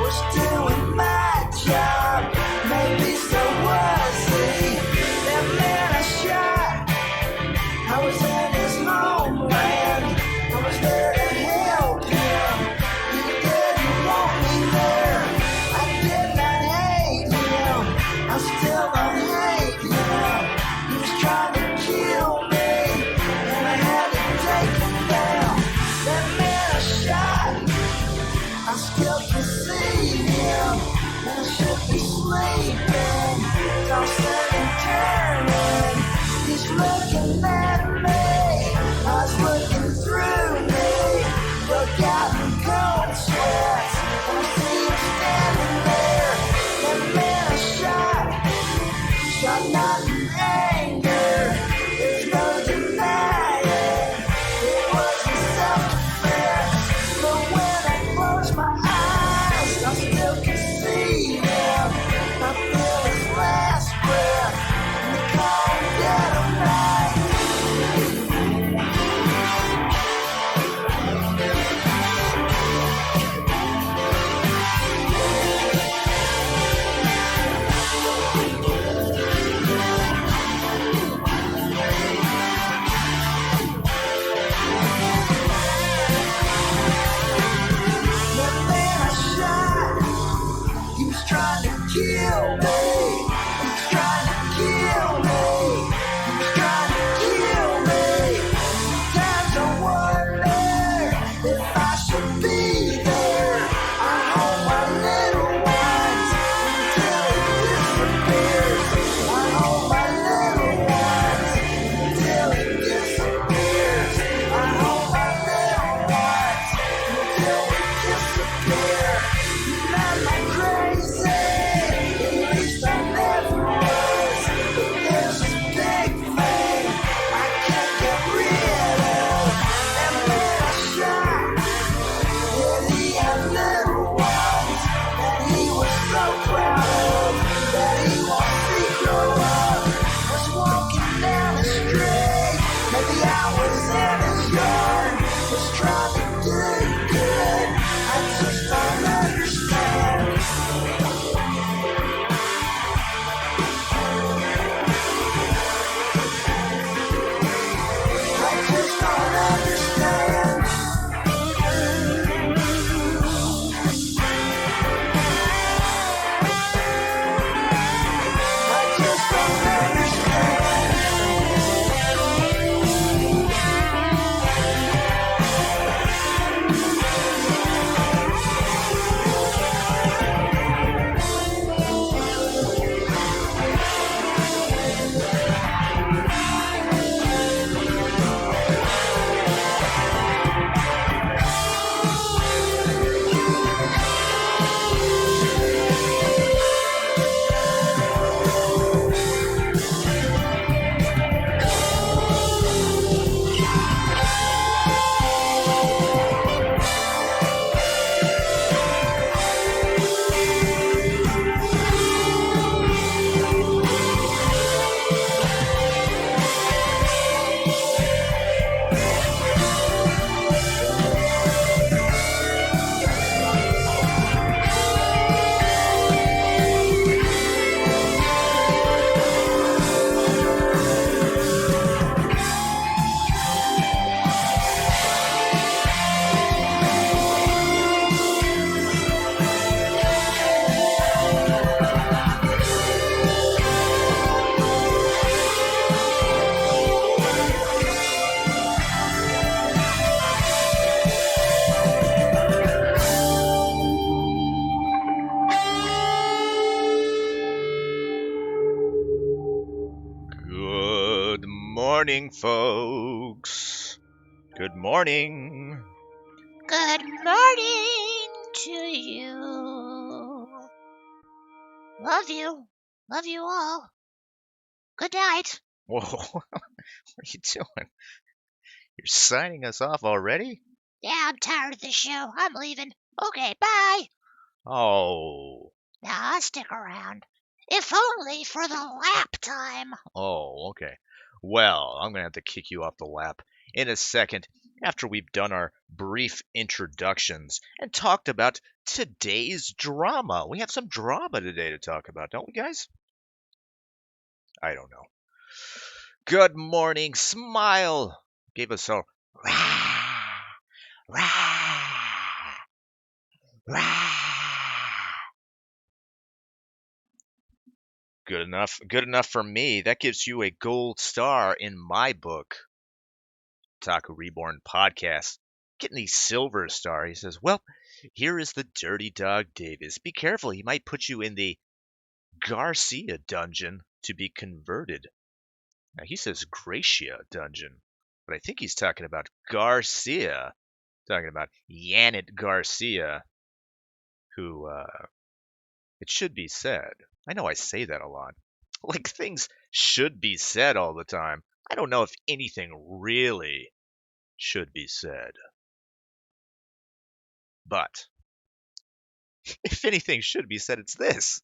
was doing my job. Maybe so was he. That man I shot, I was in his homeland. I was there to help him. He didn't want me there. I did not hate him. I still don't hate him. He was trying to kill me, and I had to take him down. That man I shot, I still can see him, and I should be sleeping, tossing and turning. He's looking at me, I was looking through me, forgotten cold sweats, and I see him standing there. That man I shot not in anger, there's no denying, it wasn't self-defense, but when I close my eyes, I still can see him. I feel his last breath in the cold dead of night. The man I shot, he was trying to kill me. He was trying to kill me. He was trying to kill me. Sometimes I wonder if I should be there. I hold my little ones until it disappears. I hold my little ones until it disappears. I hold my little ones until it disappears. Am I crazy? At least I never was. But there's this big thing I can't get rid of. That man I shot, yeah, he had little ones that he was so proud of, that he won't see grow up. Was walking down the street, maybe I was in his yard, was trying to do good. I just don't understand. I just don't understand. I just don't understand. Good morning, folks. Good morning. Good morning to you. Love you. Love you all. Good night. Whoa, what are you doing? You're signing us off already? Yeah, I'm tired of this show. I'm leaving. Okay, bye. Oh, Nah, I'll stick around. If only for the lap time. okay. Well, I'm gonna have to kick you off the lap in a second. after we've done our brief introductions and talked about today's drama. We have some drama today to talk about, don't we, guys? I don't know. Good morning, Smile gave us a rah, rah, rah. Good enough. Good enough for me. That gives you a gold star in my book. Taco Reborn podcast. Getting the silver star. He says, well, here is the dirty dog Davis. Be careful. He might put you in the Garcia dungeon to be converted. Now, he says Gracia dungeon, but I think he's talking about Garcia. Talking about Yanit Garcia, who, it should be said. I know I say that a lot. Like things should be said all the time. I don't know if anything really should be said. But if anything should be said, it's this.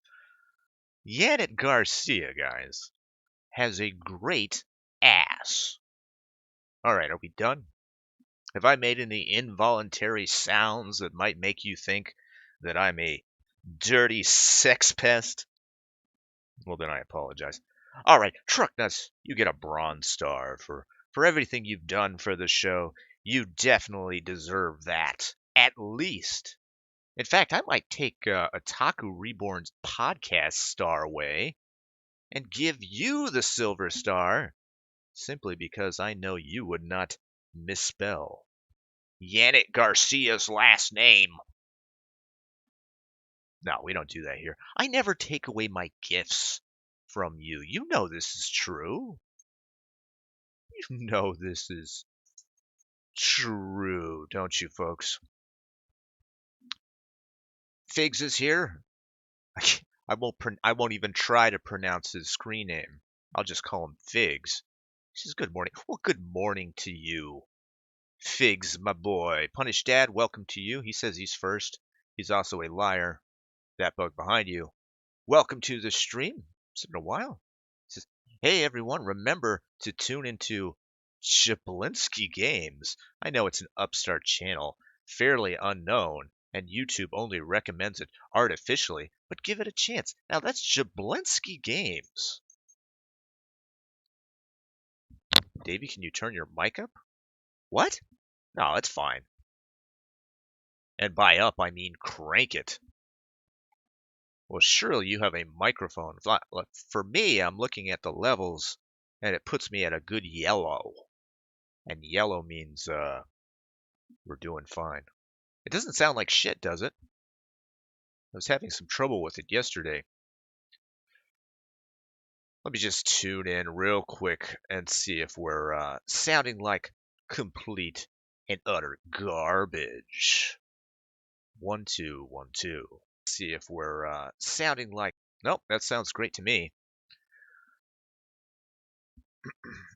Yanit Garcia, guys, has a great ass. All right, are we done? Have I made any involuntary sounds that might make you think that I'm a dirty sex pest? Well, then I apologize. All right, Truck Nuts, you get a bronze star for everything you've done for the show. You definitely deserve that, at least. In fact, I might take Otaku Reborn's podcast star away and give you the silver star, simply because I know you would not misspell Yannick Garcia's last name. No, we don't do that here. I never take away my gifts from you. You know this is true. You know this is true, don't you, folks? Figs is here. I won't even try to pronounce his screen name. I'll just call him Figs. He says, good morning. Well, good morning to you. Figs, my boy. Punish Dad, welcome to you. He says he's first. He's also a liar. That bug behind you. Welcome to the stream. It's been a while. He says, hey, everyone, remember to tune into Jablinski Games. I know it's an upstart channel, fairly unknown, and YouTube only recommends it artificially, but give it a chance. Now, that's Jablinski Games. Davey, can you turn your mic up? What? No, it's fine. And by up, I mean crank it. Well, surely you have a microphone. For me, I'm looking at the levels, and it puts me at a good yellow. And yellow means we're doing fine. It doesn't sound like shit, does it? I was having some trouble with it yesterday. Let me just tune in real quick and see if we're sounding like complete and utter garbage. 1 2 1 2. See if we're sounding like. Nope, that sounds great to me.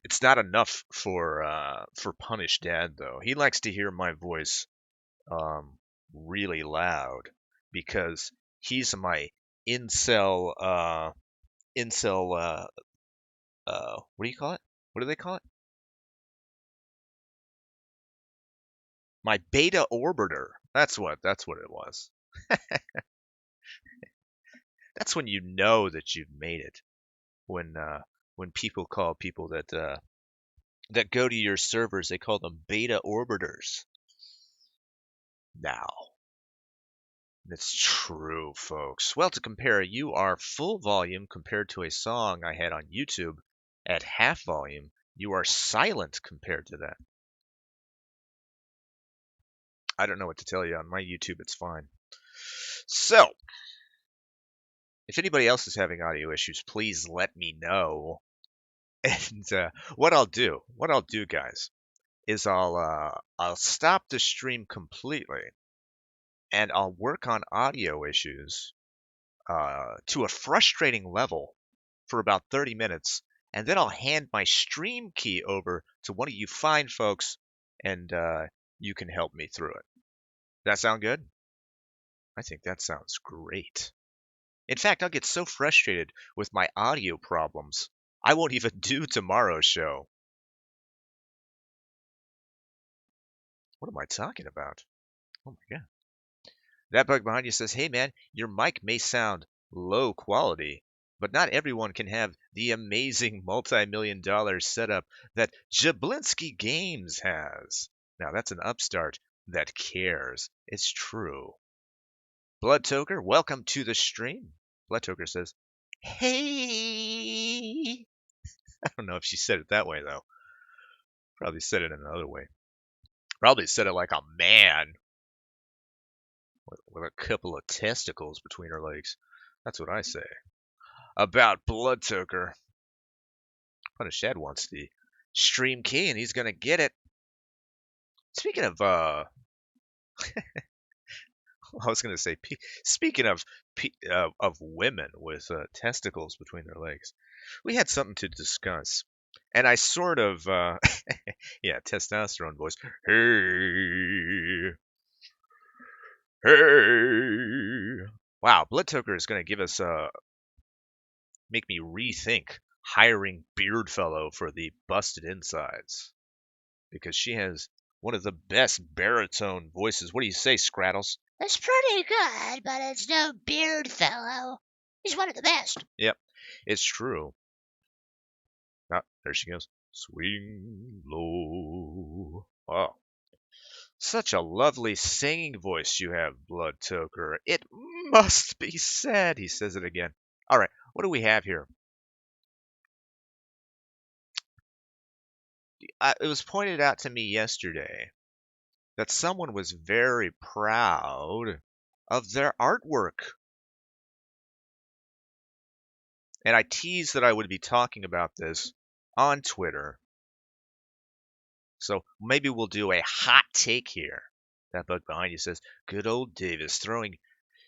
It's not enough for Punish Dad though. He likes to hear my voice really loud because he's my incel what do you call it? What do they call it? My beta orbiter. That's what it was. That's when you know that you've made it. When people call people that go to your servers, they call them beta orbiters. Now, that's true, folks. Well, to compare, you are full volume compared to a song I had on YouTube at half volume. You are silent compared to that. I don't know what to tell you. On my YouTube, it's fine. So, if anybody else is having audio issues, please let me know. And what I'll do, guys, is I'll stop the stream completely, and I'll work on audio issues to a frustrating level for about 30 minutes, and then I'll hand my stream key over to one of you fine folks, and you can help me through it. That sound good? I think that sounds great. In fact, I'll get so frustrated with my audio problems, I won't even do tomorrow's show. What am I talking about? Oh my god. That bug behind you says, hey man, your mic may sound low quality, but not everyone can have the amazing multi-million dollar setup that Jablinski Games has. Now that's an upstart that cares. It's true. Blood Toker, welcome to the stream. Blood Toker says, hey. I don't know if she said it that way though. Probably said it in another way. Probably said it like a man with a couple of testicles between her legs. That's what I say. About Blood Toker. Punished Ed wants the stream key and he's gonna get it. Speaking of I was gonna say speaking of women with testicles between their legs, we had something to discuss, and I sort of yeah, testosterone voice. Hey, hey. Wow, Blood Toker is gonna give us make me rethink hiring Beardfellow for the busted insides because she has one of the best baritone voices. What do you say, Scrattles? It's pretty good, but it's no Beardfellow. He's one of the best. Yep, it's true. Ah, there she goes. Swing low. Oh, such a lovely singing voice you have, Blood Toker. It must be said. He says it again. All right, what do we have here? It was pointed out to me yesterday that someone was very proud of their artwork. And I teased that I would be talking about this on Twitter. So maybe we'll do a hot take here. That bug behind you says, good old Davis throwing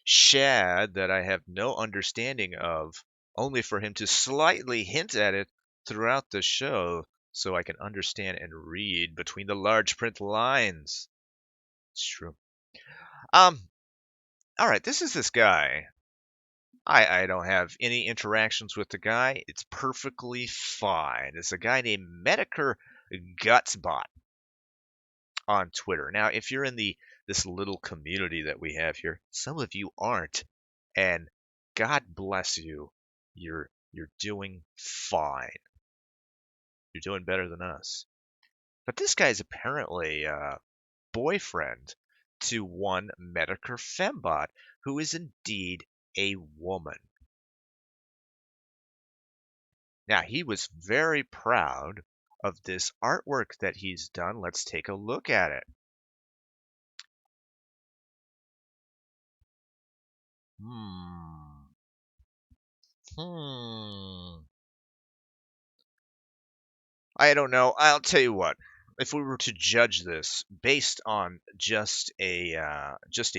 shad that I have no understanding of, only for him to slightly hint at it throughout the show so I can understand and read between the large print lines. It's true. All right, this is this guy. I don't have any interactions with the guy. It's perfectly fine. It's a guy named Medicare Gutsbot on Twitter. Now, if you're in this little community that we have here, some of you aren't, and God bless you. You're doing fine. You're doing better than us. But this guy's apparently boyfriend to one Medicare Fembot, who is indeed a woman. Now, he was very proud of this artwork that he's done. Let's take a look at it. I don't know. I'll tell you what. If we were to judge this based on just a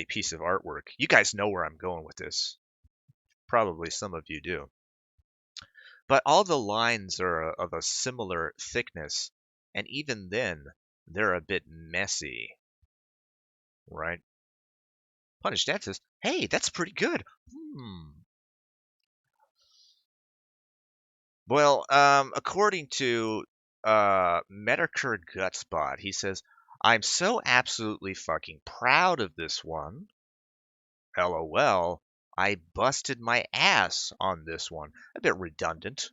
piece of artwork, you guys know where I'm going with this. Probably some of you do. But all the lines are of a similar thickness, and even then, they're a bit messy, right? Punished Dad says, "Hey, that's pretty good." Well, according to Medicare Gutspot, he says, "I'm so absolutely fucking proud of this one. LOL. I busted my ass on this one." A bit redundant.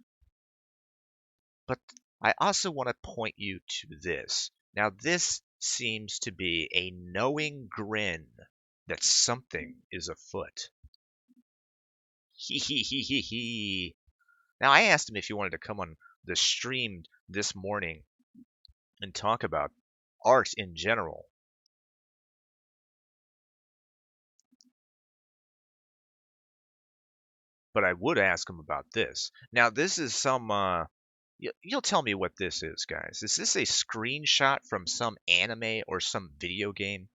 But I also want to point you to this. Now, this seems to be a knowing grin that something is afoot. Hee hee hee hee hee. Now, I asked him if he wanted to come on the stream this morning and talk about art in general. But I would ask him about this. Now, this is some, you'll tell me what this is, guys. Is this a screenshot from some anime or some video game?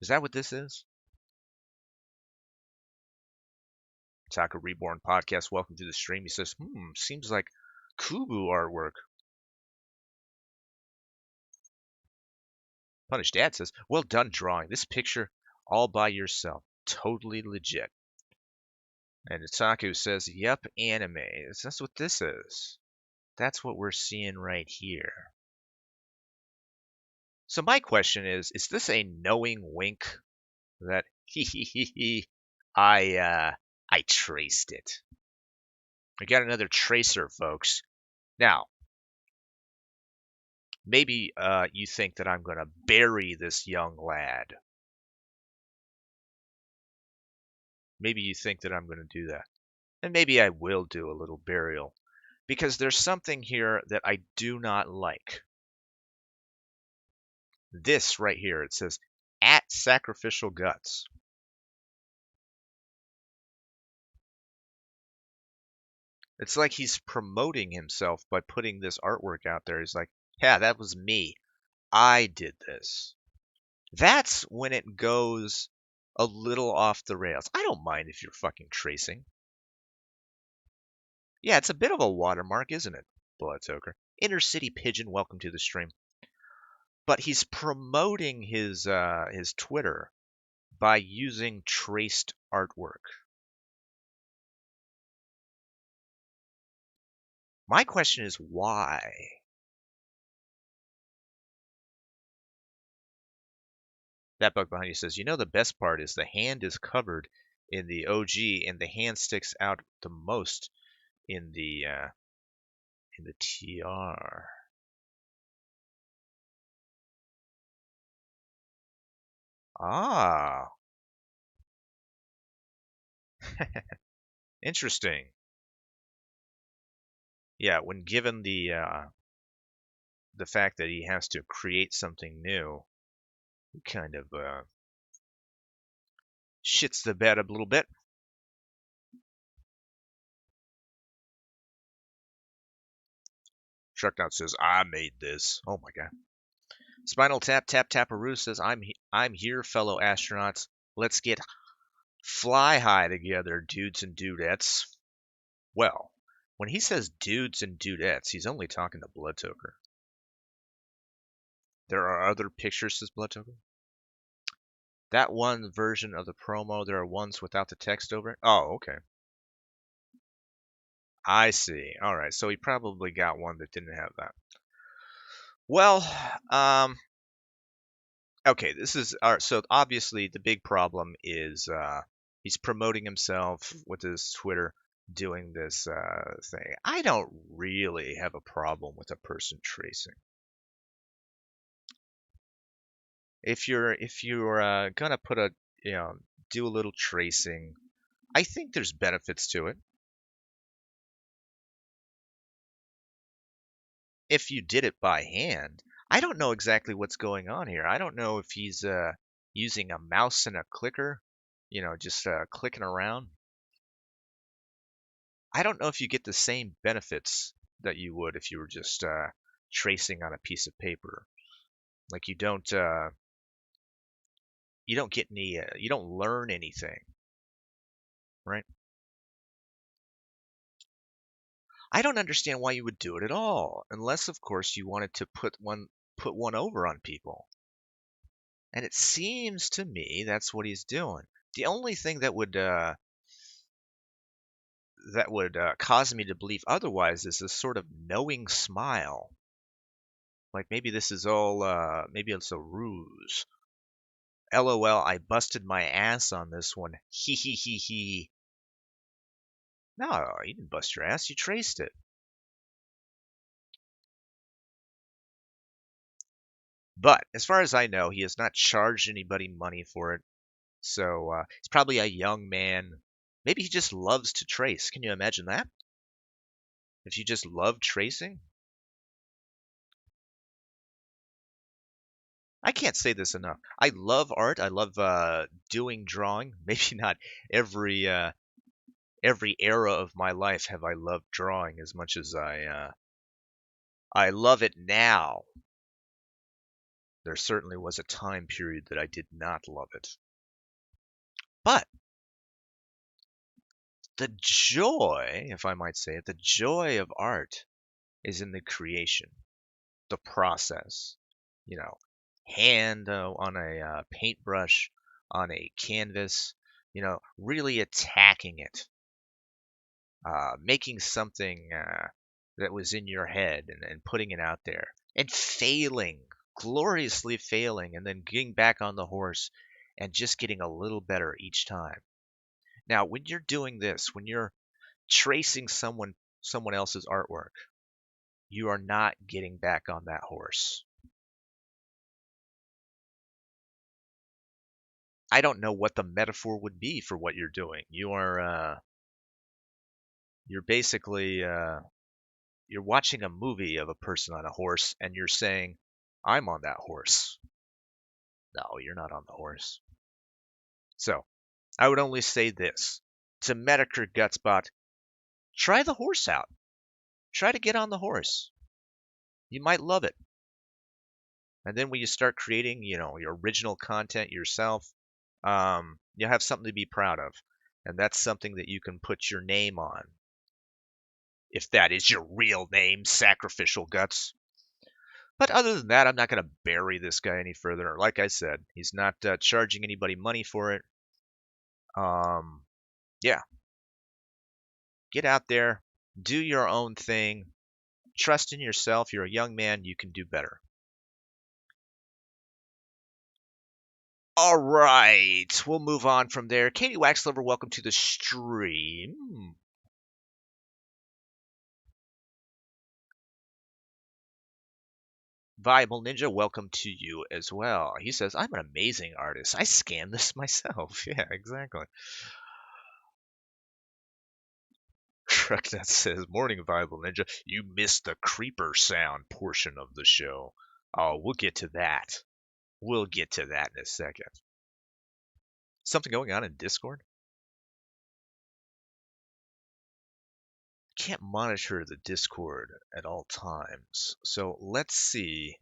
Is that what this is? Taka Reborn Podcast, welcome to the stream. He says, seems like Kubu artwork. Punished Dad says, well done drawing. This picture all by yourself. Totally legit. And Itaku says, yep, anime. That's what this is. That's what we're seeing right here. So my question is this a knowing wink that I traced it. I got another tracer, folks. Now, maybe you think that I'm going to bury this young lad. Maybe you think that I'm going to do that. And maybe I will do a little burial. Because there's something here that I do not like. This right here, it says, at Sacrificial Guts. It's like he's promoting himself by putting this artwork out there. He's like, yeah, that was me. I did this. That's when it goes a little off the rails. I don't mind if you're fucking tracing. Yeah, it's a bit of a watermark, isn't it, Bloodsoaker? Inner City Pigeon, welcome to the stream. But he's promoting his Twitter by using traced artwork. My question is why? That bug behind you says, you know, the best part is the hand is covered in the OG, and the hand sticks out the most in the TR. Ah, interesting. Yeah, when given the fact that he has to create something new, he kind of shits the bed a little bit. Sharknut says, "I made this." Oh my god. Spinal Tap Tap Taparoo says, I'm here, fellow astronauts. Let's get fly high together, dudes and dudettes." Well, when he says dudes and dudettes, he's only talking to Bloodtoker. There are other pictures, says Bloodtoker. That one version of the promo, there are ones without the text over it. Oh, okay. I see. All right, so he probably got one that didn't have that. Well, okay, this is so obviously the big problem is he's promoting himself with his Twitter, doing this thing. I don't really have a problem with a person tracing. If you're gonna put a do a little tracing, I think there's benefits to it. If you did it by hand, I don't know exactly what's going on here. I don't know if he's using a mouse and a clicker, just clicking around. I don't know if you get the same benefits that you would if you were just tracing on a piece of paper. Like you don't get any, you don't learn anything, right? I don't understand why you would do it at all, unless of course you wanted to put one over on people. And it seems to me that's what he's doing. The only thing that would cause me to believe otherwise is this sort of knowing smile. Like maybe this is all maybe it's a ruse. LOL, I busted my ass on this one. Hee hee hee hee. No, you didn't bust your ass. You traced it. But as far as I know, he has not charged anybody money for it. So he's probably a young man. Maybe he just loves to trace. Can you imagine that? If you just love tracing? I can't say this enough. I love art. I love doing drawing. Maybe not every era of my life have I loved drawing as much as I love it now. There certainly was a time period that I did not love it. But the joy, if I might say it, the joy of art is in the creation, the process. Hand on a paintbrush, on a canvas, really attacking it, making something that was in your head and putting it out there, and failing gloriously failing and then getting back on the horse and just getting a little better each time. Now, when you're doing this, when you're tracing someone else's artwork, you are not getting back on that horse. I don't know what the metaphor would be for what you're doing. You're basically you're watching a movie of a person on a horse and you're saying, I'm on that horse. No, you're not on the horse. So, I would only say this. To Medicare Gutspot, try the horse out. Try to get on the horse. You might love it. And then when you start creating, your original content yourself, you'll have something to be proud of. And that's something that you can put your name on. If that is your real name, Sacrificial Guts. But other than that, I'm not going to bury this guy any further. Like I said, he's not charging anybody money for it. Yeah. Get out there, do your own thing, trust in yourself. You're a young man, you can do better. All right, we'll move on from there. Katie Waxlover, welcome to the stream. Viable Ninja, welcome to you as well. He says, I'm an amazing artist. I scanned this myself. Yeah, exactly. Trucknut says, morning, Viable Ninja. You missed the creeper sound portion of the show. Oh, we'll get to that. We'll get to that in a second. Something going on in Discord? Can't monitor the Discord at all times. So let's see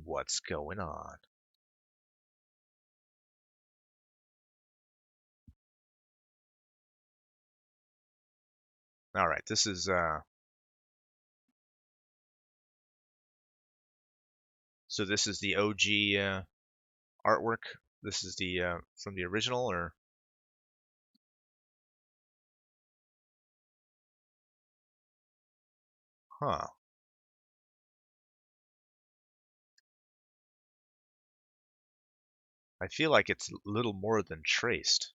what's going on. All right, this is so this is the OG artwork. This is the from the original, or huh? I feel like it's a little more than traced.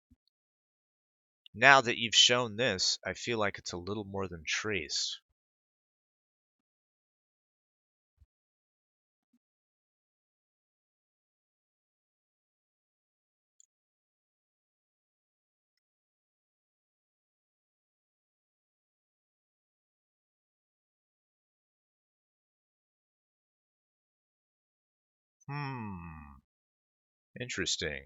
Now that you've shown this, I feel like it's a little more than traced. Interesting.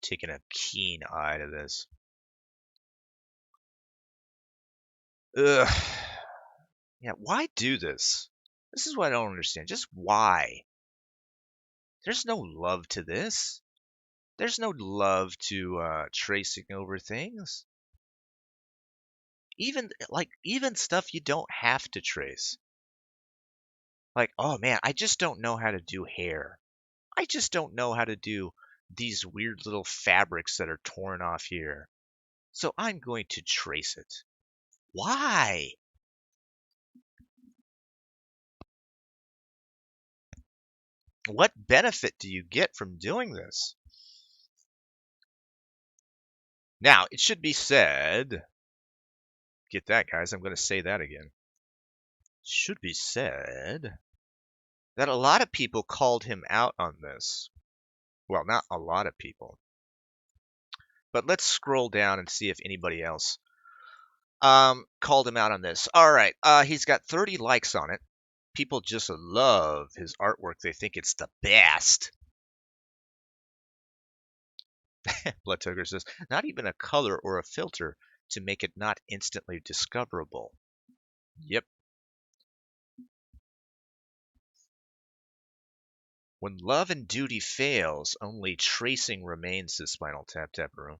Taking a keen eye to this. Ugh. Yeah, why do this? This is what I don't understand. Just why? There's no love to this. There's no love to tracing over things. Even stuff you don't have to trace. Like, oh man, I just don't know how to do hair. I just don't know how to do these weird little fabrics that are torn off here. So I'm going to trace it. Why? What benefit do you get from doing this? Now, it should be said, get that, guys, I'm going to say that again. Should be said that a lot of people called him out on this. Well, not a lot of people. But let's scroll down and see if anybody else called him out on this. All right, he's got 30 likes on it. People just love his artwork. They think it's the best. Blood Toker says, not even a color or a filter to make it not instantly discoverable. Yep. When love and duty fails, only tracing remains, says Spinal Tap Taparoo.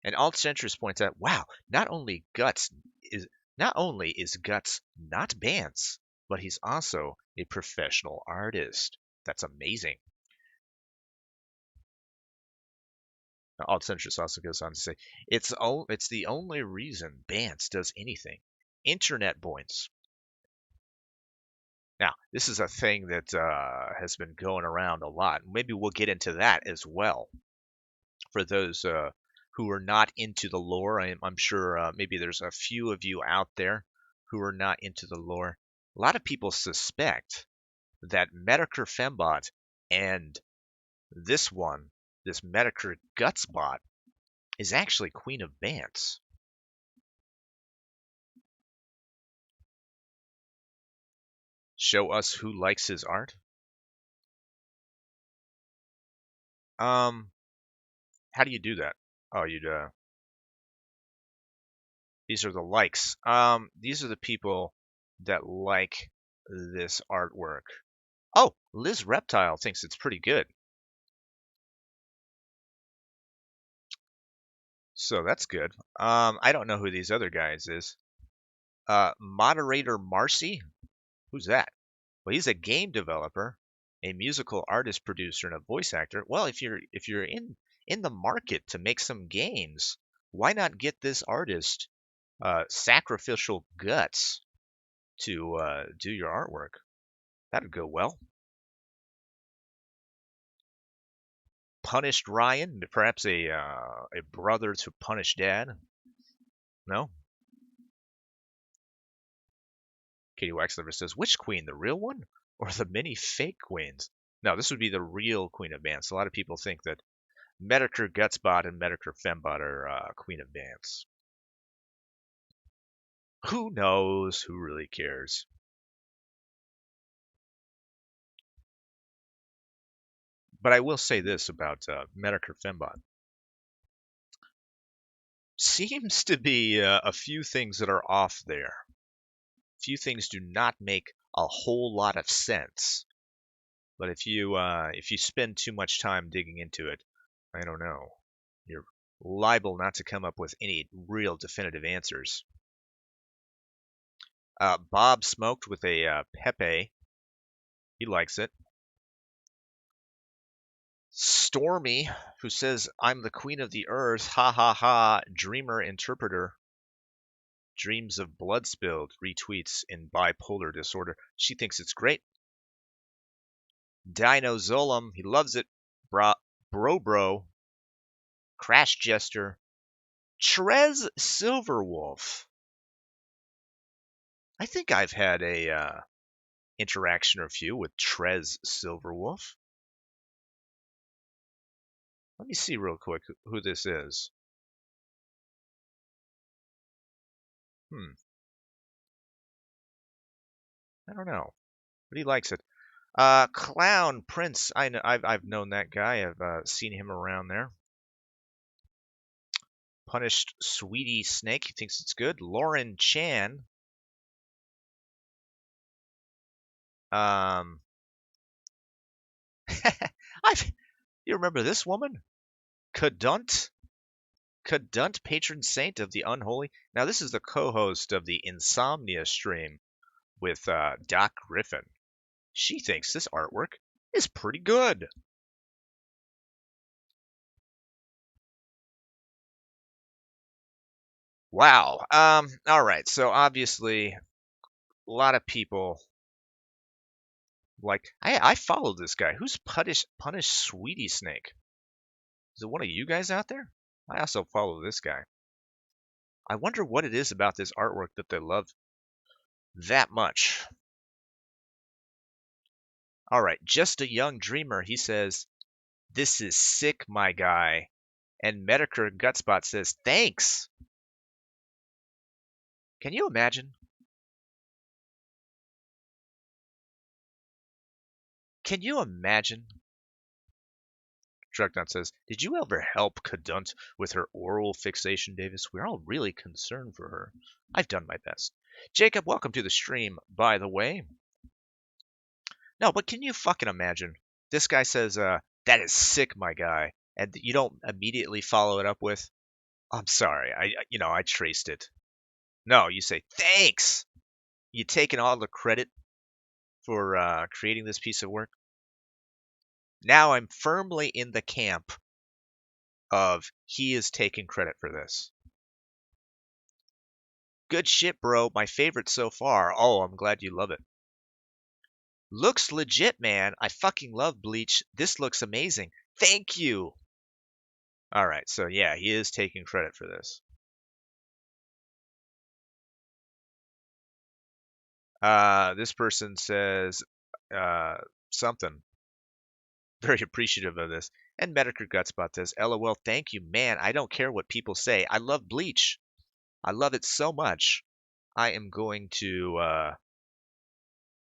And Altcentrist points out, wow, not only is Guts not Bance, but he's also a professional artist. That's amazing. Altcentrus also goes on to say, it's the only reason Bance does anything. Internet points. Now, this is a thing that has been going around a lot. Maybe we'll get into that as well. For those who are not into the lore, I'm sure maybe there's a few of you out there who are not into the lore. A lot of people suspect that Metokur Fembot and this one, this Metokur Gutsbot, is actually Queen of Bance. Show us who likes his art. How do you do that? Oh, these are the likes. These are the people that like this artwork. Oh, Liz Reptile thinks it's pretty good. So that's good. I don't know who these other guys is. Moderator Marcy? Who's that? Well, he's a game developer, a musical artist, producer, and a voice actor. Well, if you're in the market to make some games, why not get this artist Sacrificial Guts to do your artwork? That'd go well. Punished Ryan, perhaps a brother to Punished Dad. No. Katie Waxliver says, which queen, the real one or the many fake queens? No, this would be the real Queen of Bance. A lot of people think that Metokur Gutsbot and Metokur Fembot are Queen of Bance. Who knows? Who really cares? But I will say this about Metokur Fembot. Seems to be a few things that are off there. Few things do not make a whole lot of sense. But if you spend too much time digging into it, I don't know, you're liable not to come up with any real definitive answers. Bob smoked with a Pepe. He likes it. Stormy, who says, I'm the queen of the earth, ha ha ha, dreamer interpreter. Dreams of blood spilled, retweets in bipolar disorder. She thinks it's great. Dino Zolum, he loves it. Bro. Crash Jester. Trez Silverwolf. I think I've had a interaction or few with Trez Silverwolf. Let me see real quick who this is. I don't know, but he likes it. Clown Prince. I've known that guy. I've seen him around there. Punished Sweetie Snake. He thinks it's good. Lauren Chan. You remember this woman? Cadunt, patron saint of the unholy. Now this is the co-host of the Insomnia stream with Doc Griffin. She thinks this artwork is pretty good. Wow. All right. So obviously, a lot of people like. I follow this guy. Who's punished Sweetie Snake? Is it one of you guys out there? I also follow this guy. I wonder what it is about this artwork that they love that much. All right, just a young dreamer. He says, "This is sick, my guy." And Metokur Gutspot says, "Thanks." Can you imagine? Can you imagine? Drugnut says, "Did you ever help Cadunt with her oral fixation, Davis? We're all really concerned for her." I've done my best. Jacob, welcome to the stream, by the way. No, but can you fucking imagine? This guy says, "That is sick, my guy," and you don't immediately follow it up with, "I'm sorry, I traced it." No, you say, "Thanks." You taking all the credit for creating this piece of work. Now I'm firmly in the camp of he is taking credit for this. Good shit, bro. My favorite so far. Oh, I'm glad you love it. Looks legit, man. I fucking love Bleach. This looks amazing. Thank you. All right, so yeah, he is taking credit for this. This person says something. Very appreciative of this. And Medicare Gutspot says, LOL, thank you. Man, I don't care what people say. I love Bleach. I love it so much. I am going to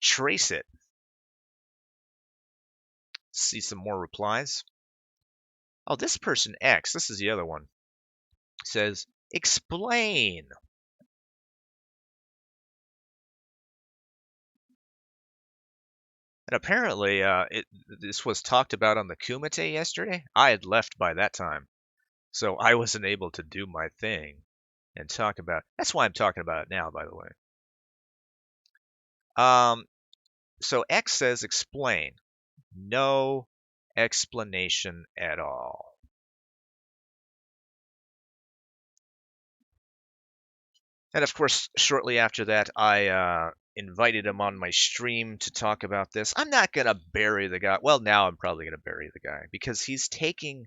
trace it. See some more replies. Oh, this person X, this is the other one, says, explain. And apparently, this was talked about on the Kumite yesterday. I had left by that time, so I wasn't able to do my thing and talk about. That's why I'm talking about it now, by the way. So X says explain. No explanation at all. And of course, shortly after that, I invited him on my stream to talk about this. I'm not going to bury the guy. Well, now I'm probably going to bury the guy because he's taking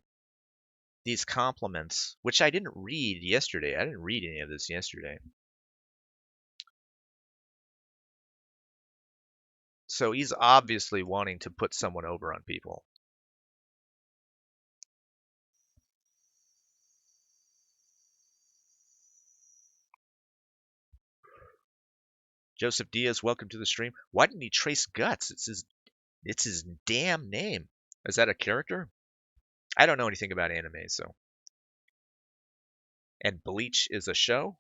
these compliments, which I didn't read yesterday. I didn't read any of this yesterday. So he's obviously wanting to put someone over on people. Joseph Diaz, welcome to the stream. Why didn't he trace Guts? It's his damn name. Is that a character? I don't know anything about anime, so. And Bleach is a show?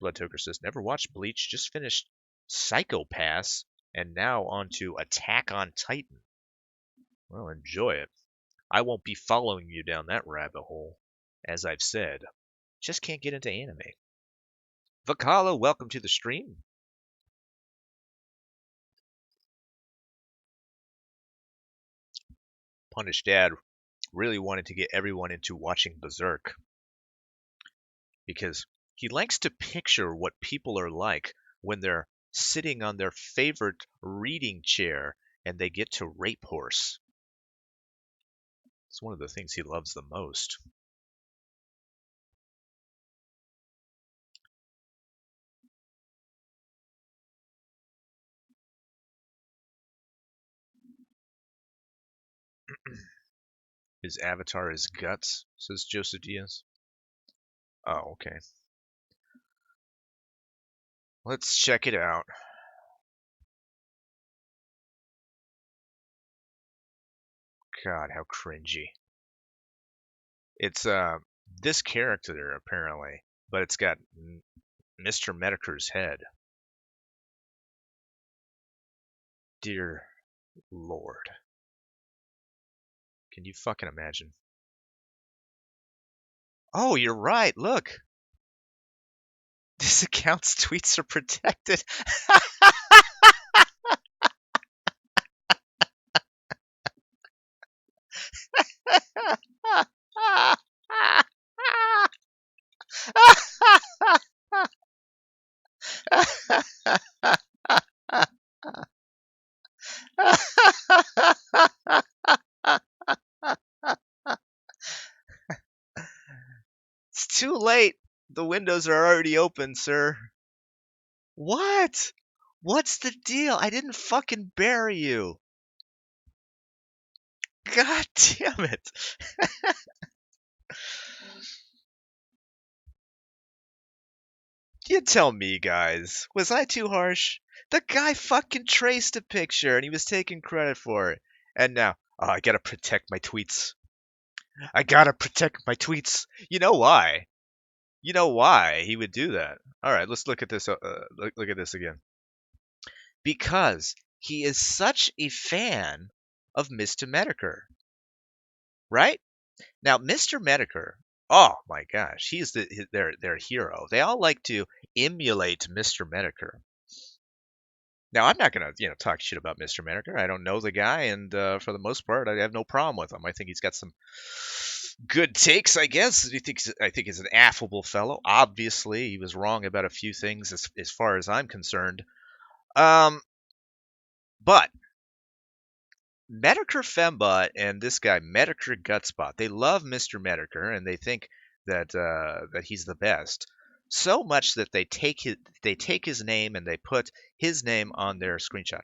Blood Toker says, never watched Bleach, just finished Psycho Pass, and now on to Attack on Titan. Well, enjoy it. I won't be following you down that rabbit hole, as I've said. Just can't get into anime. Vakala, welcome to the stream. Punish Dad really wanted to get everyone into watching Berserk because he likes to picture what people are like when they're sitting on their favorite reading chair and they get to rape horse. It's one of the things he loves the most. His avatar is Guts, says Joseph Diaz. Oh, okay. Let's check it out. God, how cringy. It's this character apparently, but it's got Mr. Medicare's head. Dear Lord. Can you fucking imagine? Oh, you're right. Look. This account's tweets are protected. It's too late. The windows are already open, sir. What? What's the deal? I didn't fucking bury you. God damn it. You tell me, guys. Was I too harsh? The guy fucking traced a picture and he was taking credit for it. And now, I gotta protect my tweets. I gotta protect my tweets. You know why? You know why he would do that. All right, let's look at this. Look at this again. Because he is such a fan of Mr. Medicare, right? Now, Mr. Medicare, oh my gosh, he's their hero. They all like to emulate Mr. Medicare. Now, I'm not gonna talk shit about Mr. Medicare. I don't know the guy, and for the most part, I have no problem with him. I think he's got some good takes, I guess. I think he's an affable fellow. Obviously, he was wrong about a few things as far as I'm concerned. But Medicare Fembot and this guy Medicare Gutspot, they love Mr. Medicare and they think that he's the best. So much that they take his name and they put his name on their screenshot.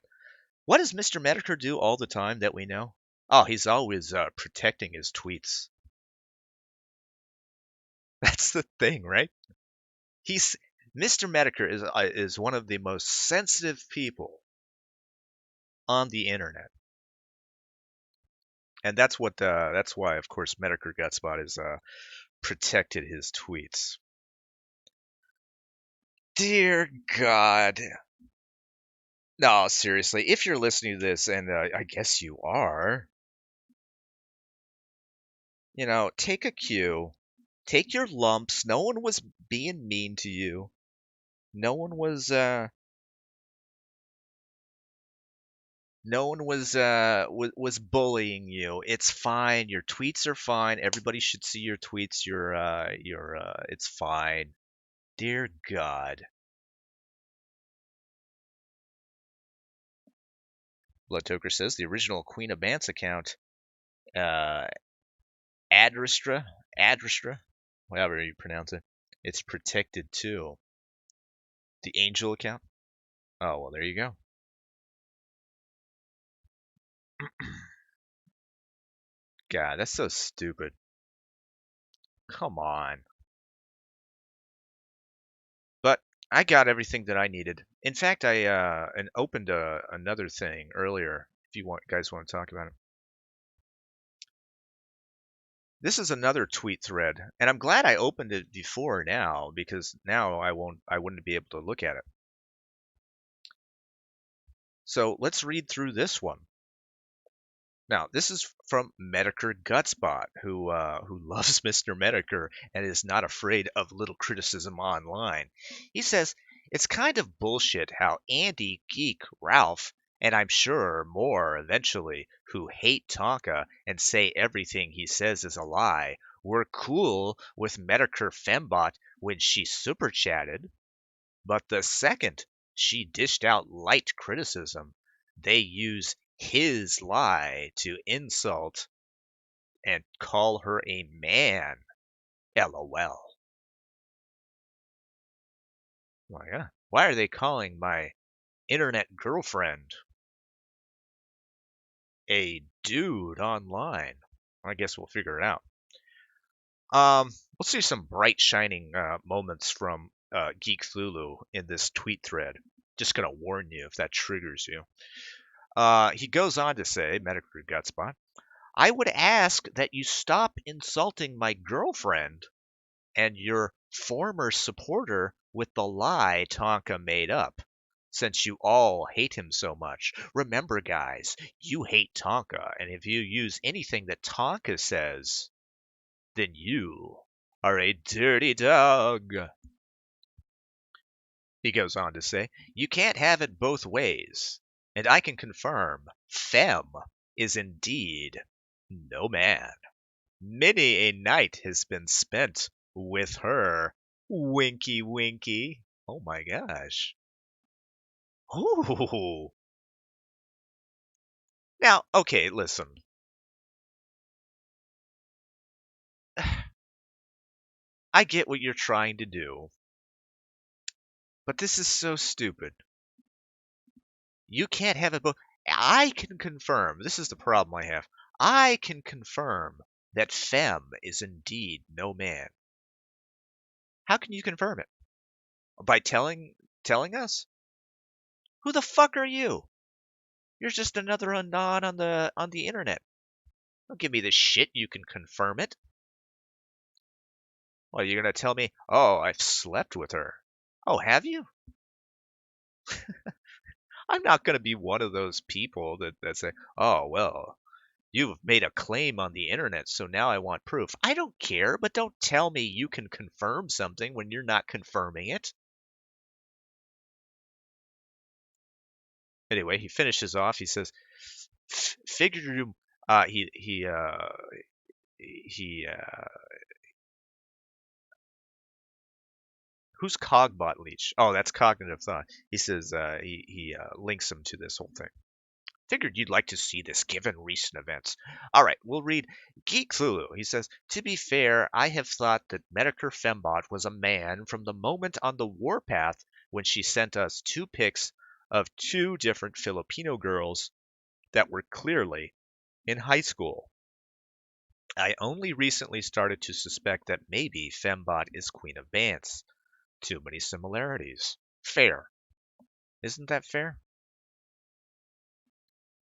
What does Mr. Medicare do all the time that we know? Oh, he's always protecting his tweets. That's the thing, right? He's Mr. Medicare is one of the most sensitive people on the internet, and that's why, of course, Medicare Gutspot is protected his tweets. Dear God. No, seriously, if you're listening to this, and I guess you are, take a cue, take your lumps. No one was being mean to you. No one was was bullying you. It's fine. Your tweets are fine. Everybody should see your tweets. It's fine. Dear God. Blood Toker says the original Queen of Bants account, Adrestra, whatever you pronounce it, it's protected too. The Angel account? Oh, well, there you go. God, that's so stupid. Come on. But I got everything that I needed. In fact, I opened another thing earlier. If you guys want to talk about it. This is another tweet thread, and I'm glad I opened it before now because now I wouldn't be able to look at it. So let's read through this one. Now, this is from Medicare Gutspot, who loves Mr. Medicare and is not afraid of little criticism online. He says, it's kind of bullshit how Andy, Geek, Ralph, and I'm sure more eventually, who hate Tonka and say everything he says is a lie, were cool with Medicare Fembot when she super chatted. But the second she dished out light criticism, they use his lie to insult and call her a man. LOL. Oh, yeah. Why are they calling my internet girlfriend a dude online? I guess we'll figure it out. Let's see some bright shining moments from Geek Thulu in this tweet thread. Just gonna warn you if that triggers you. He goes on to say, Medicare Gutspot, I would ask that you stop insulting my girlfriend and your former supporter with the lie Tonka made up, since you all hate him so much. Remember, guys, you hate Tonka, and if you use anything that Tonka says, then you are a dirty dog. He goes on to say, you can't have it both ways, and I can confirm Fem is indeed no man. Many a night has been spent with her. Winky winky. Oh my gosh. Ooh. Now, okay, listen. I get what you're trying to do, but this is so stupid. You can't have it both. I can confirm, this is the problem I have. I can confirm that Fem is indeed no man. How can you confirm it? By telling us? Who the fuck are you? You're just another anon on the internet. Don't give me this shit. You can confirm it. Well, you're gonna tell me, oh, I've slept with her. Oh, have you? I'm not gonna be one of those people that say, oh, well, you've made a claim on the internet, so now I want proof. I don't care, but don't tell me you can confirm something when you're not confirming it. Anyway, he finishes off. He says, figure he who's Cogbot Leech? Oh, that's Cognitive Thought. He says he links him to this whole thing. Figured you'd like to see this given recent events. All right, we'll read Geek Zulu. He says, to be fair, I have thought that Medicare Fembot was a man from the moment on the warpath when she sent us 2 pics of 2 different Filipino girls that were clearly in high school. I only recently started to suspect that maybe Fembot is Queen of Bants. Too many similarities. Fair. Isn't that fair?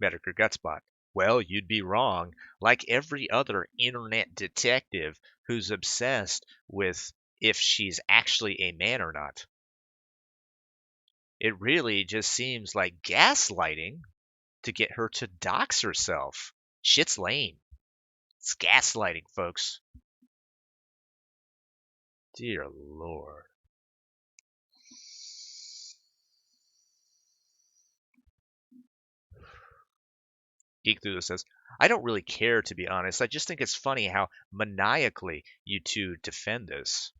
Medicare Gutspot. Well, you'd be wrong. Like every other internet detective who's obsessed with if she's actually a man or not. It really just seems like gaslighting to get her to dox herself. Shit's lame. It's gaslighting, folks. Dear Lord. Geek Through says, I don't really care, to be honest. I just think it's funny how maniacally you two defend this.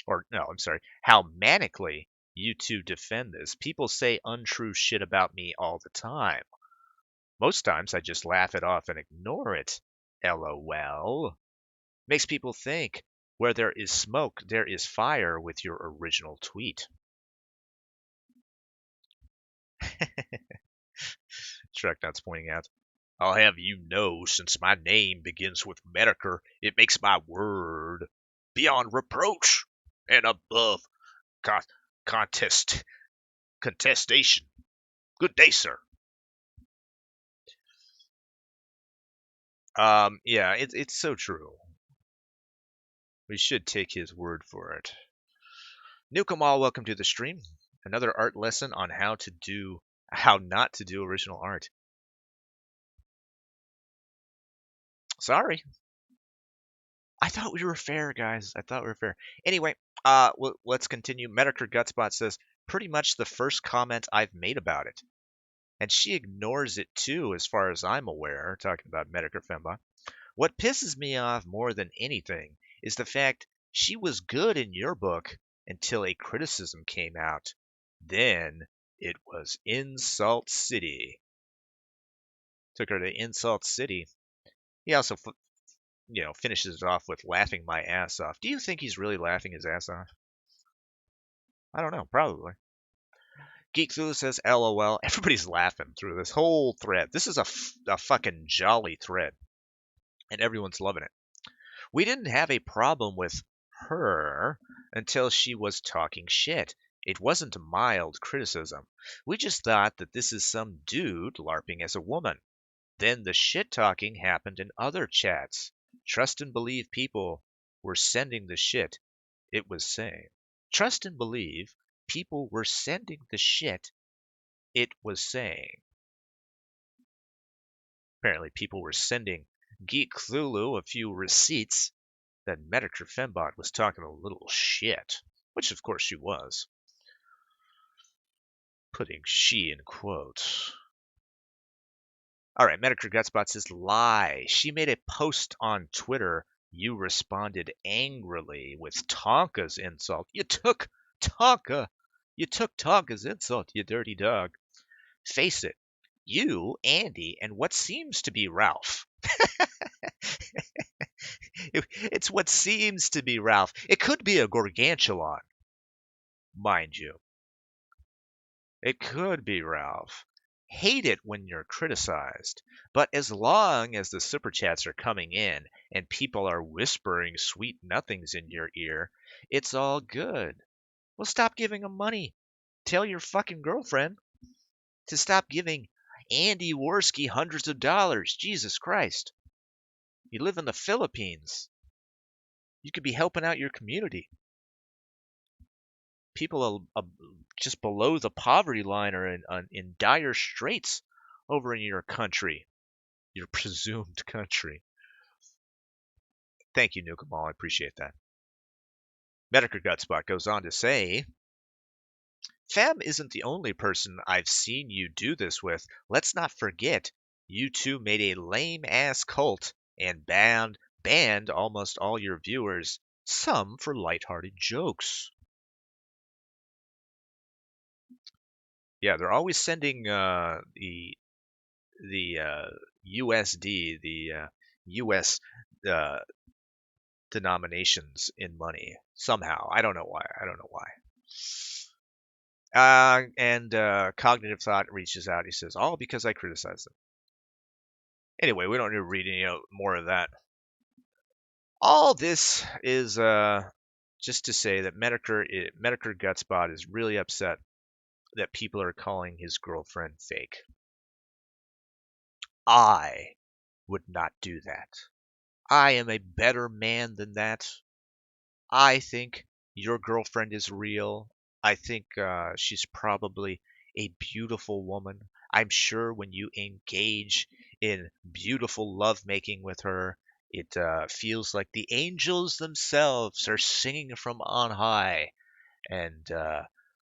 Or, no, I'm sorry, how manically you two defend this. People say untrue shit about me all the time. Most times I just laugh it off and ignore it. LOL. Makes people think where there is smoke, there is fire with your original tweet. Shreknuts pointing out, I'll have you know, since my name begins with Medicare, it makes my word beyond reproach and above contestation. Good day, sir. Yeah, it's so true. We should take his word for it. Nukamal, welcome to the stream. Another art lesson on how not to do original art. Sorry. I thought we were fair, guys. I thought we were fair. Anyway, let's continue. Medicare Gutspot says, pretty much the first comment I've made about it. And she ignores it too, as far as I'm aware, talking about Medicare Fembot. What pisses me off more than anything is the fact she was good in your book until a criticism came out. Then it was Insult City. Took her to Insult City. He also, finishes it off with laughing my ass off. Do you think he's really laughing his ass off? I don't know. Probably. Geek Zulu says, LOL. Everybody's laughing through this whole thread. This is a fucking jolly thread. And everyone's loving it. We didn't have a problem with her until she was talking shit. It wasn't a mild criticism. We just thought that this is some dude LARPing as a woman. Then the shit talking happened in other chats. Trust and believe people were sending the shit it was saying. Trust and believe people were sending the shit it was saying. Apparently people were sending Geek Zulu a few receipts that Medicare Fembot was talking a little shit, which of course she was. Putting she in quotes. All right, Medicare Gutspot says, lie. She made a post on Twitter. You responded angrily with Tonka's insult. You took Tonka's insult, you dirty dog. Face it, you, Andy, and what seems to be Ralph. It's what seems to be Ralph. It could be a Gargantuan, mind you. It could be Ralph. Hate it when you're criticized, but as long as the super chats are coming in and people are whispering sweet nothings in your ear, it's all good. Well, stop giving them money. Tell your fucking girlfriend to stop giving Andy Worski hundreds of dollars. Jesus Christ. You live in the Philippines. You could be helping out your community. People are just below the poverty line are in dire straits over in your country, your presumed country. Thank you, Nukamal. I appreciate that. Medicare Gutspot goes on to say, Fem isn't the only person I've seen you do this with. Let's not forget, you two made a lame-ass cult and banned banned almost all your viewers, some for lighthearted jokes. Yeah, they're always sending the USD, the US uh, denominations in money somehow. I don't know why. I don't know why. And Cognitive Thought reaches out. He says, all because I criticize them. Anyway, we don't need to read any more of that. All this is just to say that Medicare Gutspot is really upset that people are calling his girlfriend fake. I would not do that. I am a better man than that. I think your girlfriend is real. I think she's probably a beautiful woman. I'm sure when you engage in beautiful lovemaking with her, it feels like the angels themselves are singing from on high. And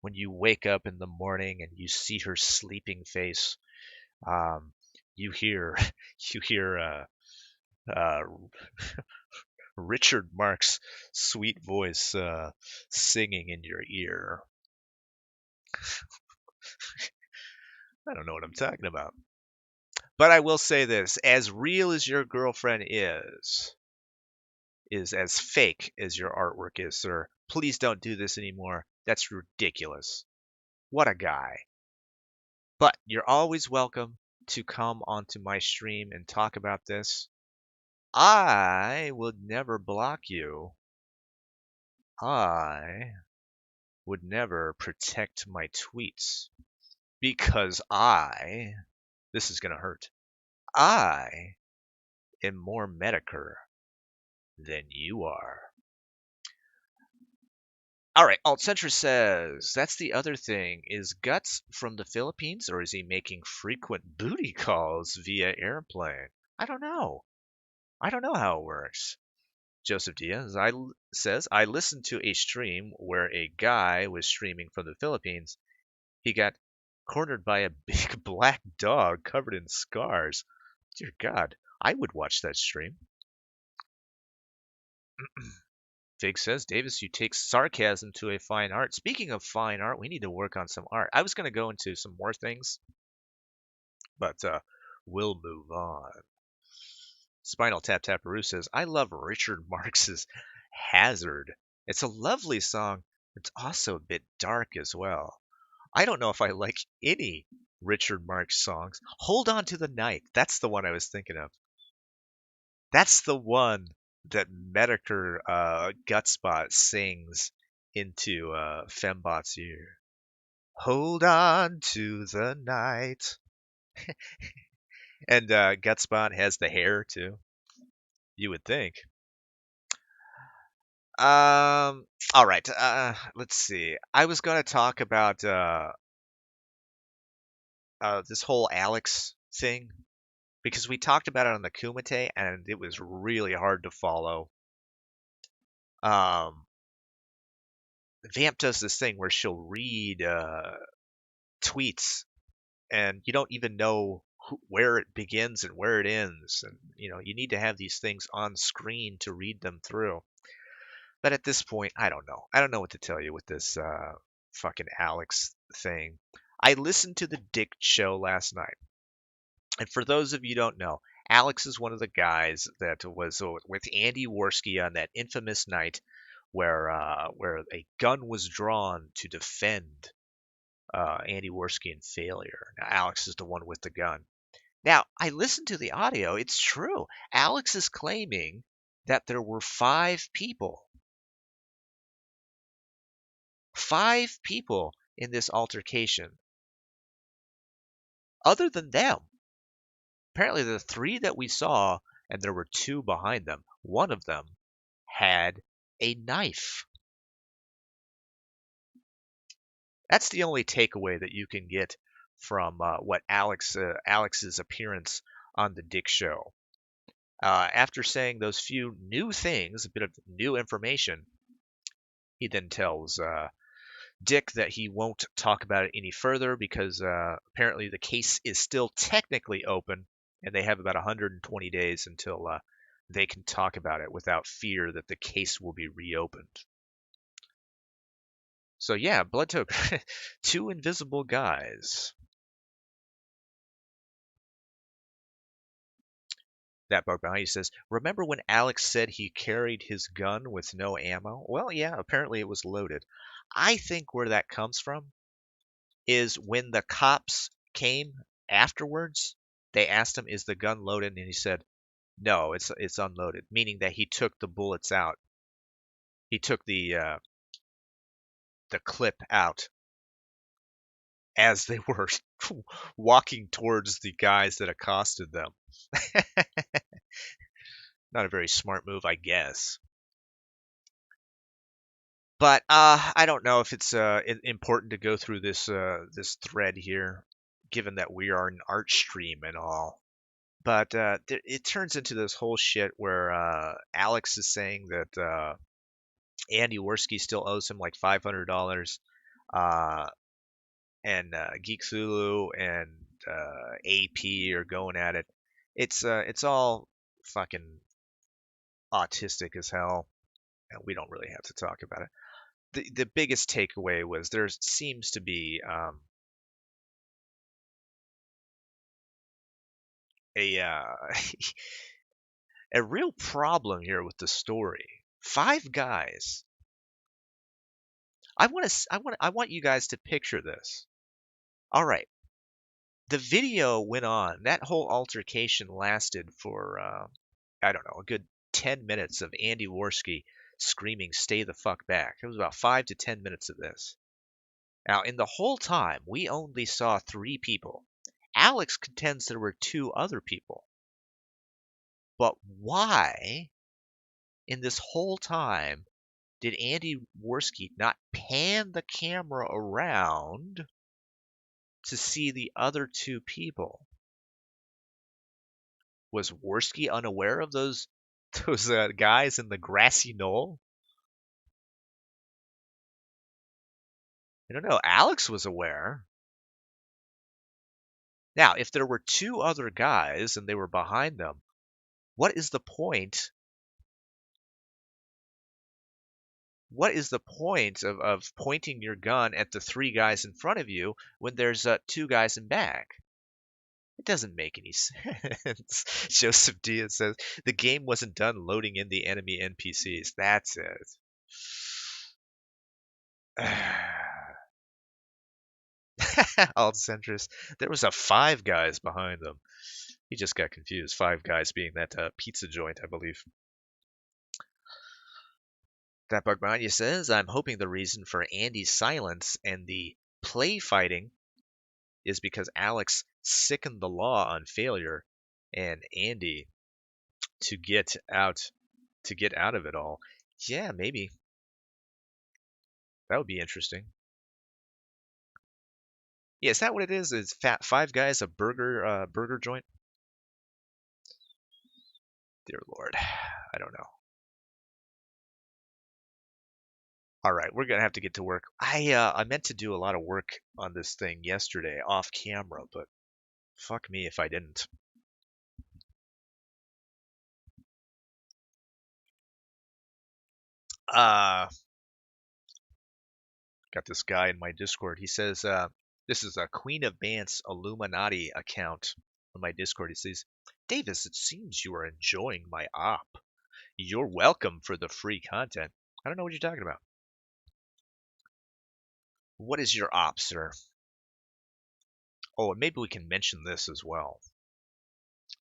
when you wake up in the morning and you see her sleeping face, um, you hear you hear uh, Richard Marx' sweet voice singing in your ear. I don't know what I'm talking about. But I will say this, as real as your girlfriend is as fake as your artwork is, sir. Please don't do this anymore. That's ridiculous. What a guy. But you're always welcome to come onto my stream and talk about this. I would never block you. I would never protect my tweets because this is going to hurt, I am more Medicare than you are. All right, Altcentra says, that's the other thing. Is Guts from the Philippines or is he making frequent booty calls via airplane? I don't know. I don't know how it works. Joseph Diaz says, I listened to a stream where a guy was streaming from the Philippines. He got cornered by a big black dog covered in scars. Dear God, I would watch that stream. Fig says, Davis, you take sarcasm to a fine art. Speaking of fine art, we need to work on some art. I was going to go into some more things, but we'll move on. Spinal Tap Taparoo says, I love Richard Marx's Hazard. It's a lovely song. It's also a bit dark as well. I don't know if I like any Richard Marx songs. Hold On to the Night. That's the one I was thinking of. That's the one that Medicare Gutspot sings into Fembot's ear. Hold on to the night. And Gutspot has the hair too. You would think. All right. Let's see. I was going to talk about this whole Alex thing because we talked about it on the Kumite and it was really hard to follow. Vamp does this thing where she'll read tweets and you don't even know where it begins and where it ends. And, you need to have these things on screen to read them through. But at this point, I don't know. I don't know what to tell you with this fucking Alex thing. I listened to the Dick show last night. And for those of you who don't know, Alex is one of the guys that was with Andy Worski on that infamous night where a gun was drawn to defend Andy Worski in Failure. Now, Alex is the one with the gun. Now, I listened to the audio. It's true. Alex is claiming that there were 5 people. 5 people in this altercation. Other than them, apparently the 3 that we saw, and there were 2 behind them, one of them had a knife. That's the only takeaway that you can get from what Alex's appearance on the Dick show. After saying those few new things, a bit of new information, he then tells Dick that he won't talk about it any further because apparently the case is still technically open and they have about 120 days until they can talk about it without fear that the case will be reopened. So yeah, Blood Token, two invisible guys. That bug behind you says, remember when Alex said he carried his gun with no ammo? Well, yeah, apparently it was loaded. I think where that comes from is when the cops came afterwards, they asked him, is the gun loaded? And he said, no, it's unloaded, meaning that he took the bullets out. He took the clip out as they were walking towards the guys that accosted them. Not a very smart move, I guess. But I don't know if it's important to go through this thread here, given that we are an art stream and all. But it turns into this whole shit where Alex is saying that Andy Worski still owes him like $500, and Geek Zulu and AP are going at it. It's all fucking autistic as hell, and we don't really have to talk about it. The biggest takeaway was there seems to be a a real problem here with the story. Five guys. I want you guys to picture this. All right. The video went on. That whole altercation lasted for I don't know, a good 10 minutes of Andy Worski screaming, "Stay the fuck back." It was about 5 to 10 minutes of this. Now, in the whole time, we only saw 3 people. Alex contends there were 2 other people. But why, in this whole time, did Andy Worski not pan the camera around to see the other 2 people? Was Worski unaware of those guys in the grassy knoll? I don't know. Alex was aware. Now, if there were 2 other guys and they were behind them, what is the point? What is the point of pointing your gun at the 3 guys in front of you when there's 2 guys in back? It doesn't make any sense. Joseph Diaz says the game wasn't done loading in the enemy NPCs. That's it. Alt centrist. There was a 5 guys behind them. He just got confused. 5 guys being that pizza joint, I believe. That bug behind you says, I'm hoping the reason for Andy's silence and the play fighting is because Alex sickened the law on failure and Andy to get out of it all. Yeah, maybe. That would be interesting. Yeah, is that what it is? Is 5 guys a burger joint? Dear Lord, I don't know. All right, we're gonna have to get to work. I meant to do a lot of work on this thing yesterday off camera, but fuck me if I didn't. Got this guy in my Discord. He says, this is a Queen of Bants Illuminati account on my Discord. He says, Davis, it seems you are enjoying my op. You're welcome for the free content. I don't know what you're talking about. What is your op, sir? Oh, and maybe we can mention this as well.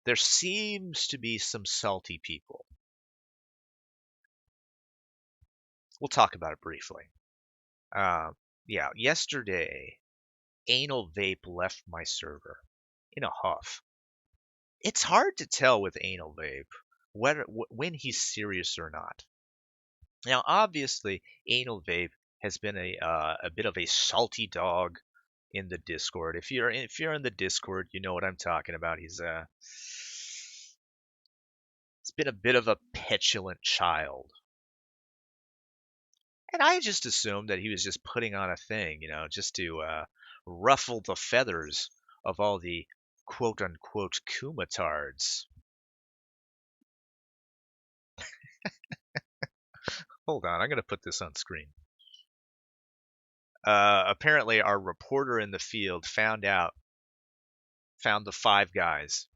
There seems to be some salty people. We'll talk about it briefly. Yeah, yesterday, Anal Vape left my server in a huff. It's hard to tell with Anal Vape when he's serious or not. Now, obviously, Anal Vape has been a bit of a salty dog in the Discord. If you're in the Discord, you know what I'm talking about. He's been a bit of a petulant child. And I just assumed that he was just putting on a thing, just to ruffle the feathers of all the quote-unquote Kumatards. Hold on, I'm going to put this on screen. Apparently, our reporter in the field found the 5 guys.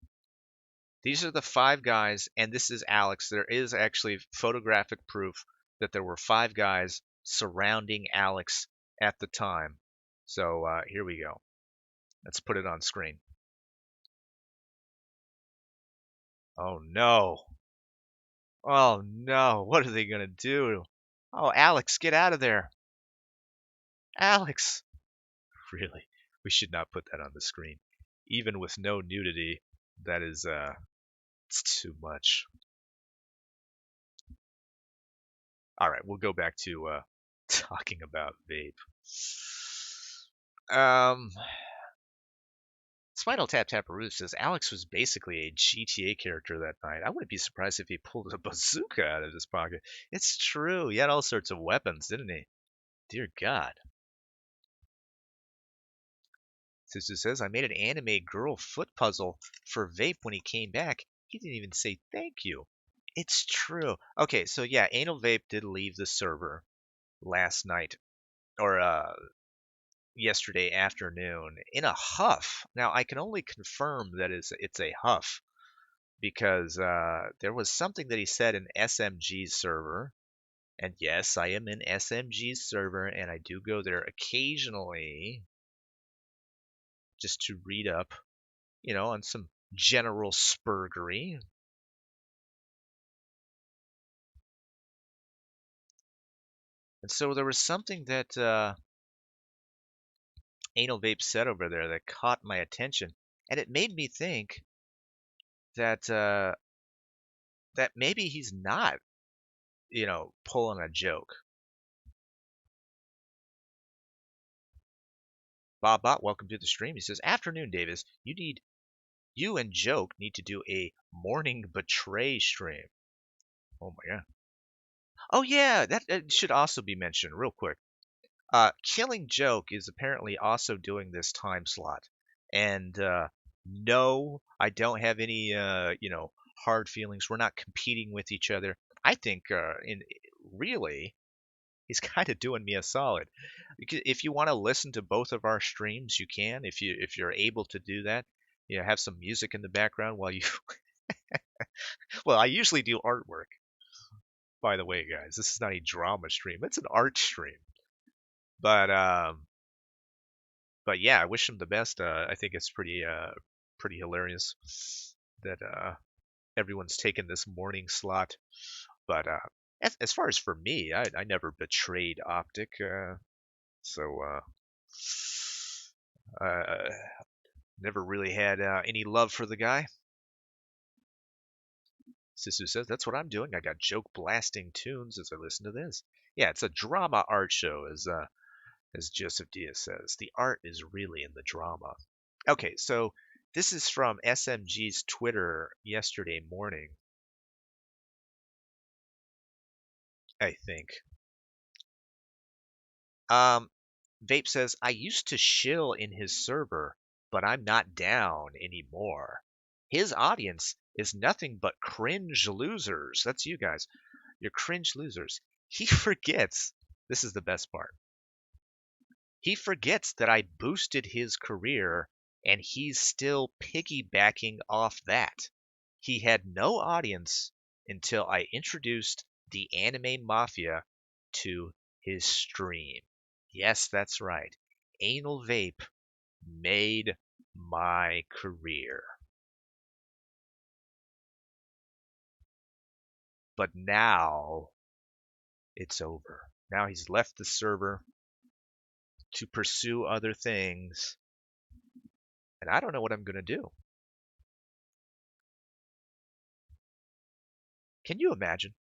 These are the 5 guys, and this is Alex. There is actually photographic proof that there were 5 guys surrounding Alex at the time. So here we go. Let's put it on screen. Oh no. Oh no. What are they going to do? Oh, Alex, get out of there. Alex. Really? We should not put that on the screen. Even with no nudity, that is it's too much. All right, we'll go back to talking about vape. Spinal Tap Taparoo says Alex was basically a GTA character that night. I wouldn't be surprised if he pulled a bazooka out of his pocket. It's true. He had all sorts of weapons, didn't he? Dear God. Susu says, I made an anime girl foot puzzle for Vape when he came back. He didn't even say thank you. It's true. Okay, so yeah, Anal Vape did leave the server last night, or yesterday afternoon, in a huff. Now, I can only confirm that it's a huff because there was something that he said in SMG's server. And yes, I am in SMG's server, and I do go there occasionally just to read up, on some general spurgery. And so there was something that Anal Vape said over there that caught my attention, and it made me think that that maybe he's not, pulling a joke. Bob Bot, welcome to the stream. He says, "Afternoon, Davis. You and Joke need to do a morning betray stream." Oh my god. Oh yeah, that should also be mentioned real quick. Killing Joke is apparently also doing this time slot, and no, I don't have any hard feelings. We're not competing with each other. I think really he's kind of doing me a solid. If you want to listen to both of our streams, you can. If you're able to do that, have some music in the background while you. Well, I usually do artwork. By the way, guys, this is not a drama stream. It's an art stream. But yeah, I wish him the best. I think it's pretty hilarious that everyone's taken this morning slot. But as far as for me, I never betrayed Optic, so never really had any love for the guy. Sisu says, that's what I'm doing. I got Joke blasting tunes as I listen to this. Yeah, it's a drama art show, as Joseph Diaz says. The art is really in the drama. Okay, so this is from SMG's Twitter yesterday morning, I think. Vape says, I used to shill in his server, but I'm not down anymore. His audience is nothing but cringe losers. That's you guys. You're cringe losers. He forgets. This is the best part. He forgets that I boosted his career and he's still piggybacking off that. He had no audience until I introduced the Anime Mafia to his stream. Yes, that's right. Anal Vape made my career. But now it's over. Now he's left the server to pursue other things. And I don't know what I'm going to do. Can you imagine?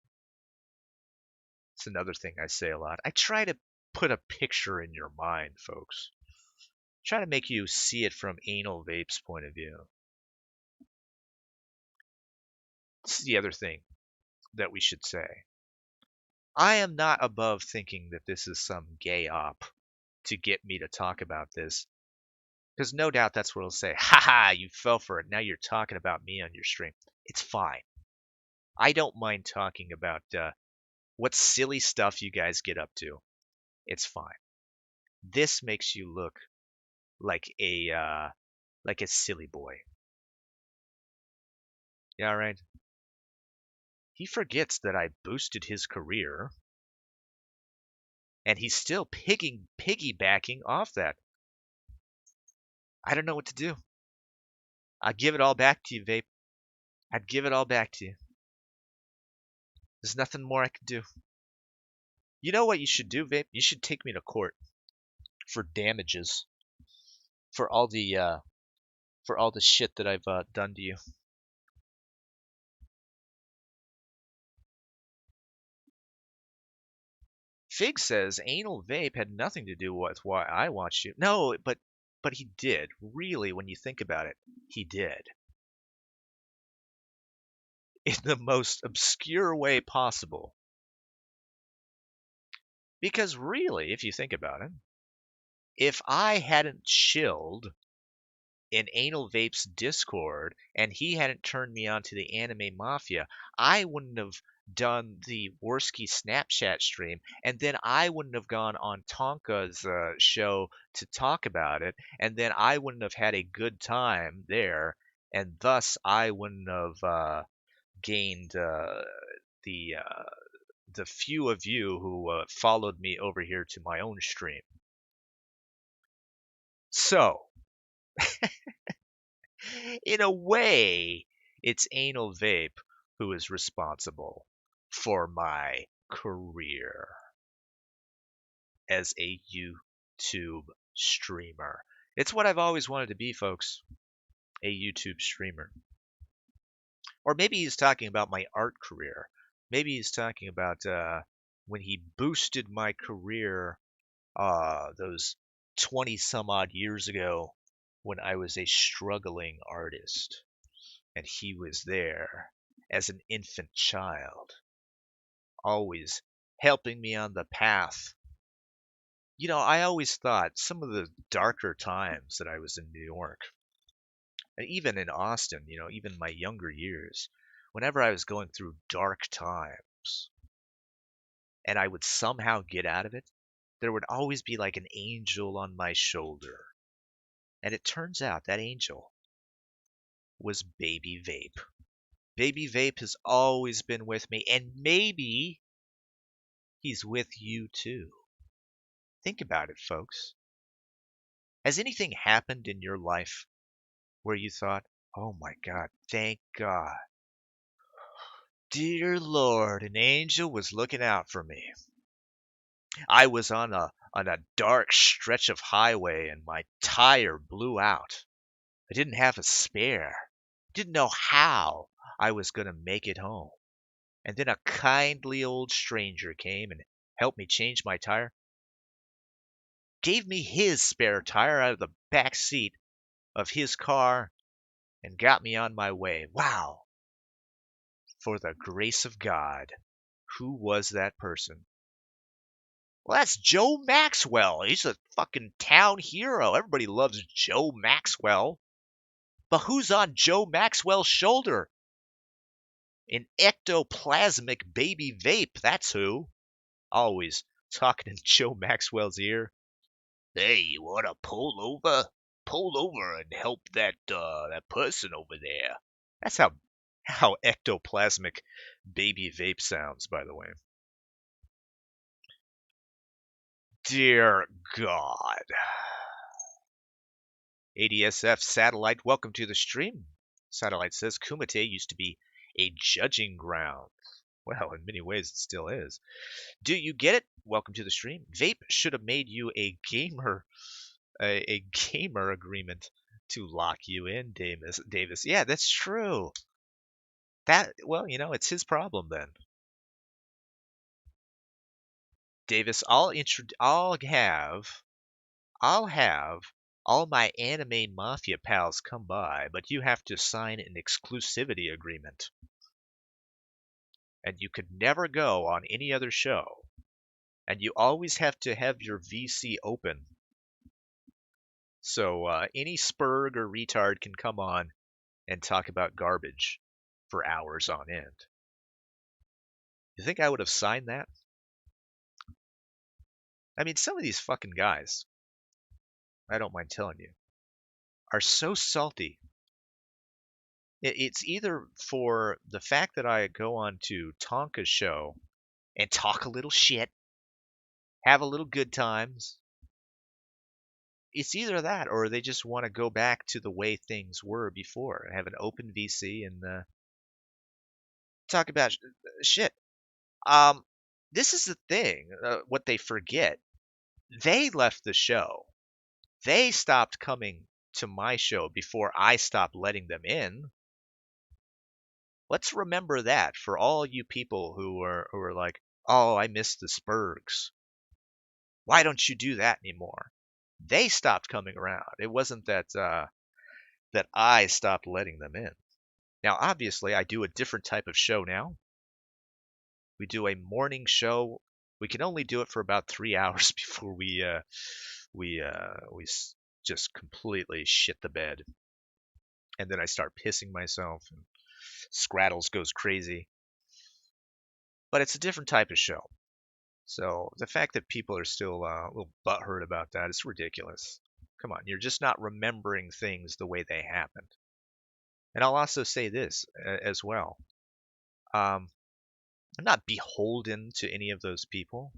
It's another thing I say a lot. I try to put a picture in your mind, folks. Try to make you see it from Anal Vape's point of view. This is the other thing that we should say. I am not above thinking that this is some gay op to get me to talk about this. Because no doubt that's what he'll say. Ha, you fell for it. Now you're talking about me on your stream. It's fine. I don't mind talking about what silly stuff you guys get up to. It's fine. This makes you look like a silly boy. Yeah, right. He forgets that I boosted his career, and he's still piggybacking off that. I don't know what to do. I'd give it all back to you, Vape. I'd give it all back to you. There's nothing more I can do. You know what you should do, Vape? You should take me to court for damages for all the shit that I've done to you. Fig says anal vape had nothing to do with why I watched you. No, but he did. Really, when you think about it, he did. In the most obscure way possible. Because really, if you think about it, if I hadn't chilled in Anal Vape's Discord and he hadn't turned me on to the Anime Mafia, I wouldn't have done the Worski Snapchat stream, and then I wouldn't have gone on Tonka's show to talk about it, and then I wouldn't have had a good time there, and thus I wouldn't have gained the few of you who followed me over here to my own stream. So, in a way, it's Anal Vape who is responsible for my career as a YouTube streamer. It's what I've always wanted to be, folks. A YouTube streamer. Or maybe he's talking about my art career. Maybe he's talking about when he boosted my career those 20 some odd years ago when I was a struggling artist. And he was there as an infant child, always helping me on the path. You know, I always thought some of the darker times that I was in New York, and even in Austin, you know, even my younger years, whenever I was going through dark times and I would somehow get out of it, there would always be like an angel on my shoulder. And it turns out that angel was Baby Vape. Baby Vape has always been with me, and maybe he's with you too. Think about it, folks. Has anything happened in your life where you thought, oh my God, thank God. Dear Lord, an angel was looking out for me. I was on a dark stretch of highway and my tire blew out. I didn't have a spare. Didn't know how I was going to make it home. And then a kindly old stranger came and helped me change my tire. Gave me his spare tire out of the back seat of his car and got me on my way. Wow. For the grace of God. Who was that person? Well, that's Joe Maxwell. He's a fucking town hero. Everybody loves Joe Maxwell. But who's on Joe Maxwell's shoulder? An ectoplasmic baby vape, that's who. Always talking in Joe Maxwell's ear. Hey, you wanna pull over? Pull over and help that person over there. That's how ectoplasmic baby vape sounds, by the way. Dear God. ADSF Satellite, welcome to the stream. Satellite says Kumite used to be a judging ground. Well, in many ways it still is. Do you get it? Welcome to the stream. Vape should have made you a gamer agreement to lock you in, Davis. Yeah, that's true. Well, you know, it's his problem then. Davis, I'll have all my anime mafia pals come by, but you have to sign an exclusivity agreement. And you could never go on any other show. And you always have to have your VC open. So any spurg or retard can come on and talk about garbage for hours on end. You think I would have signed that? I mean, some of these fucking guys, I don't mind telling you, are so salty. It's either for the fact that I go on to Tonka's show and talk a little shit, have a little good times. It's either that or they just want to go back to the way things were before, have an open VC and talk about shit. Um, this is the thing. What they forget, they left the show. They stopped coming to my show before I stopped letting them in. Let's remember that for all you people who are like, oh, I miss the Spurgs. Why don't you do that anymore? They stopped coming around. It wasn't that I stopped letting them in. Now, obviously, I do a different type of show now. We do a morning show. We can only do it for about 3 hours before we just completely shit the bed, and then I start pissing myself, and Scrattles goes crazy. But it's a different type of show. So the fact that people are still a little butthurt about that is ridiculous. Come on, you're just not remembering things the way they happened. And I'll also say this as well. I'm not beholden to any of those people.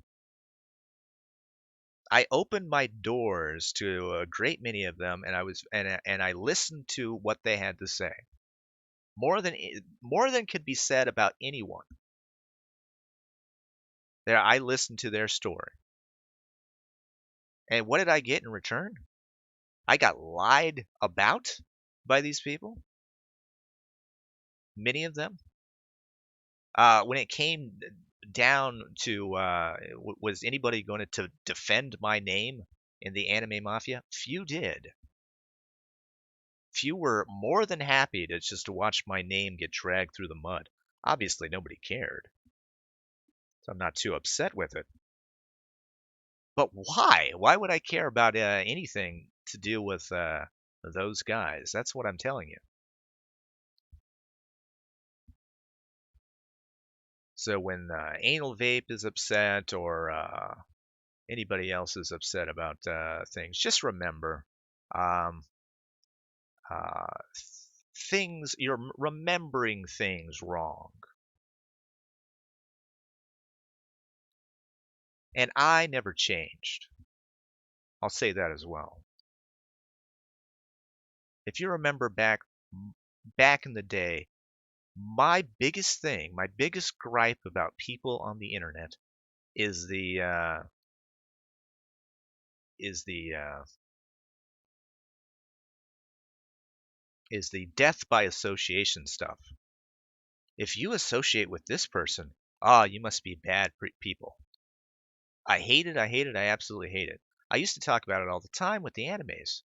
I opened my doors to a great many of them, and I listened to what they had to say. More than could be said about anyone. There, I listened to their story. And what did I get in return? I got lied about by these people. Many of them. When it came down to was anybody going to defend my name in the anime mafia? Few did. Few were more than happy to just watch my name get dragged through the mud. Obviously, nobody cared. So I'm not too upset with it. But why? Why would I care about anything to do with those guys? That's what I'm telling you. So when Anal Vape is upset or anybody else is upset about things, just remember um, uh, things, you're remembering things wrong. And I never changed. I'll say that as well. If you remember back in the day, my biggest thing, my biggest gripe about people on the internet is the is the death by association stuff. If you associate with this person, you must be bad people. I hate it. I hate it. I absolutely hate it. I used to talk about it all the time with the animes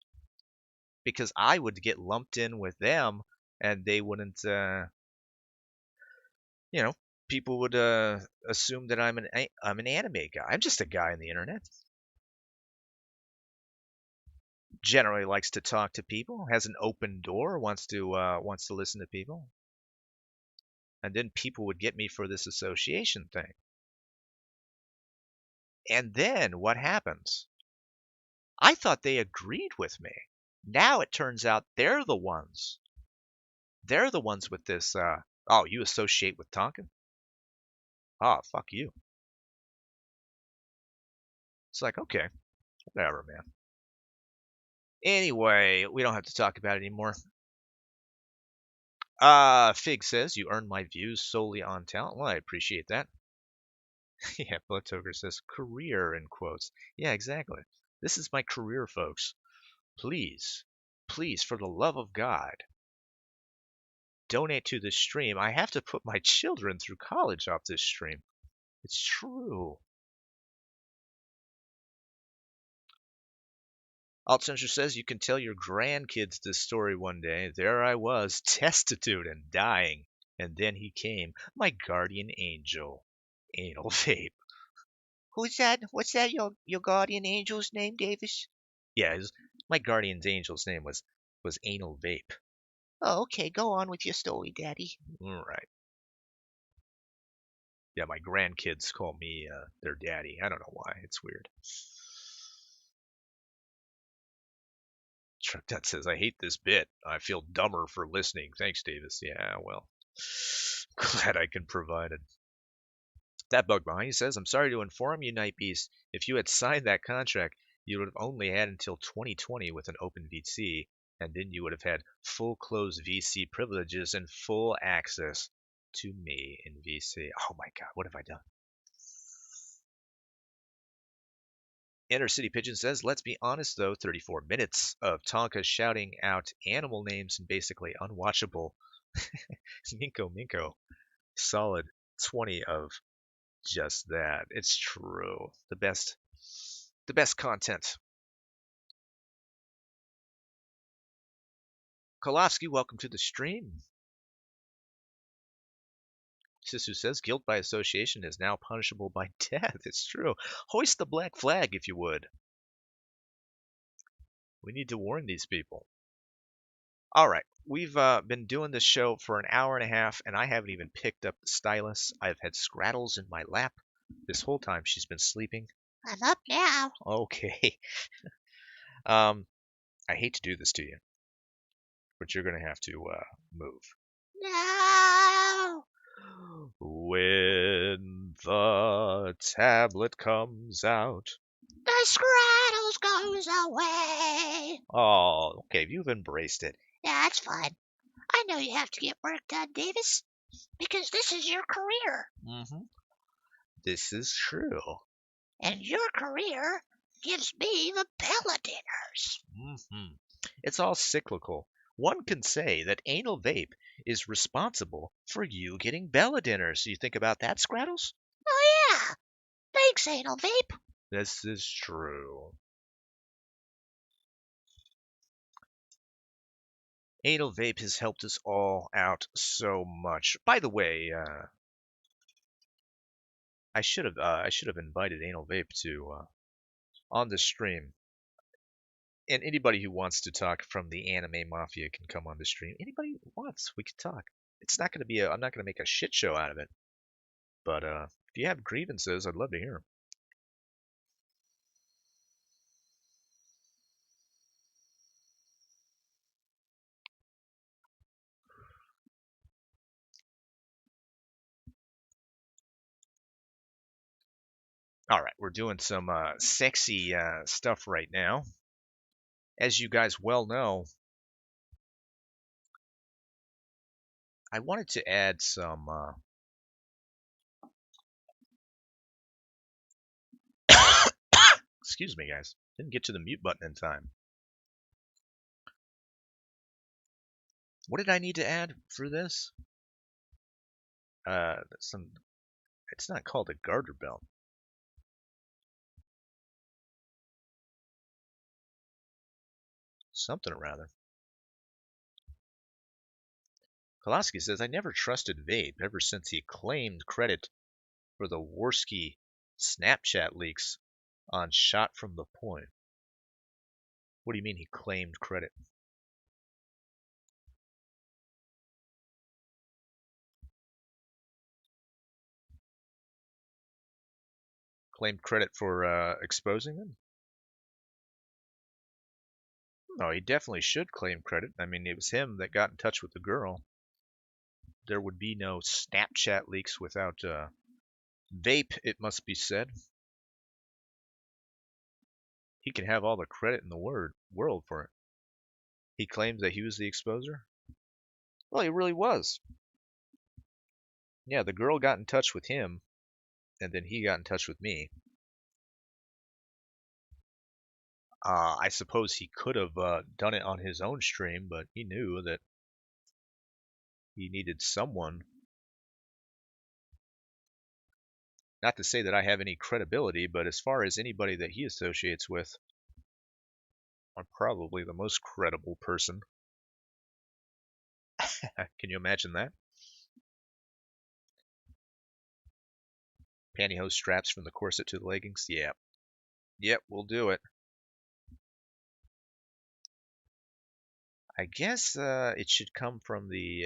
because I would get lumped in with them, and they wouldn't. You know, people would assume that I'm an anime guy. I'm just a guy on the internet. Generally likes to talk to people, has an open door, wants to listen to people. And then people would get me for this association thing. And then what happens? I thought they agreed with me. Now it turns out they're the ones. They're the ones with this, oh, you associate with Tonkin? Oh, fuck you. It's like, okay, whatever, man. Anyway, we don't have to talk about it anymore. Fig says, you earned my views solely on talent. Well, I appreciate that. Yeah, Blood Toker says, career in quotes. Yeah, exactly. This is my career, folks. Please, please, for the love of God, donate to this stream. I have to put my children through college off this stream. It's true. Altcensor says you can tell your grandkids this story one day. There I was, destitute and dying, and then he came, my guardian angel. Anal Vape. Who's that? What's that? Your guardian angel's name, Davis? Yeah, my guardian's angel's name was Anal Vape. Oh, okay. Go on with your story, Daddy. All right. Yeah, my grandkids call me their daddy. I don't know why. It's weird. Truck Nut says, I hate this bit. I feel dumber for listening. Thanks, Davis. Yeah, well, glad I can provide it. That bug behind you says, I'm sorry to inform you, Night Beast. If you had signed that contract, you would have only had until 2020 with an open VC, and then you would have had full closed VC privileges and full access to me in VC. Oh my God, what have I done? Inner City Pigeon says, let's be honest though, 34 minutes of Tonka shouting out animal names and basically unwatchable Minko Minko. Solid 20 of just that. It's true. The best content. Kolofsky, welcome to the stream. Sisu says, guilt by association is now punishable by death. It's true. Hoist the black flag, if you would. We need to warn these people. All right. We've been doing this show for an hour and a half, and I haven't even picked up the stylus. I've had Scraddles in my lap this whole time. She's been sleeping. I'm up now. Okay. I hate to do this to you, but you're going to have to move. No. When the tablet comes out. The Scraddles goes away. Oh, okay. You've embraced it. Yeah, that's fine. I know you have to get work done, Davis, because this is your career. Mm-hmm. This is true. And your career gives me the Bella dinners. Mm-hmm. It's all cyclical. One can say that anal vape is responsible for you getting Bella dinners. You think about that, Scraddles? Oh, yeah. Thanks, Anal Vape. This is true. Anal vape has helped us all out so much. By the way, I should have invited Anal Vape to on the stream. And anybody who wants to talk from the Anime Mafia can come on the stream. Anybody who wants, we can talk. It's not going to be I'm not going to make a shit show out of it. But if you have grievances, I'd love to hear them. All right, we're doing some sexy stuff right now. As you guys well know, I wanted to add some excuse me, guys. Didn't get to the mute button in time. What did I need to add for this? It's not called a garter belt. Something or rather. Kolosky says, I never trusted Vape ever since he claimed credit for the Worski Snapchat leaks on Shot from the Point. What do you mean he claimed credit? Claimed credit for exposing them? No, he definitely should claim credit. I mean, it was him that got in touch with the girl. There would be no Snapchat leaks without Vape, it must be said. He can have all the credit in the world for it. He claims that he was the exposer. Well, he really was. Yeah, the girl got in touch with him, and then he got in touch with me. I suppose he could have done it on his own stream, but he knew that he needed someone. Not to say that I have any credibility, but as far as anybody that he associates with, I'm probably the most credible person. Can you imagine that? Pantyhose straps from the corset to the leggings? Yeah. Yep, we'll do it. I guess it should come from the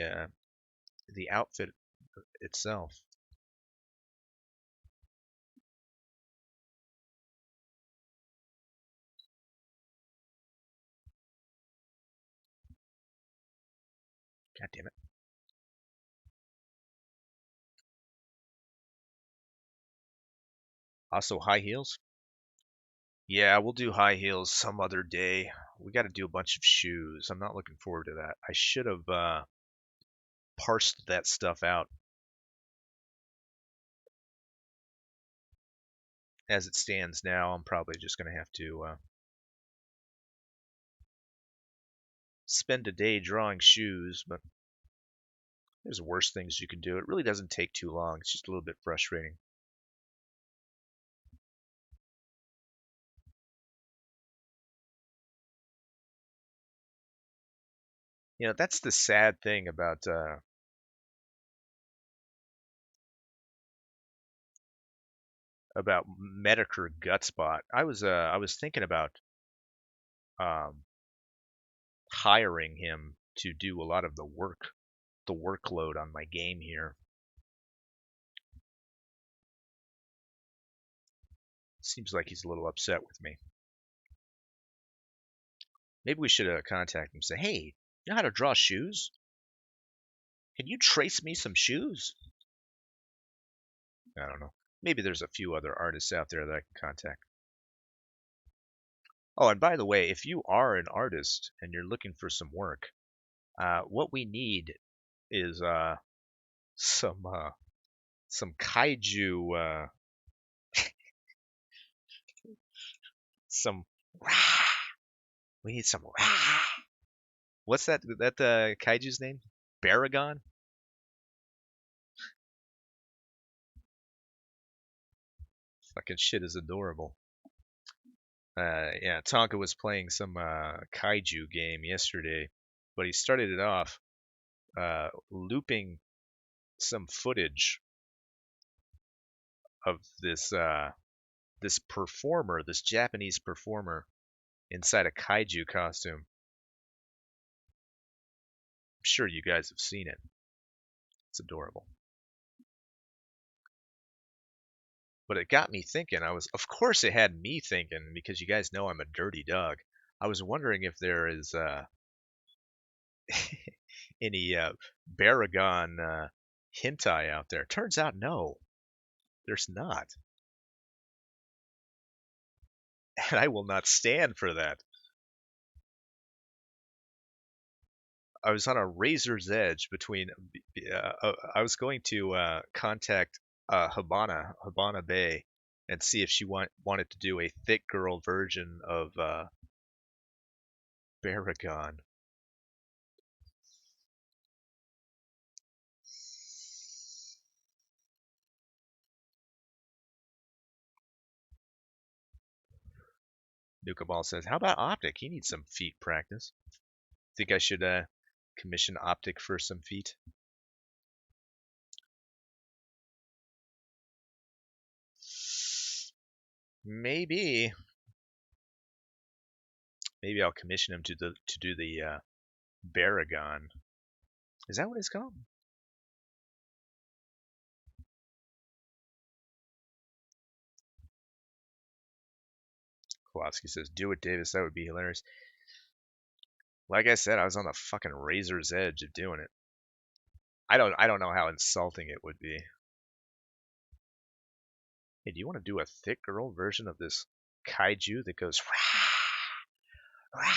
outfit itself. God damn it. Also, high heels. Yeah, we'll do high heels some other day. We got to do a bunch of shoes. I'm not looking forward to that. I should have parsed that stuff out. As it stands now, I'm probably just going to have to spend a day drawing shoes, but there's worse things you can do. It really doesn't take too long. It's just a little bit frustrating. You know, that's the sad thing about Medicare Gutspot. I was thinking about um, hiring him to do a lot of the workload on my game here. Seems like he's a little upset with me. Maybe we should contact him and say, hey, you know how to draw shoes? Can you trace me some shoes? I don't know. Maybe there's a few other artists out there that I can contact. Oh, and by the way, if you are an artist and you're looking for some work, what we need is some kaiju, some. We need some. What's that kaiju's name? Baragon? Fucking shit is adorable. Yeah, Tonka was playing some kaiju game yesterday, but he started it off looping some footage of this performer, this Japanese performer, inside a kaiju costume. I'm sure you guys have seen it. It's adorable. But it got me thinking. Of course, it had me thinking because you guys know I'm a dirty dog. I was wondering if there is any Baragon hentai out there. Turns out, no, there's not. And I will not stand for that. I was on a razor's edge between. I was going to contact Habana Bay, and see if she wanted to do a thick girl version of Baragon. Nuka Ball says, "How about Optic? He needs some feet practice. Think I should commission Optic for some feet?" Maybe. Maybe I'll commission him to do the Baragon. Is that what it's called? Kowalski says, "Do it, Davis. That would be hilarious." Like I said, I was on the fucking razor's edge of doing it. I don't know how insulting it would be. Hey, do you want to do a thick girl version of this kaiju that goes rah, rah?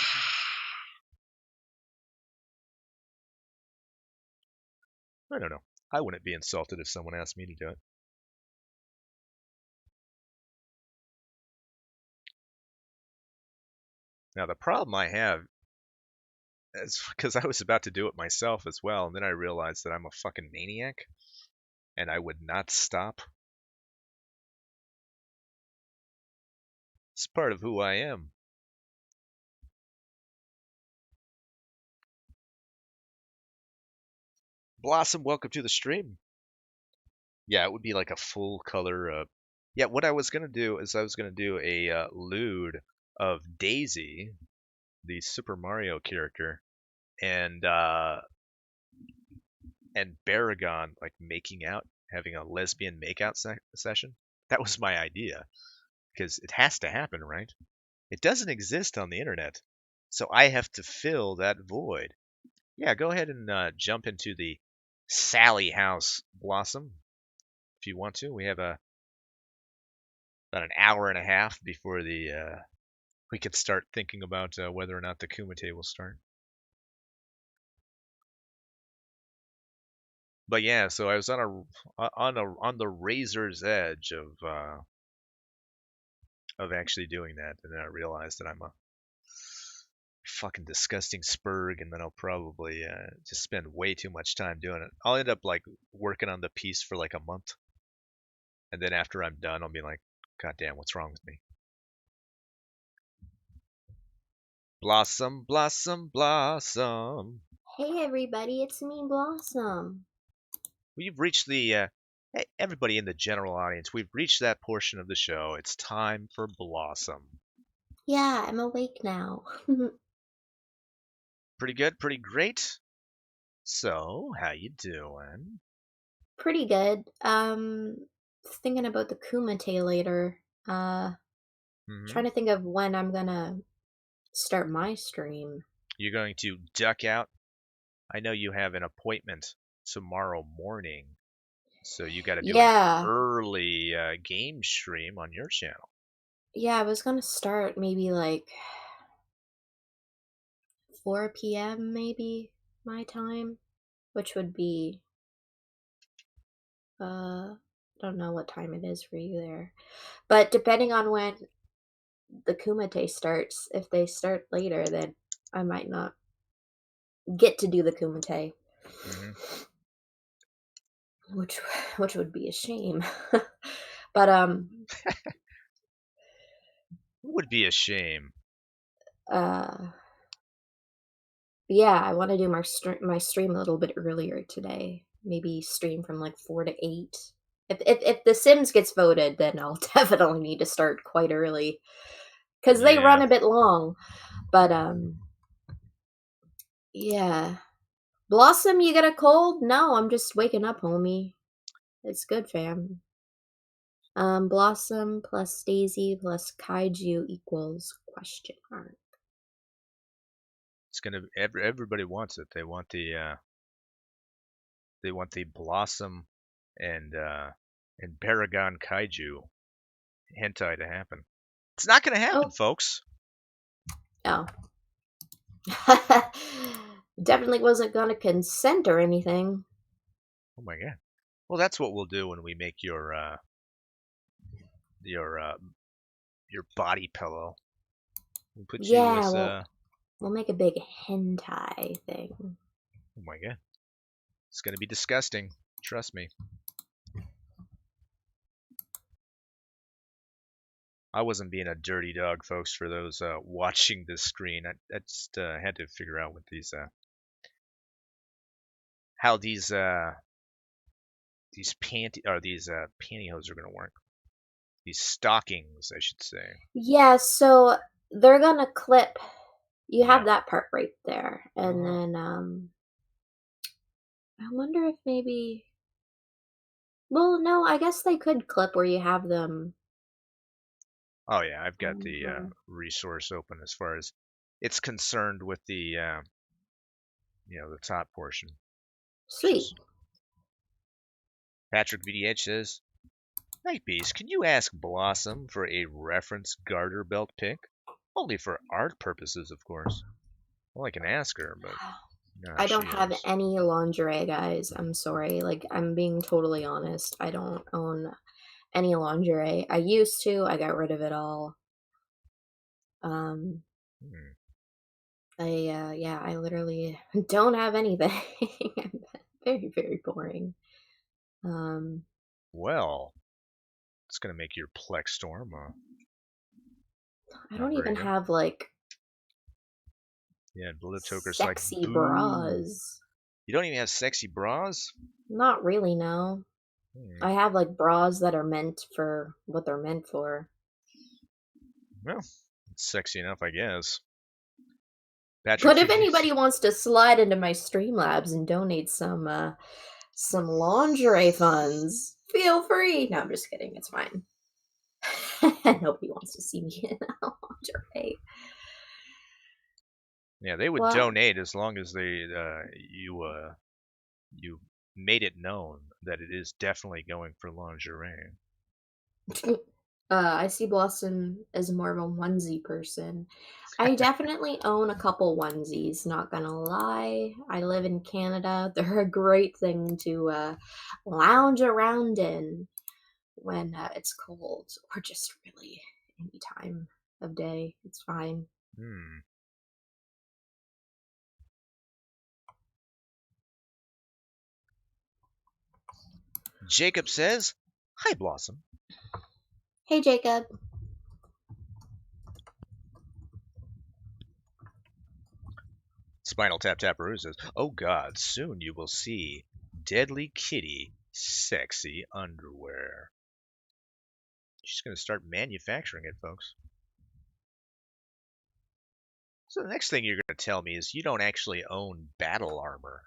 I don't know. I wouldn't be insulted if someone asked me to do it. Now the problem I have is because I was about to do it myself as well, and then I realized that I'm a fucking maniac, and I would not stop. It's part of who I am. Blossom, welcome to the stream. Yeah, it would be like a full color. Yeah, what I was gonna do is I was gonna do a lewd of Daisy, the Super Mario character, and Baragon like making out, having a lesbian makeout session. That was my idea because it has to happen, right? It doesn't exist on the internet, so I have to fill that void. Yeah, go ahead and jump into the Sally house, Blossom, if you want to. We have about an hour and a half before we can start thinking about whether or not the Kumite will start. But yeah, so I was on the razor's edge of actually doing that, and then I realized that I'm a fucking disgusting spurg, and then I'll probably just spend way too much time doing it. I'll end up like working on the piece for like a month, and then after I'm done, I'll be like, God damn, what's wrong with me? Blossom, blossom, blossom. Hey everybody, it's me, Blossom. We've reached the everybody in the general audience. We've reached that portion of the show. It's time for Blossom. Yeah, I'm awake now. Pretty good, pretty great. So, how you doing? Pretty good. Thinking about the Kumite later. Trying to think of when I'm gonna start my stream. You're going to duck out? I know you have an appointment tomorrow morning, so you got to do an Yeah, early game stream on your channel. yeah, I was gonna start maybe like 4 p.m. maybe my time, which would be I don't know what time it is for you there. But depending on when the Kumite starts, if they start later, then I might not get to do the Kumite, which would be a shame. But It would be a shame. Yeah, I want to do my stream a little bit earlier today. Maybe stream from like 4 to 8. If The Sims gets voted, then I'll definitely need to start quite early because they Yeah. run a bit long. But yeah. Blossom, you got a cold? No, I'm just waking up, homie. It's good, fam. Blossom plus Daisy plus Kaiju equals question mark. It's gonna everybody wants it. They want the Blossom and Baragon Kaiju hentai to happen. It's not gonna happen, folks. Oh. Definitely wasn't gonna consent or anything. Oh my god. Well, that's what we'll do when we make your body pillow. We'll put you as we'll make a big hentai thing. Oh my god. It's gonna be disgusting. Trust me. I wasn't being a dirty dog, folks, for those watching this screen. I just had to figure out what these how these pantyhose are gonna work. These stockings, I should say. Yeah, so they're gonna clip. You have that part right there, and then I wonder if maybe. Well, no, I guess they could clip where you have them. Oh yeah, I've got the resource open as far as it's concerned with the the top portion. Sweet. Patrick VDH says, Nightbeast, can you ask Blossom for a reference garter belt pick? Only for art purposes, of course. Well, I can ask her, but I don't have any lingerie, guys. I'm sorry. Like, I'm being totally honest. I don't own any lingerie. I used to. I got rid of it all. I literally don't have anything. I'm very, very boring. Well, it's gonna make your Plex Storm. I don't even have like. Yeah, Blue Toker's sexy like bras. You don't even have sexy bras? Not really, no. I have like bras that are meant for what they're meant for. Well, it's sexy enough, I guess. Patrick, but if anybody wants to slide into my Streamlabs and donate some lingerie funds, feel free. No, I'm just kidding. It's fine. Nobody wants to see me in lingerie. Yeah, they would Well, donate as long as you made it known that it is definitely going for lingerie. I see Blossom as more of a onesie person. I definitely own a couple onesies, not gonna lie. I live in Canada. They're a great thing to lounge around in when it's cold, or just really any time of day. It's fine. Hmm. Jacob says, "Hi, Blossom." Hey, Jacob. Spinal Tap Taparoo says, "Oh God, soon you will see Deadly Kitty sexy underwear." She's going to start manufacturing it, folks. So the next thing you're going to tell me is you don't actually own battle armor.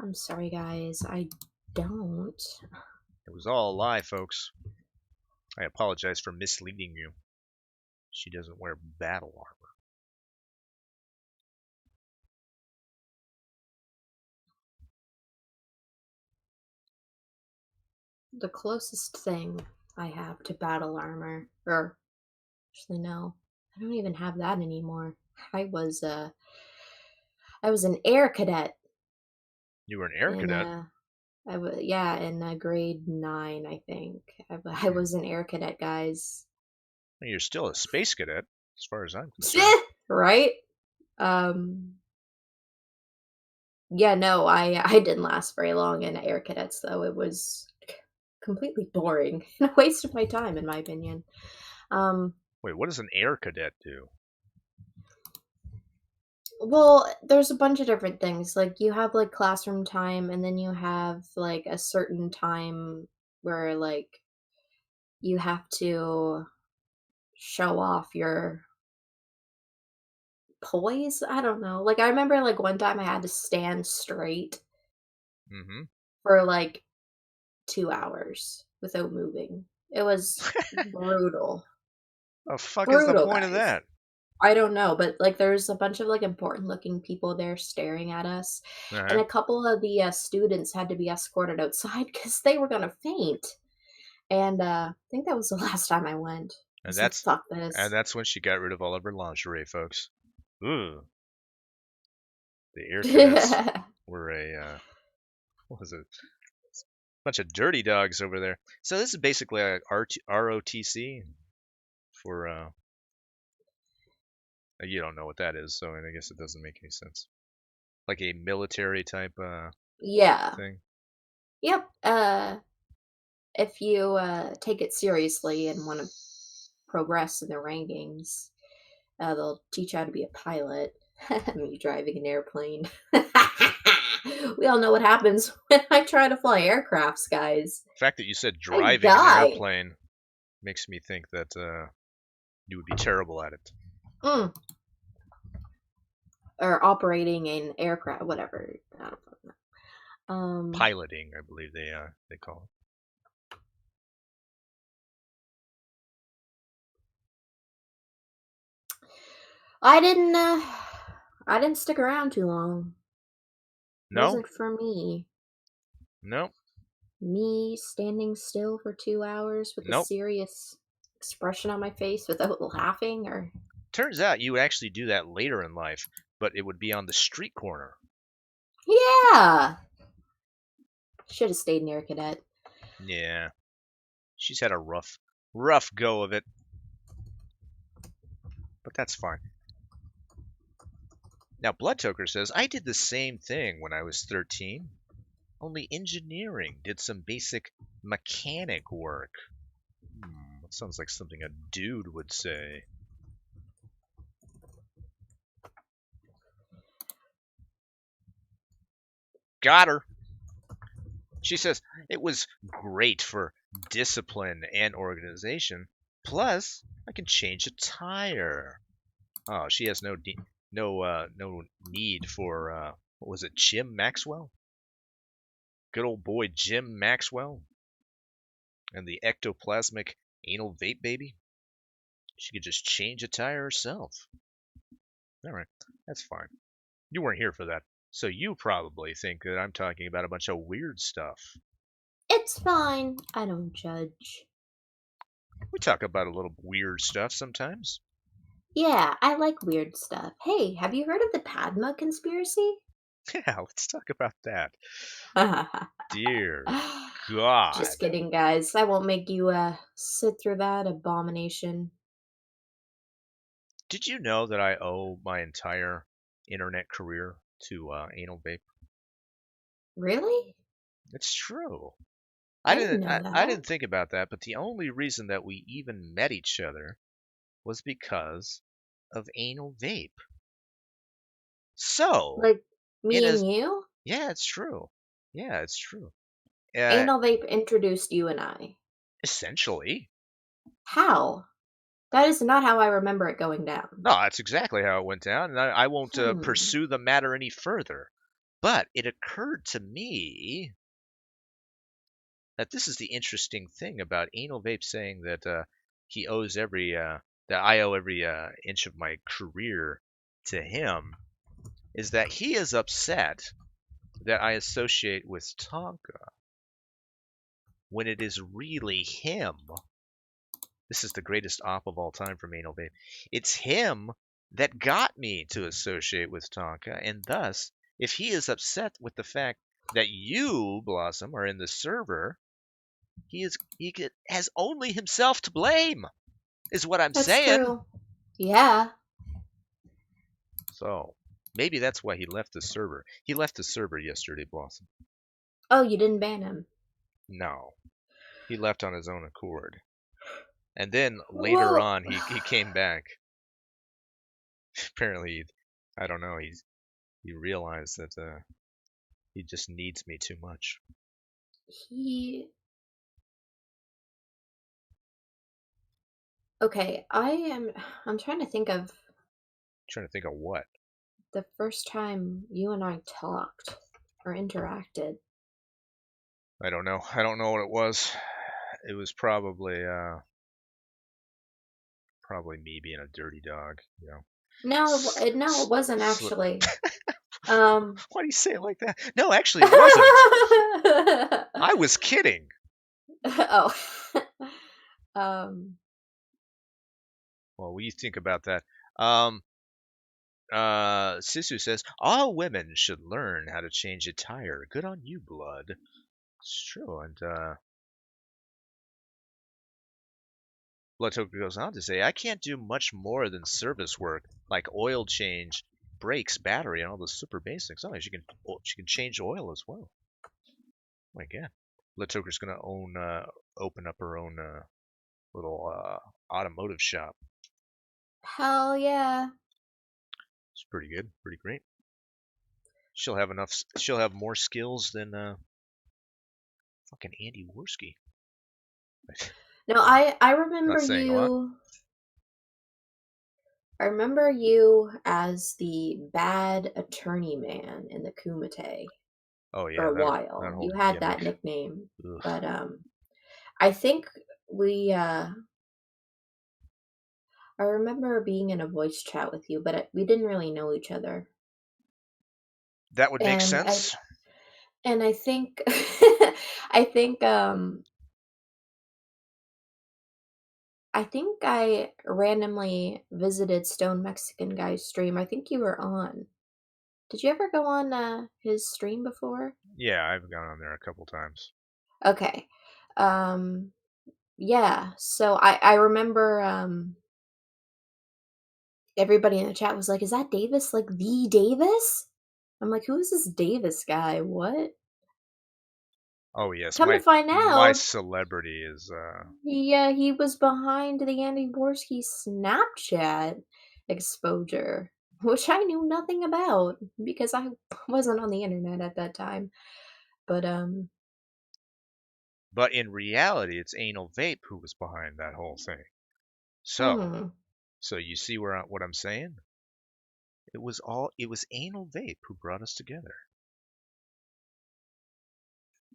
I'm sorry, guys. I don't. It was all a lie, folks. I apologize for misleading you. She doesn't wear battle armor. The closest thing I have to battle armor, or actually no, I don't even have that anymore. I was an air cadet You were an air in cadet. yeah, in grade 9, I think. I was an air cadet, guys. You're still a space cadet, as far as I'm concerned. Right? Um, yeah, no, I didn't last very long in air cadets though. It was completely boring and a waste of my time, in my opinion. Wait, what does an air cadet do? Well, there's a bunch of different things. Like you have like classroom time, and then you have like a certain time where like you have to show off your poise. I don't know. Like I remember like one time I had to stand straight Mm-hmm. for like 2 hours without moving. It was brutal. The fuck is the Brutal, point of guys. that? I don't know, but like there's a bunch of like important looking people there staring at us, and Uh-huh. a couple of the students had to be escorted outside because they were gonna faint. And I think that was the last time I went. I And was like, that's fuck and this. that's when she got rid of all of her lingerie, folks. Ooh, the air cadets were what was it? Bunch of dirty dogs over there. So this is basically a ROTC for you don't know what that is, so I guess it doesn't make any sense. Like a military type Yeah. thing. Yep. If you take it seriously and want to progress in the rankings, they'll teach you how to be a pilot. Me driving an airplane. We all know what happens when I try to fly aircrafts, guys. The fact that you said I driving an die. airplane makes me think that you would be terrible at it. Mm. Or operating an aircraft, whatever. I don't know. Piloting, I believe they call it. I didn't stick around too long. It No, wasn't for me. no, Me standing still for 2 hours with a nope. serious expression on my face without laughing, or Turns out you would actually do that later in life, but it would be on the street corner. yeah. Should have stayed near cadet. Yeah, she's had a rough go of it, but that's fine. Now, Blood Toker says, I did the same thing when I was 13, only engineering, did some basic mechanic work. That sounds like something a dude would say. Got her. She says, it was great for discipline and organization. Plus, I can change a tire. Oh, she has no need for what was it, Jim Maxwell? Good old boy Jim Maxwell and the ectoplasmic anal vape baby. She could just change a tire herself. All right, that's fine. You weren't here for that, so you probably think that I'm talking about a bunch of weird stuff. It's fine. I don't judge. We talk about a little weird stuff sometimes. Yeah, I like weird stuff. Hey, have you heard of the Padma conspiracy? Yeah, let's talk about that. Dear God. Just kidding, guys. I won't make you sit through that abomination. Did you know that I owe my entire internet career to Anal Vape? Really? It's true. I didn't know I that. didn't think about that, but the only reason that we even met each other was because of Anal Vape. So, Like in me a and you? yeah, it's true. Yeah, it's true. Anal Vape introduced you and I. Essentially. How? That is not how I remember it going down. No, that's exactly how it went down, and I won't Hmm. pursue the matter any further. But it occurred to me that this is the interesting thing about Anal Vape saying that he owes that I owe every inch of my career to him, is that he is upset that I associate with Tonka when it is really him. This is the greatest op of all time for Anal Vape. It's him that got me to associate with Tonka, and thus, if he is upset with the fact that you, Blossom, are in the server, has only himself to blame, is what I'm That's saying. true. Yeah. So maybe that's why he left the server. He left the server yesterday, Blossom. Oh, you didn't ban him. No, he left on his own accord, and then later Well, on he came back. Apparently, I don't know. He realized that he just needs me too much. he. Okay, I'm trying to think of Trying to think of what. the first time you and I talked or interacted. I don't know. I don't know what it was. It was probably me being a dirty dog. You know. No, it wasn't Slip. actually. Um. Why do you say it like that? No, actually, it wasn't. I was kidding. Oh. um. Well, what do you think about that? Um, Sisu says all women should learn how to change a tire. Good on you, blood. It's true, and Blood Toker goes on to say, I can't do much more than service work, like oil change, brakes, battery, and all the super basics. Oh, she can change oil as well. Oh my God, Blood Toker's gonna open up her own little automotive shop. Hell yeah. It's pretty good, pretty great. She'll have enough. She'll have more skills than fucking Andy Worski. No, I Not remember saying a lot. you. I remember you as the bad attorney man in the Kumite Oh for yeah, a that while. whole You had that gimmick. nickname, Ugh. but I think we I remember being in a voice chat with you, but we didn't really know each other. That would make And sense. I think I think I think I randomly visited Stone Mexican Guy's stream. I think you were on. Did you ever go on his stream before? Yeah, I've gone on there a couple times. Okay. Um yeah, so I remember everybody in the chat was like, "Is that Davis? Like the Davis?" I'm like, "Who is this Davis guy? What?" Oh yes, Come to find my out, celebrity is he was behind the Andy Borsky Snapchat exposure, which I knew nothing about because I wasn't on the internet at that time. But but in reality it's Anal Vape who was behind that whole thing. So, hmm. so you see what I'm saying? It was Anal Vape who brought us together.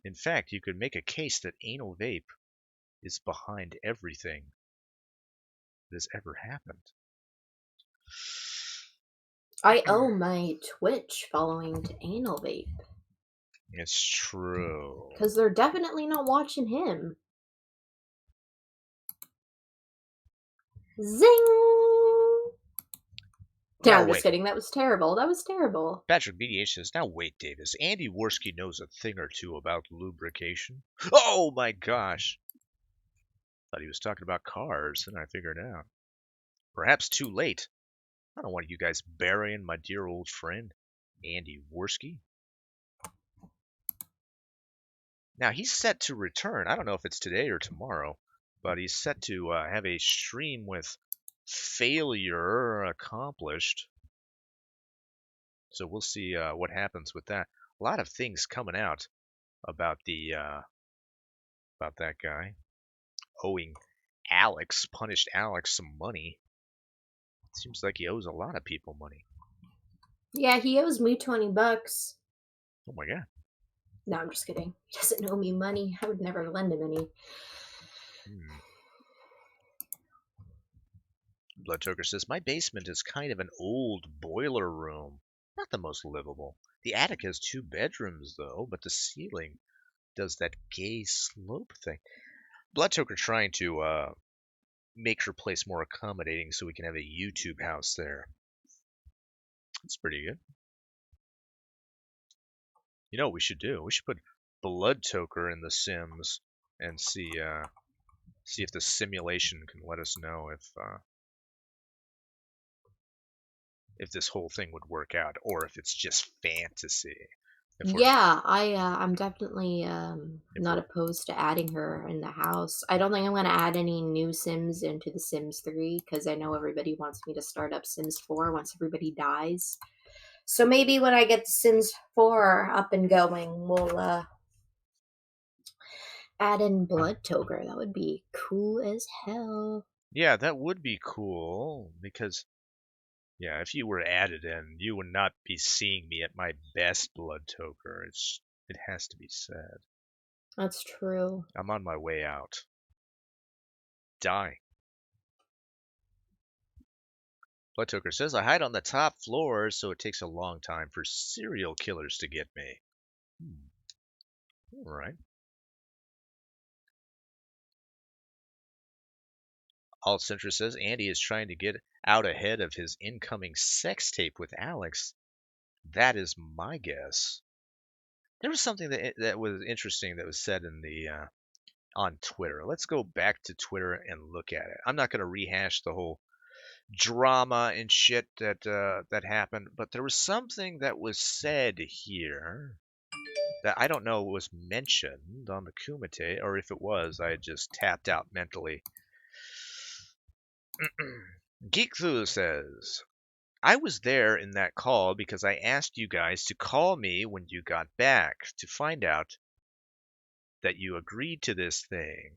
In fact, you could make a case that Anal Vape is behind everything that has ever happened. I owe my Twitch following to Anal Vape. It's true. Because they're definitely not watching him. Zing! No, Now I'm just wait. kidding. That was terrible. That was terrible. Patrick BDH says, now wait, Davis. Andy Worski knows a thing or two about lubrication. Oh my gosh. Thought he was talking about cars, and I figured it out. Perhaps too late. I don't want you guys burying my dear old friend, Andy Worski. Now, he's set to return. I don't know if it's today or tomorrow, but he's set to have a stream with failure accomplished. So we'll see what happens with that. A lot of things coming out about the about that guy owing Alex, punished Alex, some money. Seems like he owes a lot of people money. Yeah, he owes me $20. Oh my god. No, I'm just kidding. He doesn't owe me money. I would never lend him any. Blood Toker says, my basement is kind of an old boiler room. Not the most livable. The attic has 2 bedrooms, though, but the ceiling does that gay slope thing. Blood Toker trying to make her place more accommodating so we can have a YouTube house there. That's pretty good. You know what we should do? We should put Blood Toker in The Sims and see if the simulation can let us know if this whole thing would work out or if it's just fantasy. Yeah, I'm definitely not opposed to adding her in the house. I don't think I'm going to add any new Sims into the Sims 3 because I know everybody wants me to start up Sims 4 once everybody dies. So maybe when I get Sims 4 up and going, we'll add in Blood Toker. That would be cool as hell. Yeah, that would be cool because, yeah, if you were added in, you would not be seeing me at my best, Blood Toker. It has to be said. That's true. I'm on my way out. Dying. Blood Toker says, I hide on the top floor, so it takes a long time for serial killers to get me. All right. Alt Centra says, Andy is trying to get out ahead of his incoming sex tape with Alex. That is my guess. There was something that was interesting that was said in the on Twitter. Let's go back to Twitter and look at it. I'm not going to rehash the whole drama and shit that happened, but there was something that was said here that I don't know was mentioned on the Kumite, or if it was, I had just tapped out mentally. Geekthulu says, I was there in that call because I asked you guys to call me when you got back to find out that you agreed to this thing.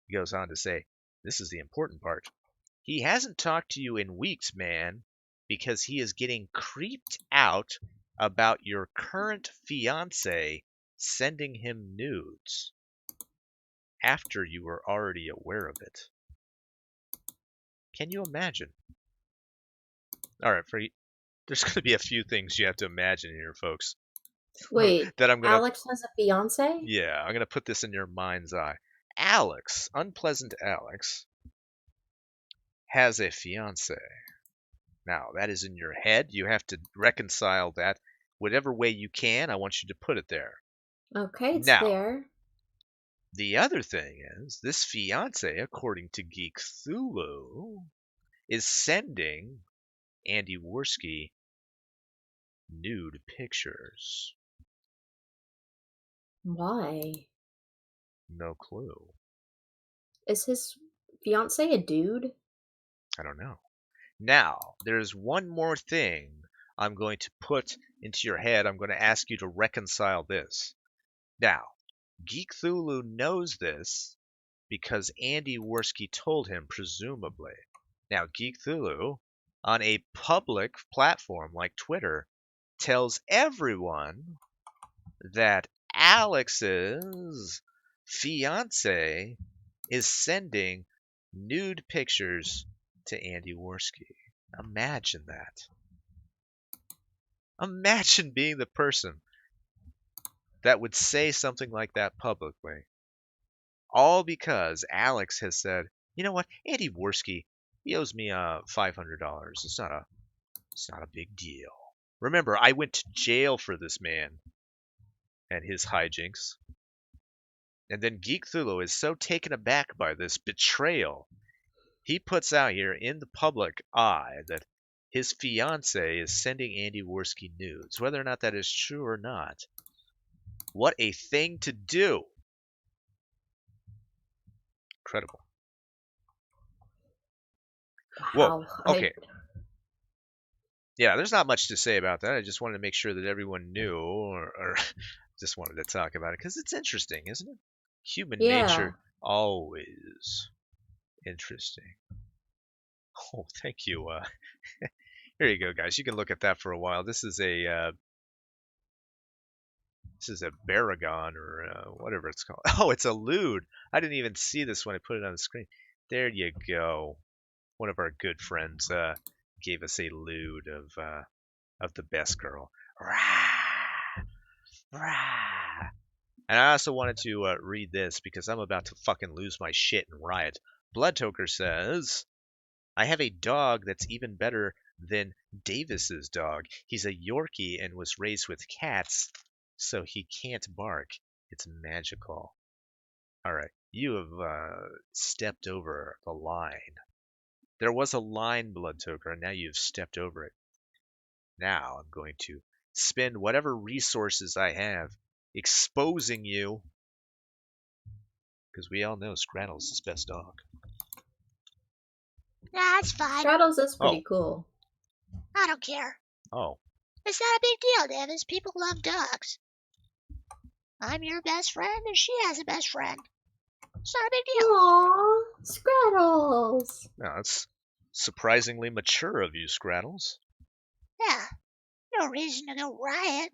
He goes on to say, this is the important part. He hasn't talked to you in weeks, man, because he is getting creeped out about your current fiancé sending him nudes after you were already aware of it. Can you imagine? All right, there's going to be a few things you have to imagine here, folks. Wait, that I'm gonna, Alex has a fiance? Yeah, I'm going to put this in your mind's eye. Alex, unpleasant Alex, has a fiance. Now, that is in your head. You have to reconcile that whatever way you can. I want you to put it there. Okay, it's now, there. The other thing is, this fiance, according to Geek Thulu, is sending Andy Worski nude pictures. Why? No clue. Is his fiance a dude? I don't know. Now, there's one more thing I'm going to put into your head. I'm going to ask you to reconcile this. Now, Geek Thulu knows this because Andy Worski told him, presumably. Now, Geek Thulu, on a public platform like Twitter, tells everyone that Alex's fiance is sending nude pictures to Andy Worski. Imagine that. Imagine being the person that would say something like that publicly. All because Alex has said, you know what, Andy Worski, he owes me $500. It's not a big deal. Remember, I went to jail for this man and his hijinks. And then Geek Thulu is so taken aback by this betrayal, he puts out here in the public eye that his fiance is sending Andy Worski nudes, whether or not that is true or not. What a thing to do! Incredible. Wow. Whoa. Okay. Yeah, there's not much to say about that. I just wanted to make sure that everyone knew, or just wanted to talk about it because it's interesting, isn't it? Human nature, always interesting. Oh, thank you. Here you go, guys. You can look at that for a while. This is a Baragon or whatever it's called. Oh, it's a lewd. I didn't even see this when I put it on the screen. There you go. One of our good friends gave us a lewd of the best girl. Rah! Rah! And I also wanted to read this because I'm about to fucking lose my shit and riot. Bloodtoker says, I have a dog that's even better than Davis's dog. He's a Yorkie and was raised with cats, so he can't bark. It's magical. All right, you have stepped over the line. There was a line, Bloodtoker, and now you've stepped over it. Now I'm going to spend whatever resources I have exposing you, because we all know Scrattle's his best dog. Nah, it's fine. Straddles is pretty cool. I don't care. Oh. It's not a big deal, Davis. People love dogs. I'm your best friend, and she has a best friend. It's not a big deal. Aww, Scrattles. No, that's surprisingly mature of you, Scrattles. Yeah, no reason to go riot.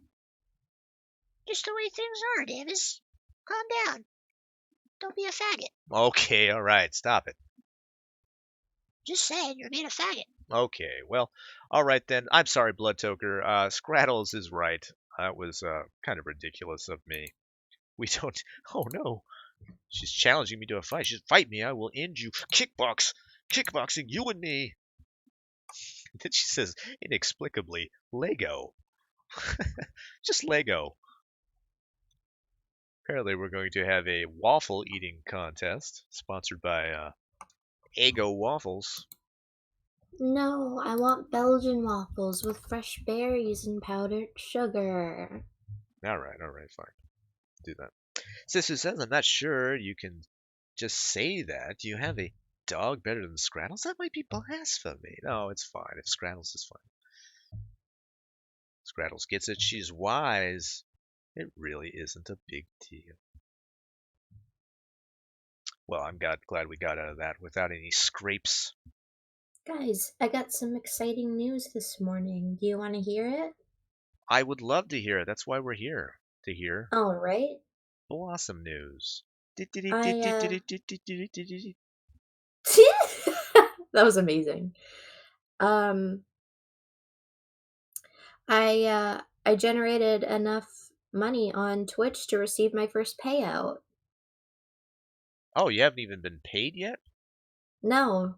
Just the way things are, Davis. Calm down. Don't be a faggot. Okay, all right, stop it. Just saying, you're being a faggot. Okay, well, all right then. I'm sorry, Bloodtoker. Scrattles is right. That was kind of ridiculous of me. We don't. Oh no, she's challenging me to a fight. She's fight me. I will end you. Kickboxing, you and me. Then she says inexplicably, Lego. Just Lego. Apparently, we're going to have a waffle eating contest sponsored by Eggo Waffles. No, I want Belgian waffles with fresh berries and powdered sugar. All right, fine. Do that. Sister says, I'm not sure you can just say that. Do you have a dog better than Scrattles? That might be blasphemy. No, it's fine. If Scrattles is fine. Scrattles gets it. She's wise. It really isn't a big deal. Well, I'm glad we got out of that without any scrapes. Guys, I got some exciting news this morning. Do you want to hear it? I would love to hear it. That's why we're here. To hear. All right. Blossom news. That was amazing. I generated enough money on Twitch to receive my first payout. Oh, you haven't even been paid yet? No.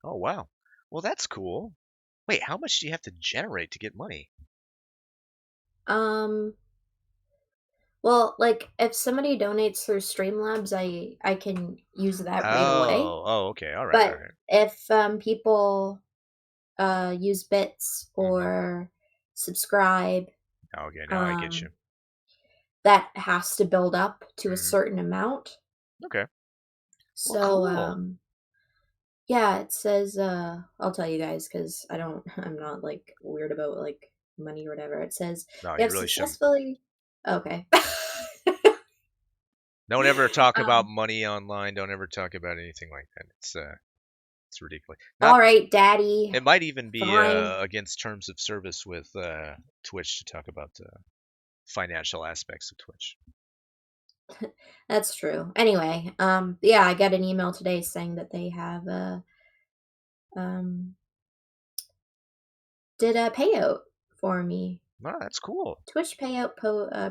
Oh, wow. Well, that's cool. Wait, how much do you have to generate to get money? Well, like, if somebody donates through Streamlabs, I can use that right away. Oh, okay. All right. But all right. if people use bits or subscribe, Okay, now I get you. that has to build up to a certain amount. Okay. So, well, cool. Yeah, it says, I'll tell you guys because I'm not like weird about like money or whatever. It says, no, you have really successfully. Okay. Don't ever talk about money online. Don't ever talk about anything like that. It's ridiculous. All right, Daddy. It might even be Fine. against terms of service with Twitch to talk about the financial aspects of Twitch. That's true. Anyway, yeah, I got an email today saying that they have did a payout for me. Oh, that's cool. Twitch payout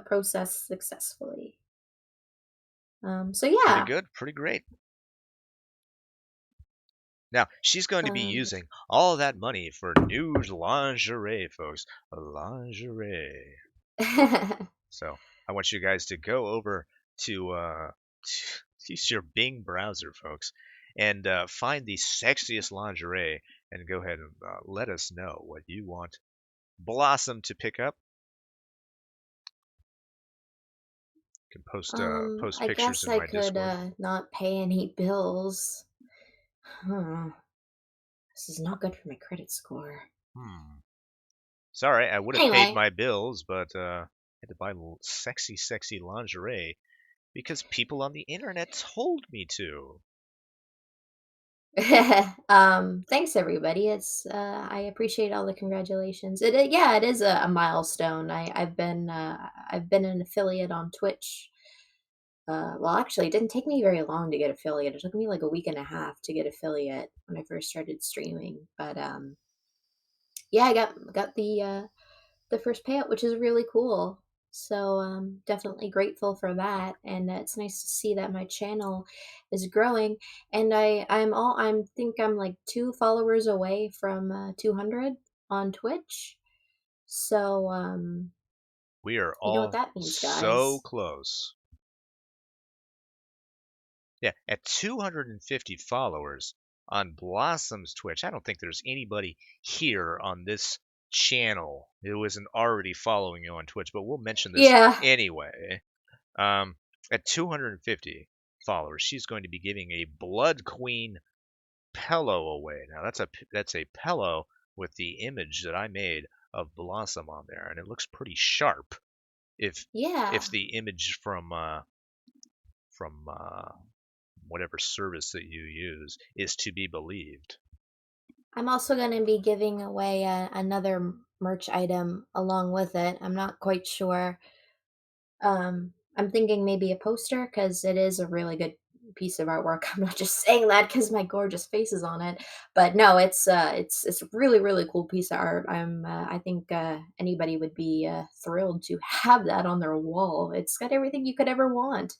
processed successfully. So Pretty yeah. good. Pretty great. Now, she's going to be Um, using all that money for new lingerie, folks. Lingerie. So I want you guys to go over to use your Bing browser, folks, and find the sexiest lingerie, and go ahead and let us know what you want Blossom to pick up. You can post I pictures guess in I my could Discord. not pay any bills. This is not good for my credit score. Sorry, I would have paid Anyway. my bills, but I had to buy sexy lingerie because people on the internet told me to. Thanks everybody. It's I appreciate all the congratulations. It is a milestone. I've been an affiliate on Twitch. Well, actually, it didn't take me very long to get affiliate. It took me like a week and a half to get affiliate when I first started streaming. But yeah, I got the first payout, which is really cool. So definitely grateful for that, and it's nice to see that my channel is growing. And I'm like 2 followers away from 200 on Twitch. So We are you know what all that means, so guys. close. Yeah, at 250 followers on Blossom's Twitch, I don't think there's anybody here on this channel who isn't already following you on Twitch, but we'll mention this Yeah. anyway. At 250 followers, she's going to be giving a Blood Queen pillow away. Now that's a pillow with the image that I made of Blossom on there, and it looks pretty sharp. If Yeah. the image from whatever service that you use is to be believed. I'm also going to be giving away another merch item along with it. I'm not quite sure. I'm thinking maybe a poster because it is a really good piece of artwork. I'm not just saying that because my gorgeous face is on it, but no, it's a really cool piece of art. I think anybody would be thrilled to have that on their wall. It's got everything you could ever want: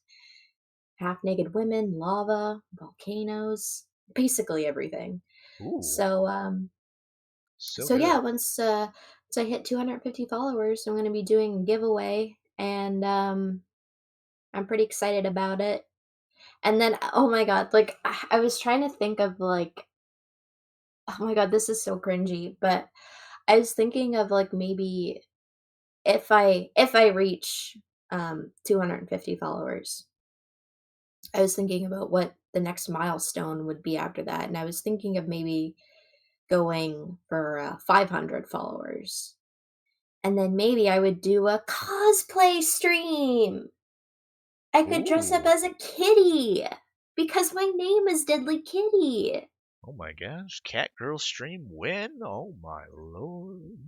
half naked women, lava, volcanoes, basically everything. Ooh, So so so yeah, good. once I hit 250 followers, I'm going to be doing a giveaway, and I'm pretty excited about it. And then, oh my god, like I was trying to think of like, oh my god, this is so cringy, but I was thinking of like maybe if I reach 250 followers, I was thinking about what the next milestone would be after that, and I was thinking of maybe going for 500 followers. And then maybe I would do a cosplay stream. I could dress up Ooh, as a kitty because my name is Deadly Kitty. oh my gosh, Cat Girl stream win? Oh my lord.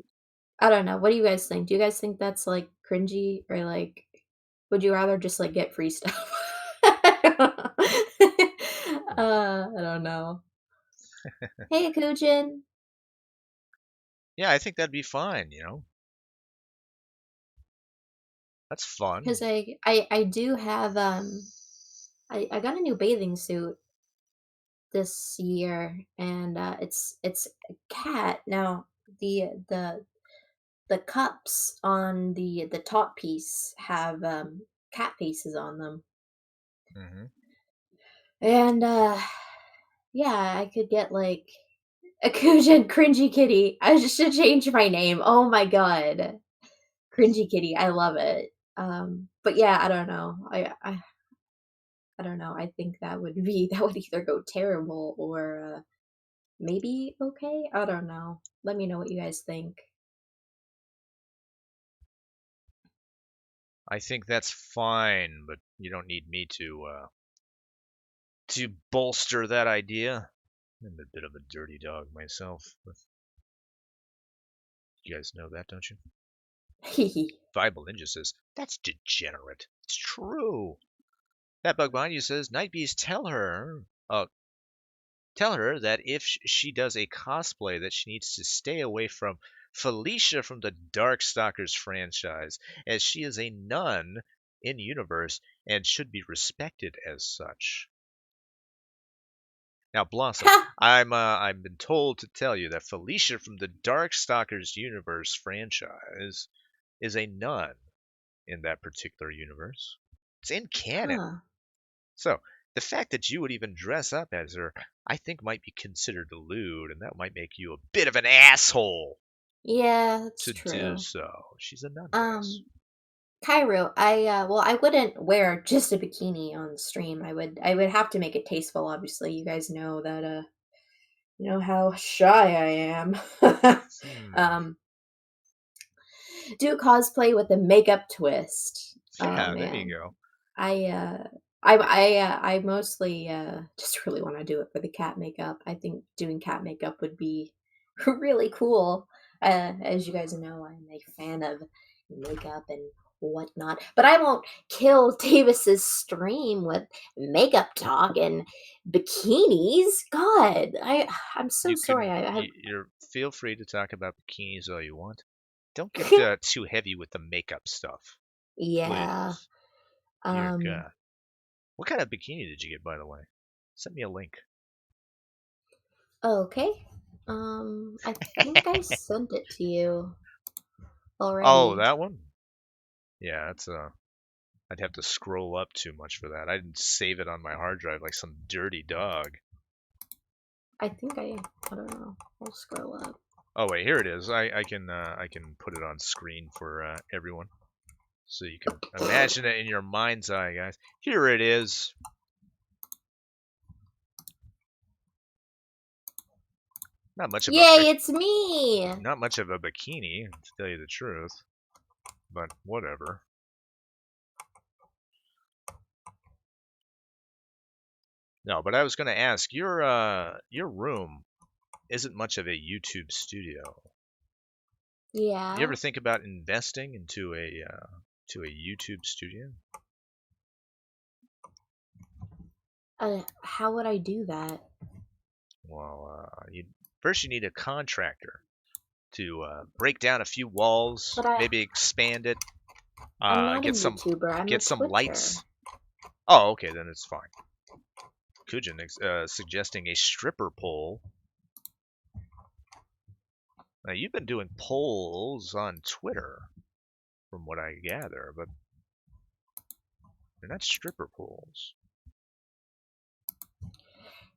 I don't know. What do you guys think? Do you guys think that's like cringy, or like would you rather just like get free stuff? I don't know. Hey, Kujin. Yeah, I think that'd be fine, you know. That's fun. Because I do have I got a new bathing suit this year, and it's a cat. Now the cups on the top piece have cat faces on them, Hmm. and yeah, I could get like a Kujan Cringy Kitty. I should change my name. Oh my god, Cringy Kitty. I love it. But yeah, I don't know. I don't know. I think that would be that would either go terrible or maybe okay. I don't know. Let me know what you guys think. I think that's fine, but you don't need me to bolster that idea. I'm a bit of a dirty dog myself. But you guys know that, don't you? Bible Ninja says, that's degenerate. It's true. That bug behind you says, Nightbeast, tell her that if she does a cosplay that she needs to stay away from Felicia from the Darkstalkers franchise, as she is a nun in universe and should be respected as such. Now, Blossom, I've been told to tell you that Felicia from the Darkstalkers universe franchise is a nun in that particular universe. It's in canon. Huh. So the fact that you would even dress up as her, I think might be considered lewd, and that might make you a bit of an asshole Yeah, that's to true. do so. She's a nun. Cairo, I wouldn't wear just a bikini on stream. I would have to make it tasteful, obviously. You guys know that you know how shy I am. Do cosplay with a makeup twist. Yeah, Oh there you man. go. I mostly just really want to do it for the cat makeup. I think doing cat makeup would be really cool. As you guys know, I'm a fan of makeup and whatnot. But I won't kill Davis's stream with makeup talk and bikinis. God, I'm so You sorry. can, I have you're feel free to talk about bikinis all you want. Don't get too heavy with the makeup stuff, yeah. please. Dear Um. God. What kind of bikini did you get, by the way? Send me a link. Okay. I think I sent it to you Oh, already. that one? Yeah, that's I'd have to scroll up too much for that. I didn't save it on my hard drive like some dirty dog. I think I don't know. I'll scroll up. Oh wait, here it is. I can put it on screen for everyone, so you can imagine it in your mind's eye, guys. Here it is. Not much of Yay, it's me! not much of a bikini, to tell you the truth, but whatever. No, but I was going to ask, your room isn't much of a YouTube studio. Yeah. You ever think about investing into a YouTube studio? How would I do that? Well, first you need a contractor to break down a few walls, But maybe expand it, I'm not get a some YouTuber. I'm a some Twitcher. lights. Oh, okay, then it's fine. Kujin suggesting a stripper pole. Now you've been doing polls on Twitter, from what I gather, but they're not stripper poles.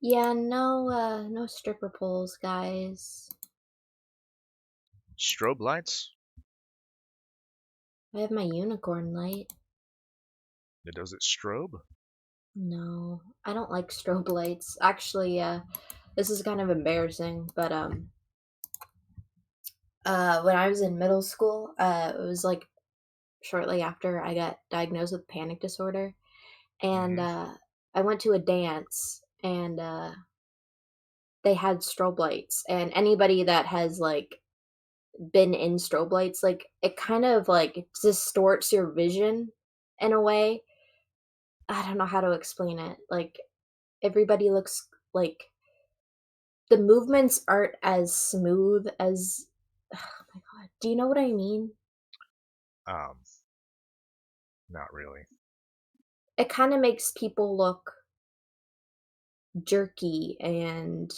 Yeah, no stripper poles, guys. Strobe lights? I have my unicorn light. Does it strobe? No, I don't like strobe lights. Actually, this is kind of embarrassing, but when I was in middle school, it was like shortly after I got diagnosed with panic disorder, and I went to a dance, and they had strobe lights, and anybody that has like been in strobe lights, like it kind of like distorts your vision in a way. I don't know how to explain it. Like everybody looks like the movements aren't as smooth as oh my god. Do you know what I mean? Not really. It kind of makes people look jerky and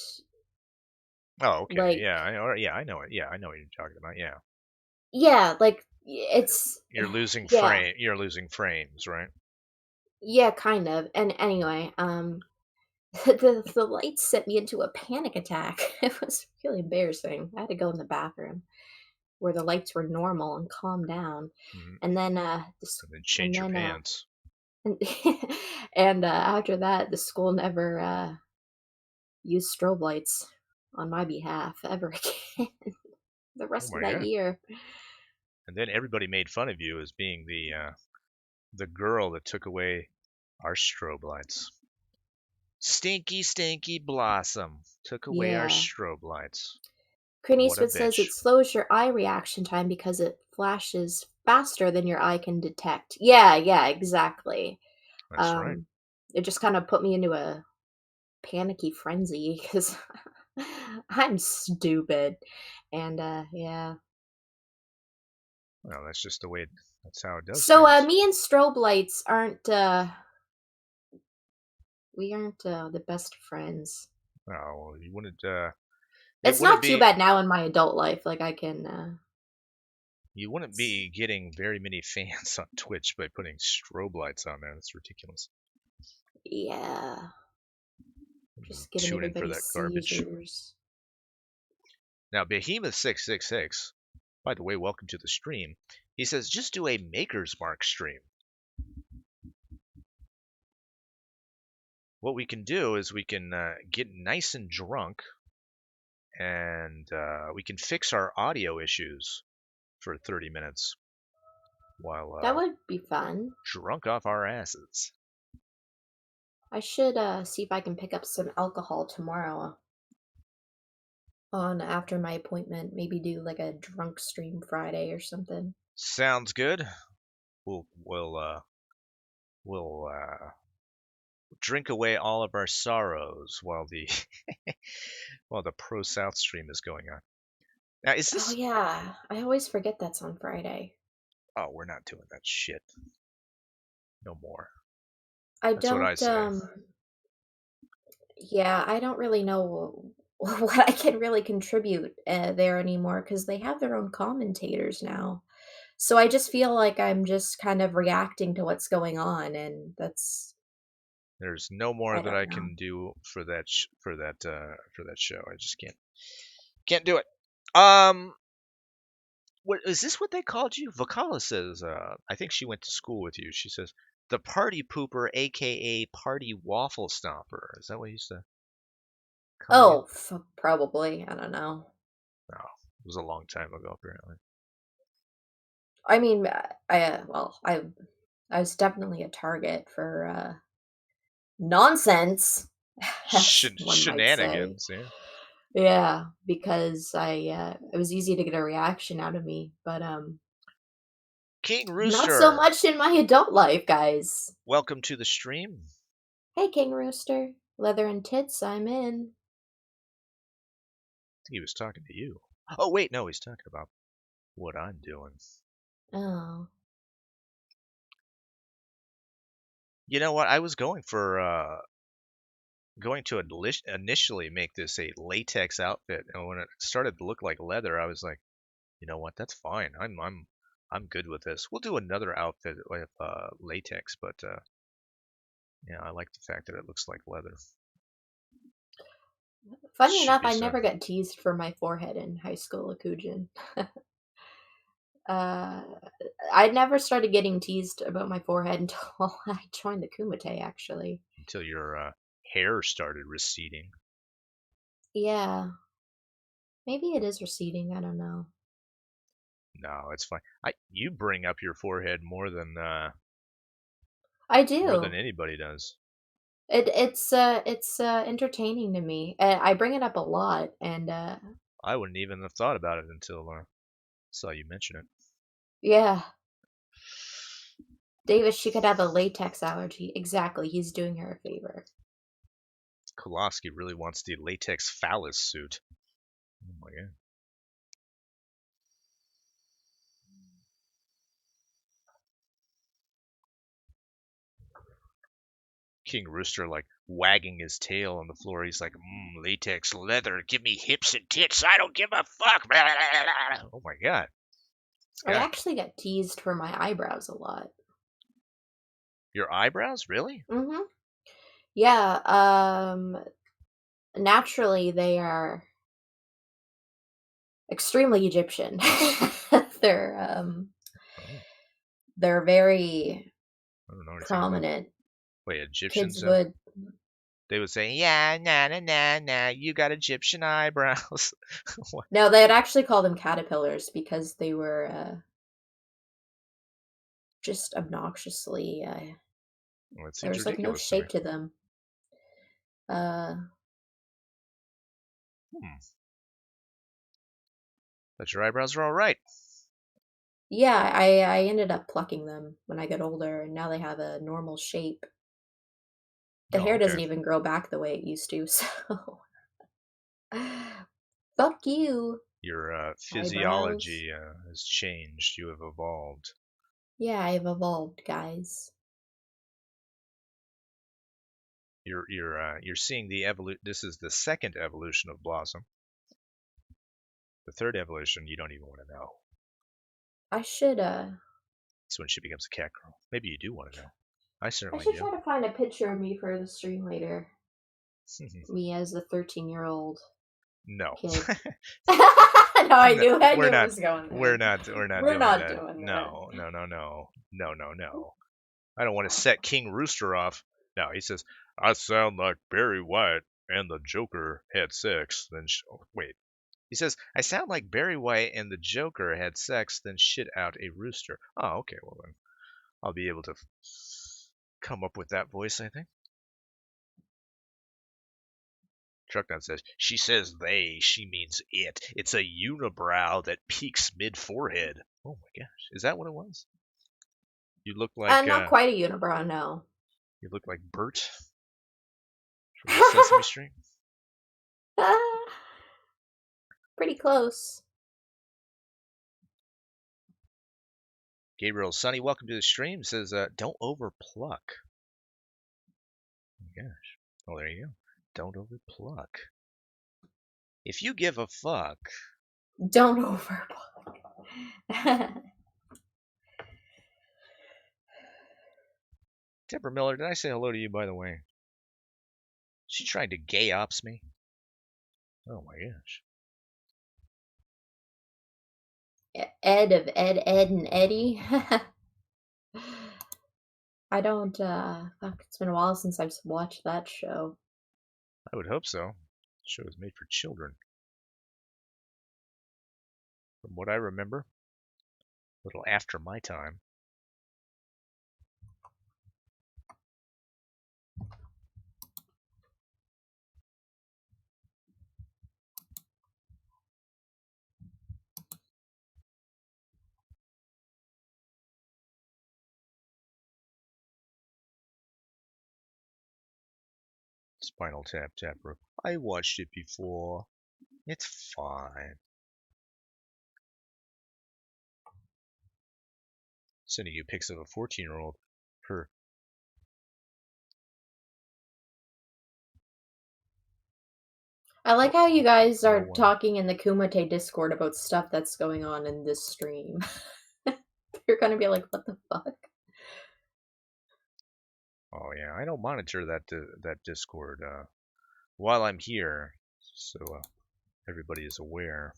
Oh, okay. like Yeah, I know it. Yeah, I know what you're talking about. Yeah. yeah, like it's You're losing yeah. You're losing frames, right? Yeah, kind of. And anyway, the lights sent me into a panic attack. It was really embarrassing. I had to go in the bathroom where the lights were normal and calm down. And then And then change your pants. and after that, the school never used strobe lights on my behalf ever again. The rest Oh of my that god. year. And then everybody made fun of you as being the girl that took away our strobe lights. Stinky, stinky Blossom took away our Yeah. strobe lights. Chris What a says bitch. it slows your eye reaction time because it flashes faster than your eye can detect. Yeah, exactly. That's right. It just kind of put me into a panicky frenzy because I'm stupid. And yeah. Well, that's just the way. That's how it does So things. me and strobe lights aren't we aren't the best friends. Oh, you wouldn't. It It's wouldn't not too be. bad now in my adult life. Like I can You wouldn't be getting very many fans on Twitch by putting strobe lights on there. That's ridiculous. yeah, just giving Tune in for everybody that garbage. seizures. Now, Behemoth666, by the way, welcome to the stream. He says, just do a Maker's Mark stream. What we can do is we can get nice and drunk, and we can fix our audio issues for 30 minutes while That would be fun. drunk off our asses. I should see if I can pick up some alcohol tomorrow on after my appointment. Maybe do like a drunk stream Friday or something. Sounds good. We'll drink away all of our sorrows while the while the Pro South stream is going on. Now, is Oh this? yeah, I always forget that's on Friday. Oh, we're not doing that shit no more. I That's what I don't say. Yeah, I don't really know what I can really contribute there anymore because they have their own commentators now. So I just feel like I'm just kind of reacting to what's going on, and that's There's no more I that don't I know. can do for that for that show. I just can't do it. What is this? What they called you? Vakala says. I think she went to school with you. She says the party pooper, aka party waffle stomper. Is that what he used to call you? Oh, probably. I don't know. No, it was a long time ago, apparently. I mean, I was definitely a target for nonsense, as one might say. Shenanigans, yeah. Yeah, because it was easy to get a reaction out of me, but King not so Rooster, much in my adult life, guys. welcome to the stream. Hey, King Rooster, leather and tits, I'm in. I think he was talking to you. Oh wait, no, he's talking about what I'm doing. Oh, You know what? I was going to initially make this a latex outfit, and when it started to look like leather, I was like, you know what? That's fine. I'm good with this. We'll do another outfit with latex, but yeah, I like the fact that it looks like leather. funny Should enough, be I so. never got teased for my forehead in high school, Akujin. uh, I never started getting teased about my forehead until I joined the Kumite, actually. Until your hair started receding. Yeah, maybe it is receding. I don't know. No, it's fine. You bring up your forehead more than I more than do. anybody does. It's entertaining to me. I bring it up a lot, and I wouldn't even have thought about it until saw you mention it. yeah, Davis, she could have a latex allergy. Exactly, he's doing her a favor. Kowalski really wants the latex phallus suit. Oh my god. King Rooster like wagging his tail on the floor. He's like, latex leather, give me hips and tits. I don't give a fuck. Oh my god. This I guy. actually get teased for my eyebrows a lot. Your eyebrows? Really? Mm-hmm. Yeah, naturally they are extremely Egyptian. they're um Oh, they're very I don't know anything about. prominent. Wait, Kids Egyptians? would They would say, yeah, nah, nah, nah, nah. You got Egyptian eyebrows. What? no, they'd actually call them caterpillars because they were just obnoxiously Well, it there seems was like no ridiculous to me. shape to them. Uh Hmm. But your eyebrows are all right. yeah, I ended up plucking them when I got older and now they have a normal shape. The Oh, hair okay. doesn't even grow back the way it used to, so Fuck you. Your Eyebrows. physiology has changed. You have evolved. Yeah, I've evolved, guys. You're seeing the evolution. This is the second evolution of Blossom. The third evolution, you don't even want to know. I should It's when she becomes a cat girl. Maybe you do want to know. I certainly should do. try to find a picture of me for the stream later. Me as a 13-year-old No. kid. No, I knew it We're not. was going there. We're not We're doing not that. doing No. I don't want to set King Rooster off. No, he says, I sound like Barry White and the Joker had sex. Then wait. He says, I sound like Barry White and the Joker had sex, then shit out a rooster. Oh, okay. Well then, I'll be able to come up with that voice, I think. Trucknut says, she says they, she means it. It's a unibrow that peaks mid-forehead. Oh my gosh. Is that what it was? You look like... not quite a unibrow, no. You look like Bert from Sesame Street. Pretty close. Gabriel Sonny, welcome to the stream. Says, don't overpluck. Oh my gosh. Oh, there you go. Don't overpluck. If you give a fuck... Don't overpluck. Deborah Miller, did I say hello to you, by the way? She tried to gay ops me. Oh my gosh. Ed of Ed, and Eddie. I don't, fuck, it's been a while since I've watched that show. I would hope so. The show was made for children. From what I remember, a little after my time. Spinal Tap Tapper. I watched it before. It's fine. Sending you pics of a 14-year-old. Her. I like how you guys are talking in the Kumite Discord about stuff that's going on in this stream. You're gonna be like, what the fuck? Oh yeah, I don't monitor that Discord while I'm here, so everybody is aware.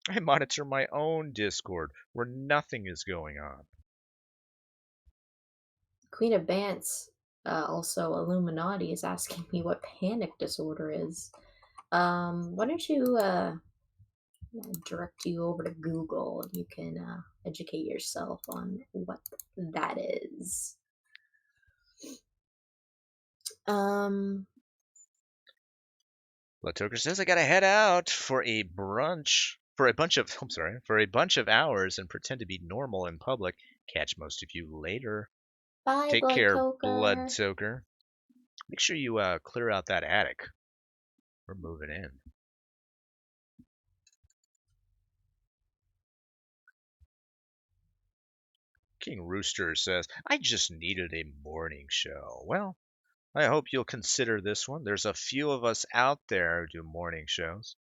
I monitor my own Discord where nothing is going on. Queen of Bants, also Illuminati, is asking me what panic disorder is. Why don't you direct you over to Google and you can educate yourself on what that is. Blood Toker says I gotta head out for a bunch of hours and pretend to be normal in public. Catch most of you later. Bye, Take Blood care, Toker. Blood Toker. Make sure you clear out that attic. We're moving in. King Rooster says, I just needed a morning show. Well, I hope you'll consider this one. There's a few of us out there who do morning shows.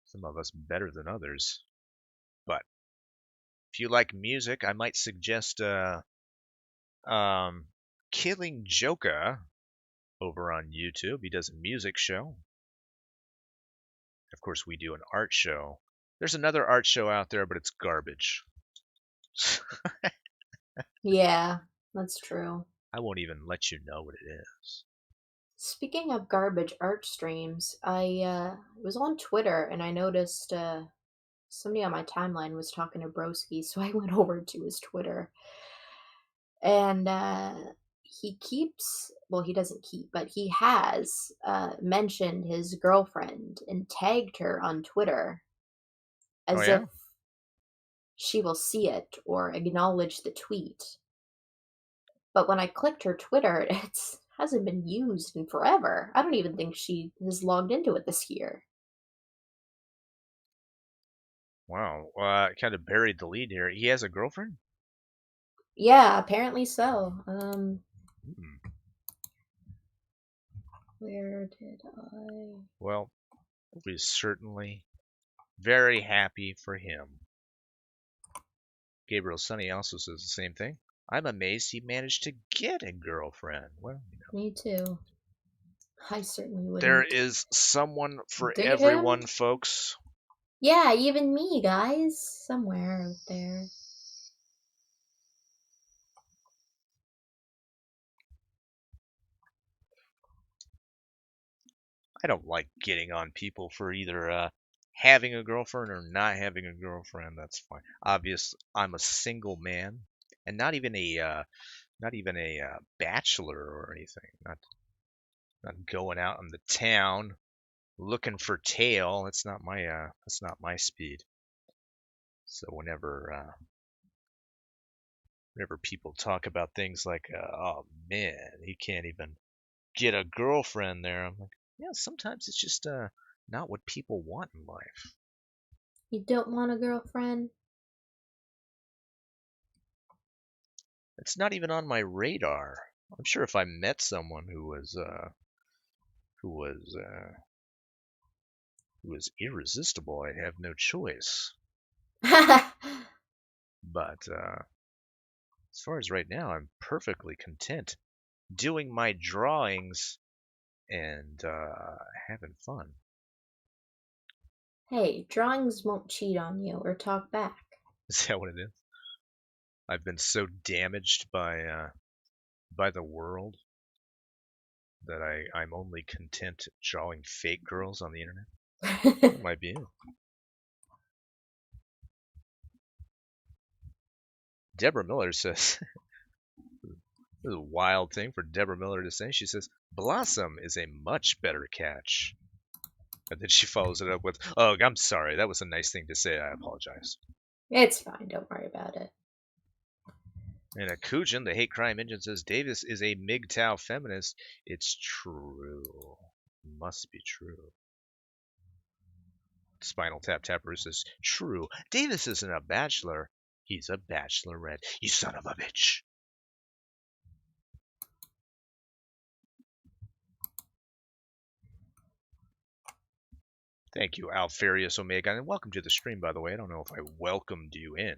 Some of us better than others. But if you like music, I might suggest Killing Joker over on YouTube. He does a music show. Of course, we do an art show. There's another art show out there, but it's garbage. Yeah, that's true. I won't even let you know what it is. Speaking of garbage art streams, I was on Twitter and I noticed somebody on my timeline was talking to Broski, so I went over to his Twitter. And he has mentioned his girlfriend and tagged her on Twitter as if she will see it or acknowledge the tweet. But when I clicked her Twitter, it hasn't been used in forever. I don't even think she has logged into it this year. Wow. Kind of buried the lead here. He has a girlfriend? Yeah, apparently so. Hmm. Where did I? Well, we're certainly very happy for him. Gabriel Sunny also says the same thing. I'm amazed he managed to get a girlfriend. Well, Me too. I certainly there wouldn't is someone for date him. everyone, folks. Yeah, even me, guys. Somewhere out there. I don't like getting on people for either having a girlfriend or not having a girlfriend. That's fine. Obvious, I'm a single man, and not even a bachelor or anything. Not going out in the town looking for tail. That's not my speed. So whenever people talk about things like, oh man, he can't even get a girlfriend there, I'm like, yeah, sometimes it's just not what people want in life. You don't want a girlfriend? It's not even on my radar. I'm sure if I met someone who was uh, who was irresistible, I'd have no choice. But as far as right now, I'm perfectly content doing my drawings and having fun. Hey, drawings won't cheat on you or talk back. Is that what it is? I've been so damaged by the world that I'm only content drawing fake girls on the internet. That might be it. Deborah Miller says, this is a wild thing for Deborah Miller to say. She says, Blossom is a much better catch. And then she follows it up with, oh, I'm sorry. That was a nice thing to say. I apologize. It's fine, don't worry about it. And a Kujin, the hate crime engine, says, Davis is a MGTOW feminist. It's true. Must be true. Spinal Tap Tapper says, true. Davis isn't a bachelor. He's a bachelorette. You son of a bitch. Thank you, Alfarius Omega, and welcome to the stream, by the way. I don't know if I welcomed you in.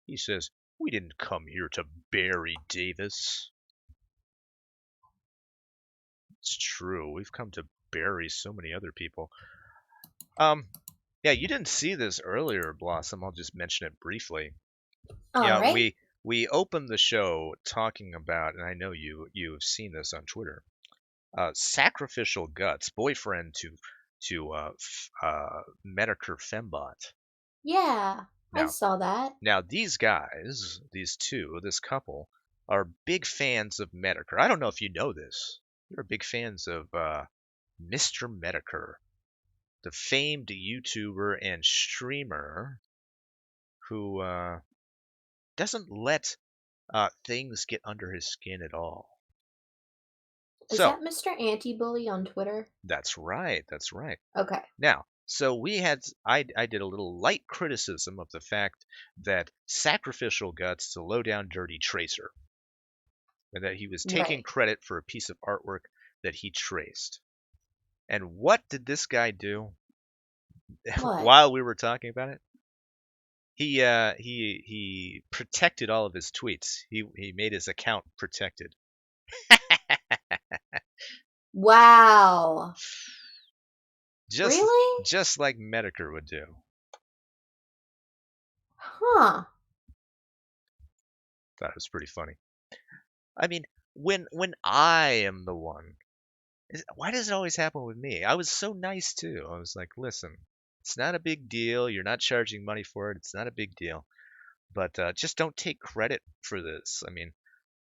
He says, we didn't come here to bury Davis. It's true. We've come to bury so many other people. Yeah, you didn't see this earlier, Blossom. I'll just mention it briefly. Yeah, Alright. we opened the show talking about, and I know you've seen this on Twitter. Sacrificial Guts, boyfriend to Medicare Fembot. Yeah, I Now, saw that. now these guys, this couple, are big fans of Medicare. I don't know if you know this. They're big fans of Mr. Medicare, the famed YouTuber and streamer who doesn't let things get under his skin at all. Is So that Mr. Anti-Bully on Twitter? that's right. That's right. Okay. Now, so I did a little light criticism of the fact that Sacrificial Guts is a low down dirty tracer, and that he was taking Right. credit for a piece of artwork that he traced. And what did this guy do What? while we were talking about it? He protected all of his tweets. He made his account protected. Wow. Just Really? just like Medicare would do. Huh. Thought it was pretty funny. I mean, when I am the one, why does it always happen with me? I was so nice too. I was like, listen, it's not a big deal. You're not charging money for it. It's not a big deal. But just don't take credit for this. I mean,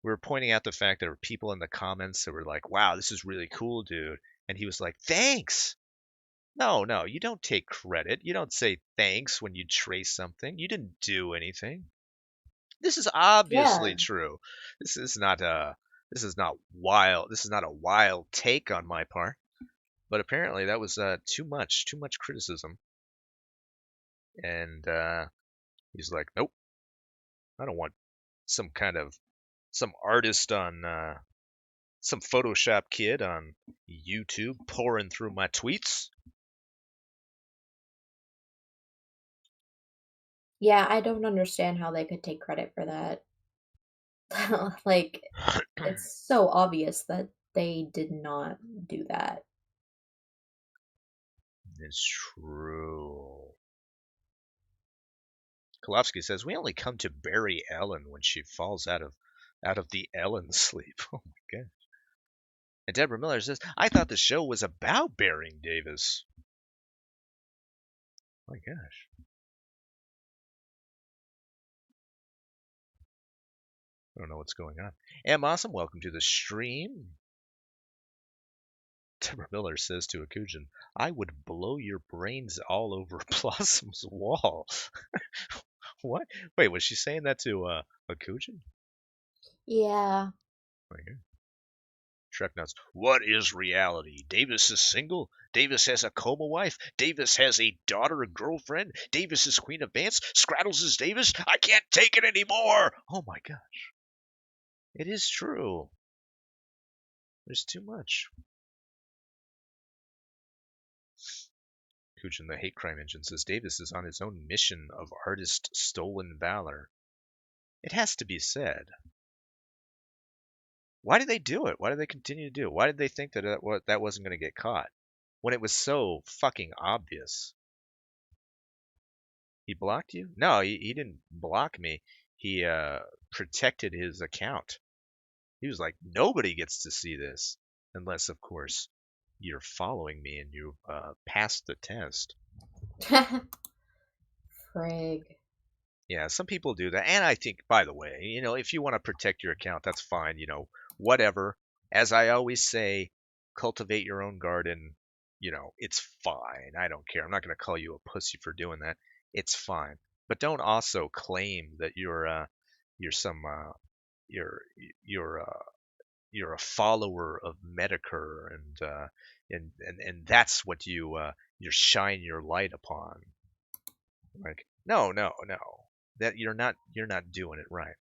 we were pointing out the fact there were people in the comments that were like, wow, this is really cool, dude. And he was like, thanks. No, you don't take credit. You don't say thanks when you trace something. You didn't do anything. This is obviously Yeah. true. This is not wild. This is not a wild take on my part. But apparently that was too much criticism. And he's like, nope, I don't want some artist on some Photoshop kid on YouTube pouring through my tweets. Yeah, I don't understand how they could take credit for that. Like, it's so obvious that they did not do that. It's true. Kolofsky says we only come to bury Ellen when she falls out of the Ellen sleep. Oh my god. And Deborah Miller says, I thought the show was about burying Davis. My gosh. I don't know what's going on. Am Awesome, welcome to the stream. Deborah Miller says to Akujin, I would blow your brains all over Blossom's wall. What? Wait, was she saying that to Akujin? Yeah. My god. Shrek Nuts. What is reality? Davis is single. Davis has a coma wife. Davis has a daughter and girlfriend. Davis is Queen of Dance. Scrattles is Davis. I can't take it anymore. Oh my gosh. It is true. There's too much. Kuchin, the hate crime engine, says Davis is on his own mission of artist stolen valor. It has to be said. Why did they do it? Why did they continue to do it? Why did they think that that wasn't going to get caught when it was so fucking obvious? He blocked you? No, he didn't block me. He protected his account. He was like, nobody gets to see this unless, of course, you're following me and you passed the test. Frig. Yeah, some people do that. And I think, by the way, if you want to protect your account, that's fine. Whatever. As I always say, cultivate your own garden. It's fine. I don't care. I'm not going to call you a pussy for doing that. It's fine. But don't also claim that you're some you're a follower of Medicare and that's what you shine your light upon. Like, no, that you're not doing it right.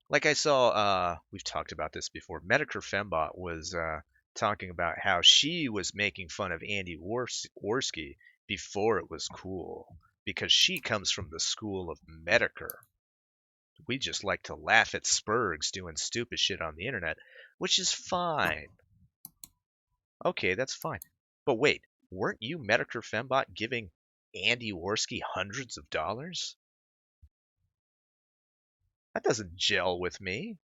Like I saw, we've talked about this before. Medicare Fembot was talking about how she was making fun of Andy Worski before it was cool because she comes from the school of Medicare. We just like to laugh at Spurgs doing stupid shit on the internet, which is fine. Okay, that's fine. But wait, weren't you Medicare Fembot giving Andy Worski hundreds of dollars? That doesn't gel with me.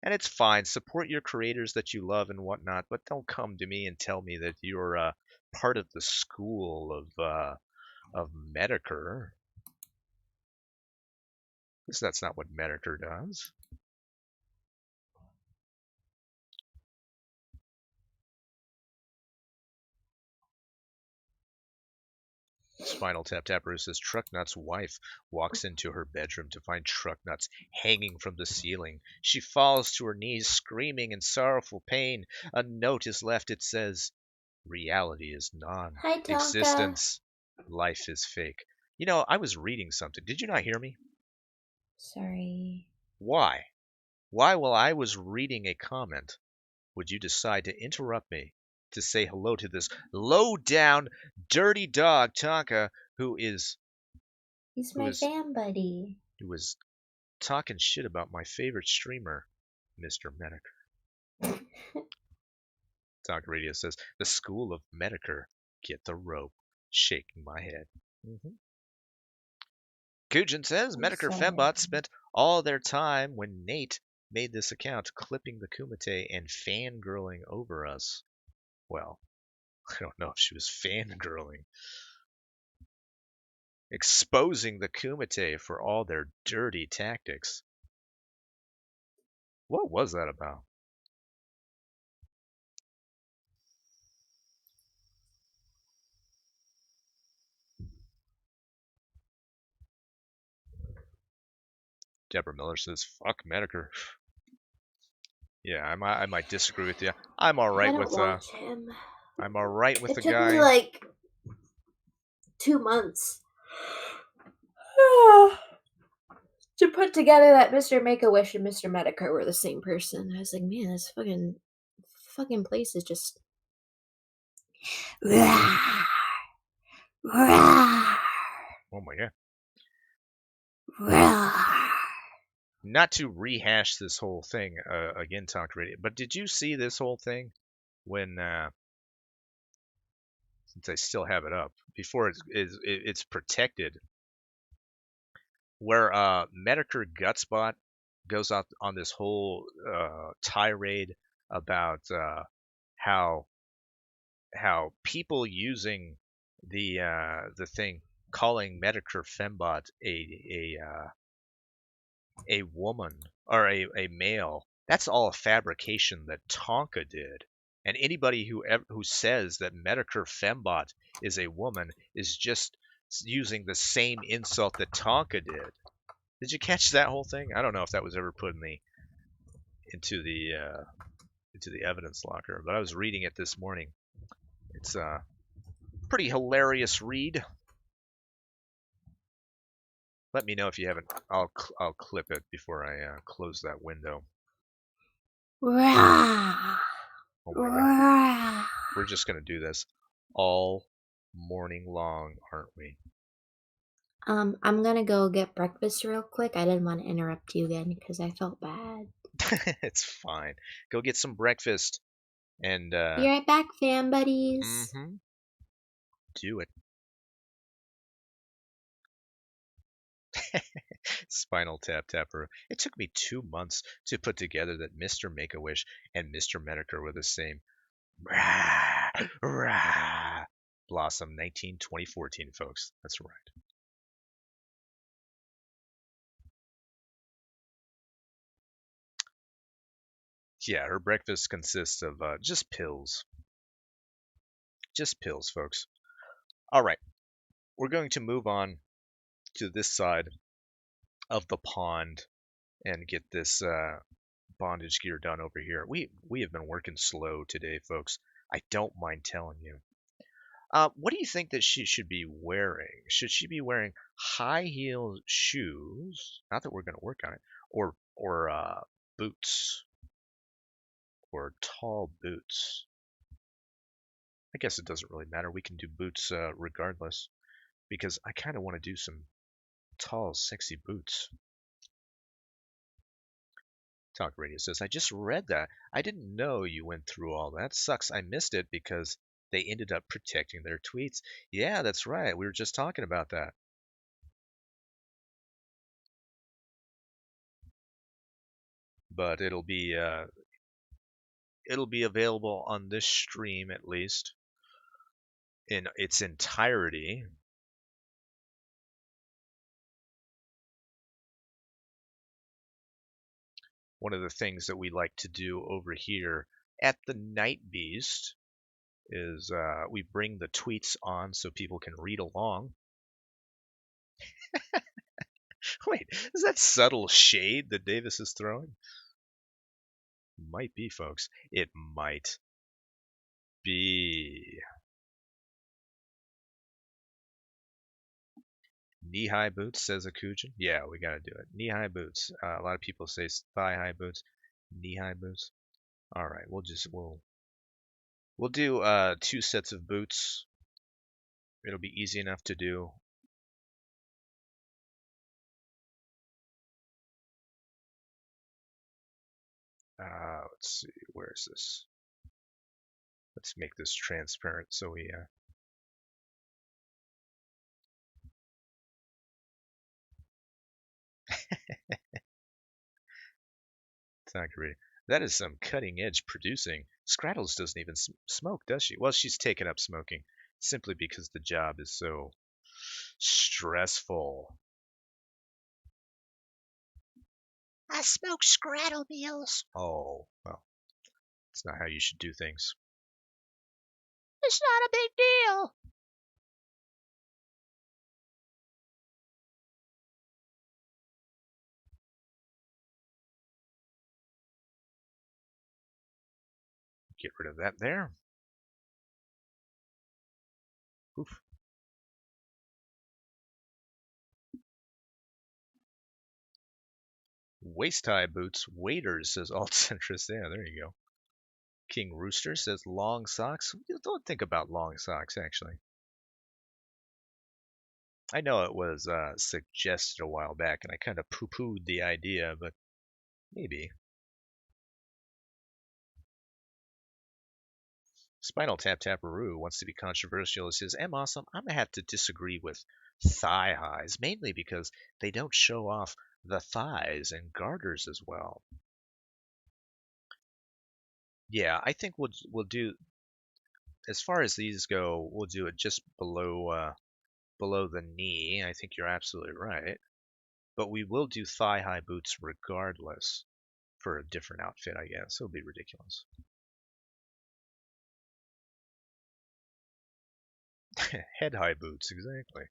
And it's fine. Support your creators that you love and whatnot, but don't come to me and tell me that you're part of the school of Medicare. Because that's not what Medicare does. Spinal Tap Tapper says Trucknut's wife walks into her bedroom to find Trucknuts hanging from the ceiling. She falls to her knees, screaming in sorrowful pain. A note is left. It says, reality is non-existence. Life is fake. I was reading something. Did you not hear me? Sorry. Why? Why, while I was reading a comment, would you decide to interrupt me to say hello to this low-down, dirty dog, Tonka, He's my fan buddy. Who was talking shit about my favorite streamer, Mr. Medicare. Tonka Radio says, the school of Medicare, get the rope. Shaking my head. Kujin says, Medicare Fembot spent all their time when Nate made this account clipping the Kumite and fangirling over us. Well, I don't know if she was fangirling. Exposing the Kumite for all their dirty tactics. What was that about? Deborah Miller says, fuck Medicare. Yeah, I might disagree with you. I'm all right with watch him. I'm all right with the took guy. me like 2 months to put together that Mr. Make-A-Wish and Mr. Medicare were the same person. I was like, man, this fucking place is just rawr, rawr, Oh my god. rawr. Not to rehash this whole thing again, Talk Radio, but did you see this whole thing when, since I still have it up, before it's protected, where Medicare Gutspot goes out on this whole tirade about how people using the thing, calling Medicare Fembot a woman or a male, that's all a fabrication that Tonka did. And anybody who says that Medicare Fembot is a woman is just using the same insult that Tonka did. Did you catch that whole thing? I don't know if that was ever put in into the evidence locker, but I was reading it this morning. It's a pretty hilarious read. Let me know if you haven't. I'll clip it before I close that window. Rawr, Oh my god. rawr. We're just gonna do this all morning long, aren't we? I'm gonna go get breakfast real quick. I didn't want to interrupt you again because I felt bad. It's fine. Go get some breakfast and Be right back, fam buddies. do it. Spinal Tap Tapper. It took me 2 months to put together that Mr. Make-A-Wish and Mr. Medicare were the same. Rah, rah. Blossom 2014, folks. That's right. Yeah, her breakfast consists of just pills. Just pills, folks. All right. We're going to move on to this side of the pond and get this bondage gear done over here. We have been working slow today, folks. I don't mind telling you. What do you think that she should be wearing? Should she be wearing high heel shoes? Not that we're going to work on it, or boots, or tall boots. I guess it doesn't really matter. We can do boots regardless, because I kind of want to do some tall, sexy boots. Talk Radio says, I just read that. I didn't know you went through all that. Sucks. I missed it because they ended up protecting their tweets. Yeah, that's right. We were just talking about that. But it'll be available on this stream at least in its entirety. One of the things that we like to do over here at the Night Beast is we bring the tweets on so people can read along. Wait, is that subtle shade that Davis is throwing? Might be, folks. It might be. Knee-high boots, says Akujin. Yeah, we gotta do it. Knee-high boots. A lot of people say thigh-high boots. Knee-high boots. All right, we'll do 2 sets of boots. It'll be easy enough to do. Let's see, where is this? Let's make this transparent so we it's not great. That is some cutting edge producing. Scrattles doesn't even smoke, does she? Well, she's taken up smoking simply because the job is so stressful. I smoke scrattle meals. Oh, well, it's not how you should do things. It's not a big deal. Get rid of that there. Oof. Waist-high boots. Waiters, says Alt Centrist. Yeah, there you go. King Rooster says long socks. Don't think about long socks, actually. I know it was suggested a while back, and I kind of poo-pooed the idea, but maybe. Spinal Tap Taparoo wants to be controversial. He says, Awesome, I'm going to have to disagree with thigh highs, mainly because they don't show off the thighs and garters as well. Yeah, I think we'll do, as far as these go, we'll do it just below the knee. I think you're absolutely right. But we will do thigh-high boots regardless for a different outfit, I guess. It'll be ridiculous. Head-high boots, exactly.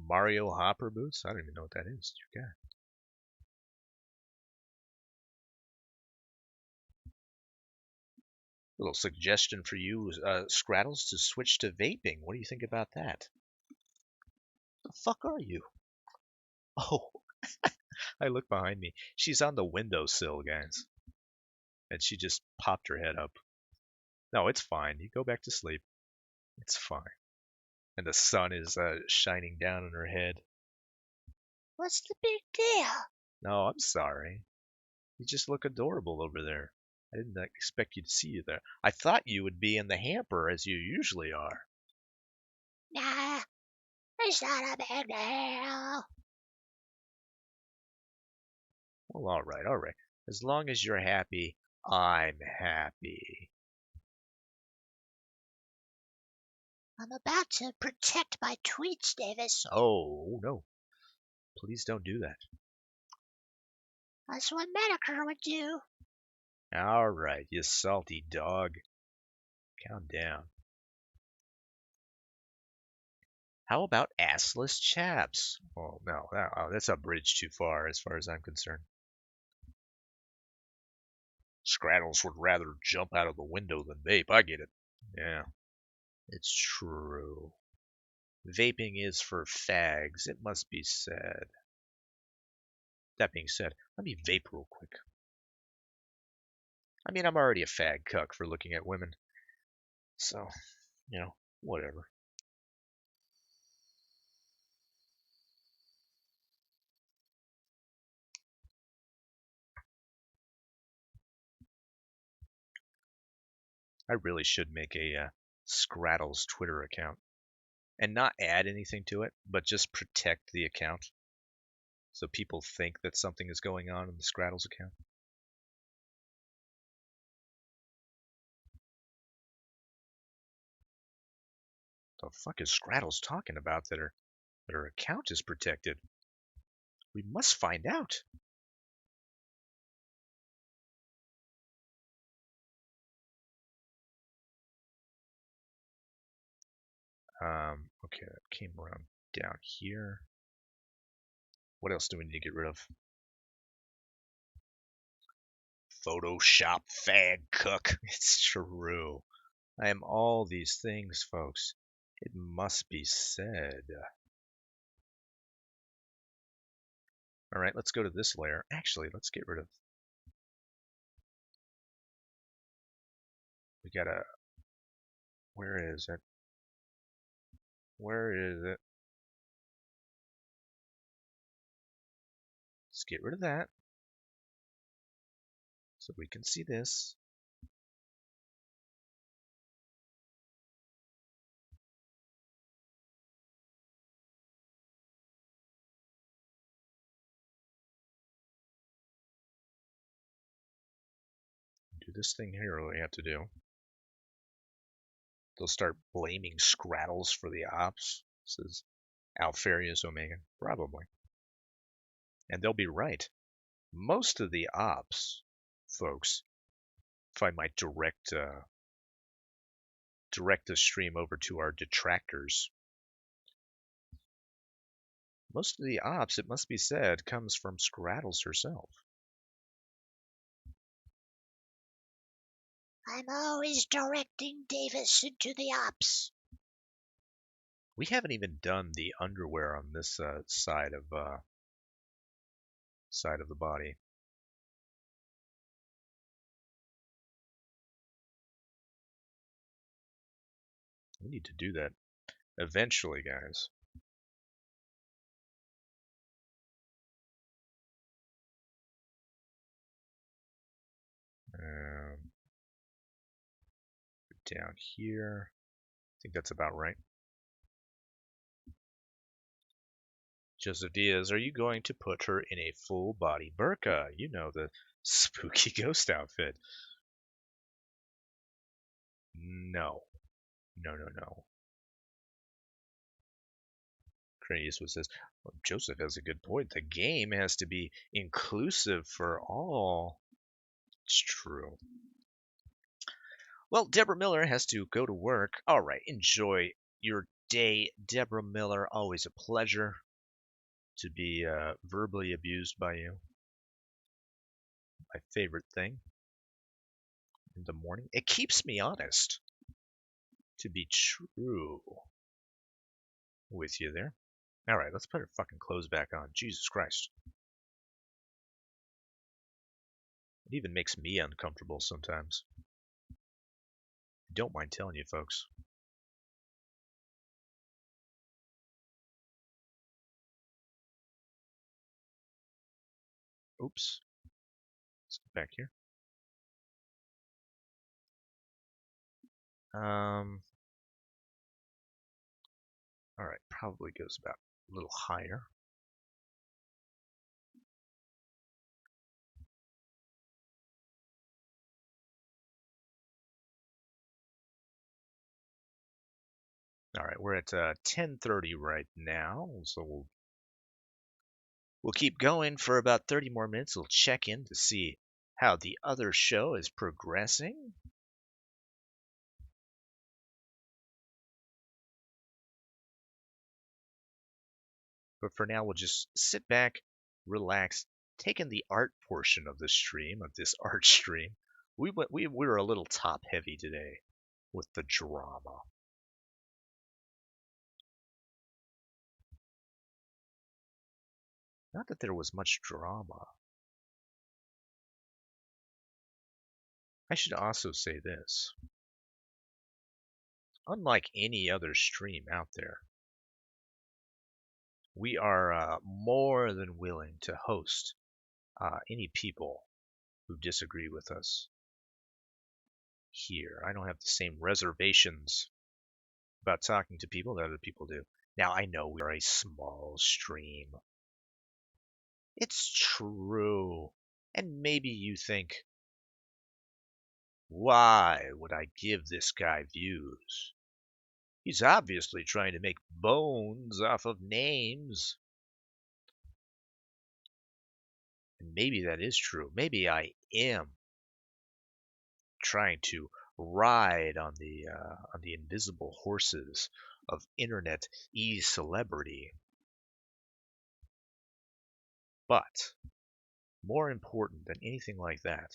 Mario Hopper boots? I don't even know what that is. Dear God. Little suggestion for you, Scrattles, to switch to vaping. What do you think about that? The fuck are you? Oh, I look behind me. She's on the windowsill, guys. And she just popped her head up. No, it's fine. You go back to sleep. It's fine. And the sun is shining down on her head. What's the big deal? No, I'm sorry. You just look adorable over there. I didn't expect you to see you there. I thought you would be in the hamper as you usually are. Nah, it's not a big deal. Well, all right, all right. As long as you're happy, I'm happy. I'm about to protect my tweets, Davis. Oh, no. Please don't do that. That's what Medicare would do. All right, you salty dog. Calm down. How about assless chaps? Oh, no, that's a bridge too far as I'm concerned. Scrattles would rather jump out of the window than vape. I get it. Yeah, it's true. Vaping is for fags, it must be said. That being said, let me vape real quick. I mean, I'm already a fag cuck for looking at women. So, whatever. I really should make a Scrattles Twitter account. And not add anything to it, but just protect the account. So people think that something is going on in the Scrattles account. The fuck is Scrattles talking about that her account is protected? We must find out. Okay, that came around down here. What else do we need to get rid of? Photoshop fag cook. It's true. I am all these things, folks. It must be said. All right, let's go to this layer. Actually, let's get rid of. We gotta. Where is it? Where is it? Let's get rid of that. So we can see this. Do this thing here, what we have to do. They'll start blaming Scrattles for the ops, says Alfarius Omega. Probably. And they'll be right. Most of the ops, folks, if I might direct the stream over to our detractors, most of the ops, it must be said, comes from Scrattles herself. I'm always directing Davis into the ops. We haven't even done the underwear on this side of the body. We need to do that eventually, guys. Down here. I think that's about right. Joseph Diaz, are you going to put her in a full body burqa? You know, the spooky ghost outfit. No. No. Eastwood says, well, Joseph has a good point. The game has to be inclusive for all. It's true. Well, Deborah Miller has to go to work. All right, enjoy your day, Deborah Miller. Always a pleasure to be verbally abused by you. My favorite thing in the morning. It keeps me honest. To be true with you there. All right, let's put our fucking clothes back on. Jesus Christ. It even makes me uncomfortable sometimes. Don't mind telling you, folks. Oops. Let's get back here. All right, probably goes about a little higher. All right, we're at 10:30 right now, so we'll keep going for about 30 more minutes. We'll check in to see how the other show is progressing. But for now, we'll just sit back, relax, take in the art portion of this art stream. We were a little top heavy today with the drama. Not that there was much drama. I should also say this. Unlike any other stream out there, we are more than willing to host any people who disagree with us here. I don't have the same reservations about talking to people that other people do. Now, I know we are a small stream. It's true. And maybe you think, why would I give this guy views? He's obviously trying to make bones off of names. And maybe that is true. Maybe I am trying to ride on the invisible horses of internet celebrity. But more important than anything like that,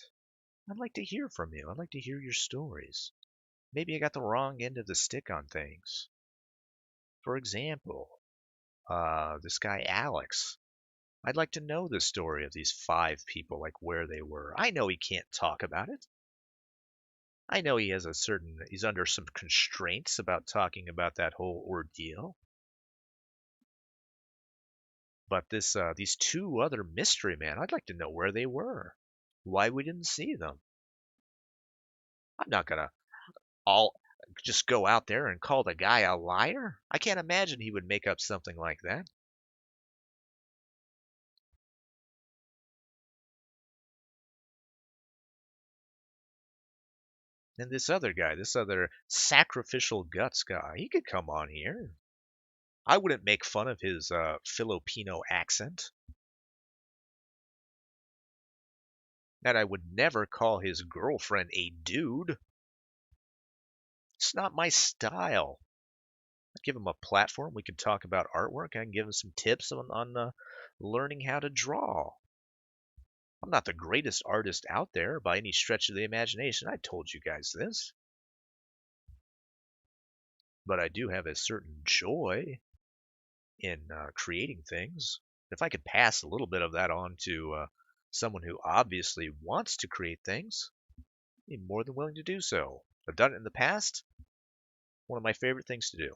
I'd like to hear from you. I'd like to hear your stories. Maybe I got the wrong end of the stick on things. For example, this guy Alex. I'd like to know the story of these 5 people, like where they were. I know he can't talk about it. I know he's under some constraints about talking about that whole ordeal. But these 2 other mystery men, I'd like to know where they were, why we didn't see them. I'm not gonna just go out there and call the guy a liar. I can't imagine he would make up something like that. And this other guy, this other sacrificial guts guy, he could come on here. I wouldn't make fun of his Filipino accent. And I would never call his girlfriend a dude. It's not my style. I'd give him a platform. We could talk about artwork. I can give him some tips on learning how to draw. I'm not the greatest artist out there by any stretch of the imagination. I told you guys this. but I do have a certain joy in creating things. If I could pass a little bit of that on to someone who obviously wants to create things, I'd be more than willing to do so. I've done it in the past. One of my favorite things to do.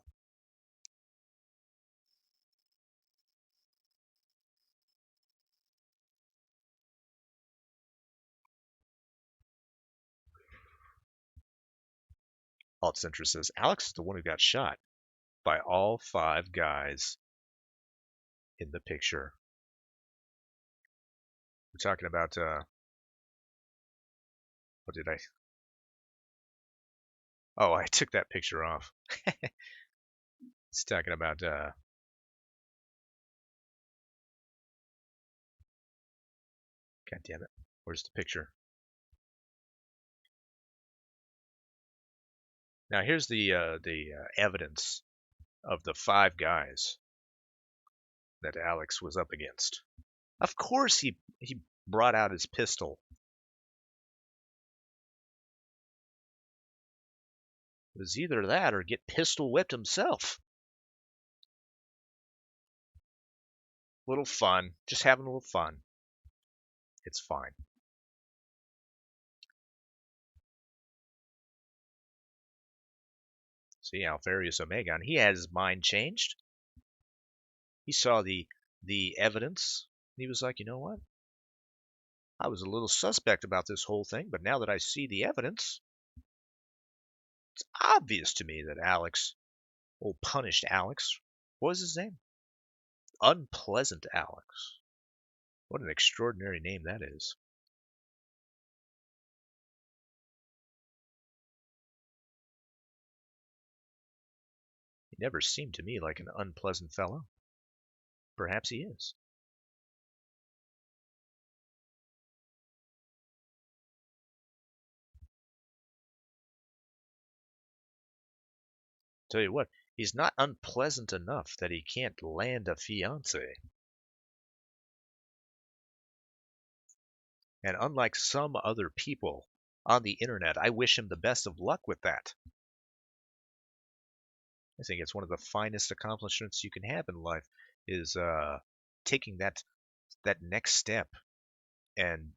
Alt Centra says Alex is the one who got shot by all 5 guys in the picture. We're talking about what did I? Oh, I took that picture off. It's talking about God damn it. Where's the picture? Now here's the evidence of the 5 guys that Alex was up against. Of course he brought out his pistol. It was either that or get pistol whipped himself. A little fun. Just having a little fun. It's fine. See, Alfarius Omega, he had his mind changed. He saw the evidence. And he was like, you know what? I was a little suspect about this whole thing, but now that I see the evidence, it's obvious to me that Alex, old punished Alex, what was his name? Unpleasant Alex. What an extraordinary name that is. He never seemed to me like an unpleasant fellow. Perhaps he is. Tell you what, he's not unpleasant enough that he can't land a fiancé. And unlike some other people on the internet, I wish him the best of luck with that. I think it's one of the finest accomplishments you can have in life is taking that next step and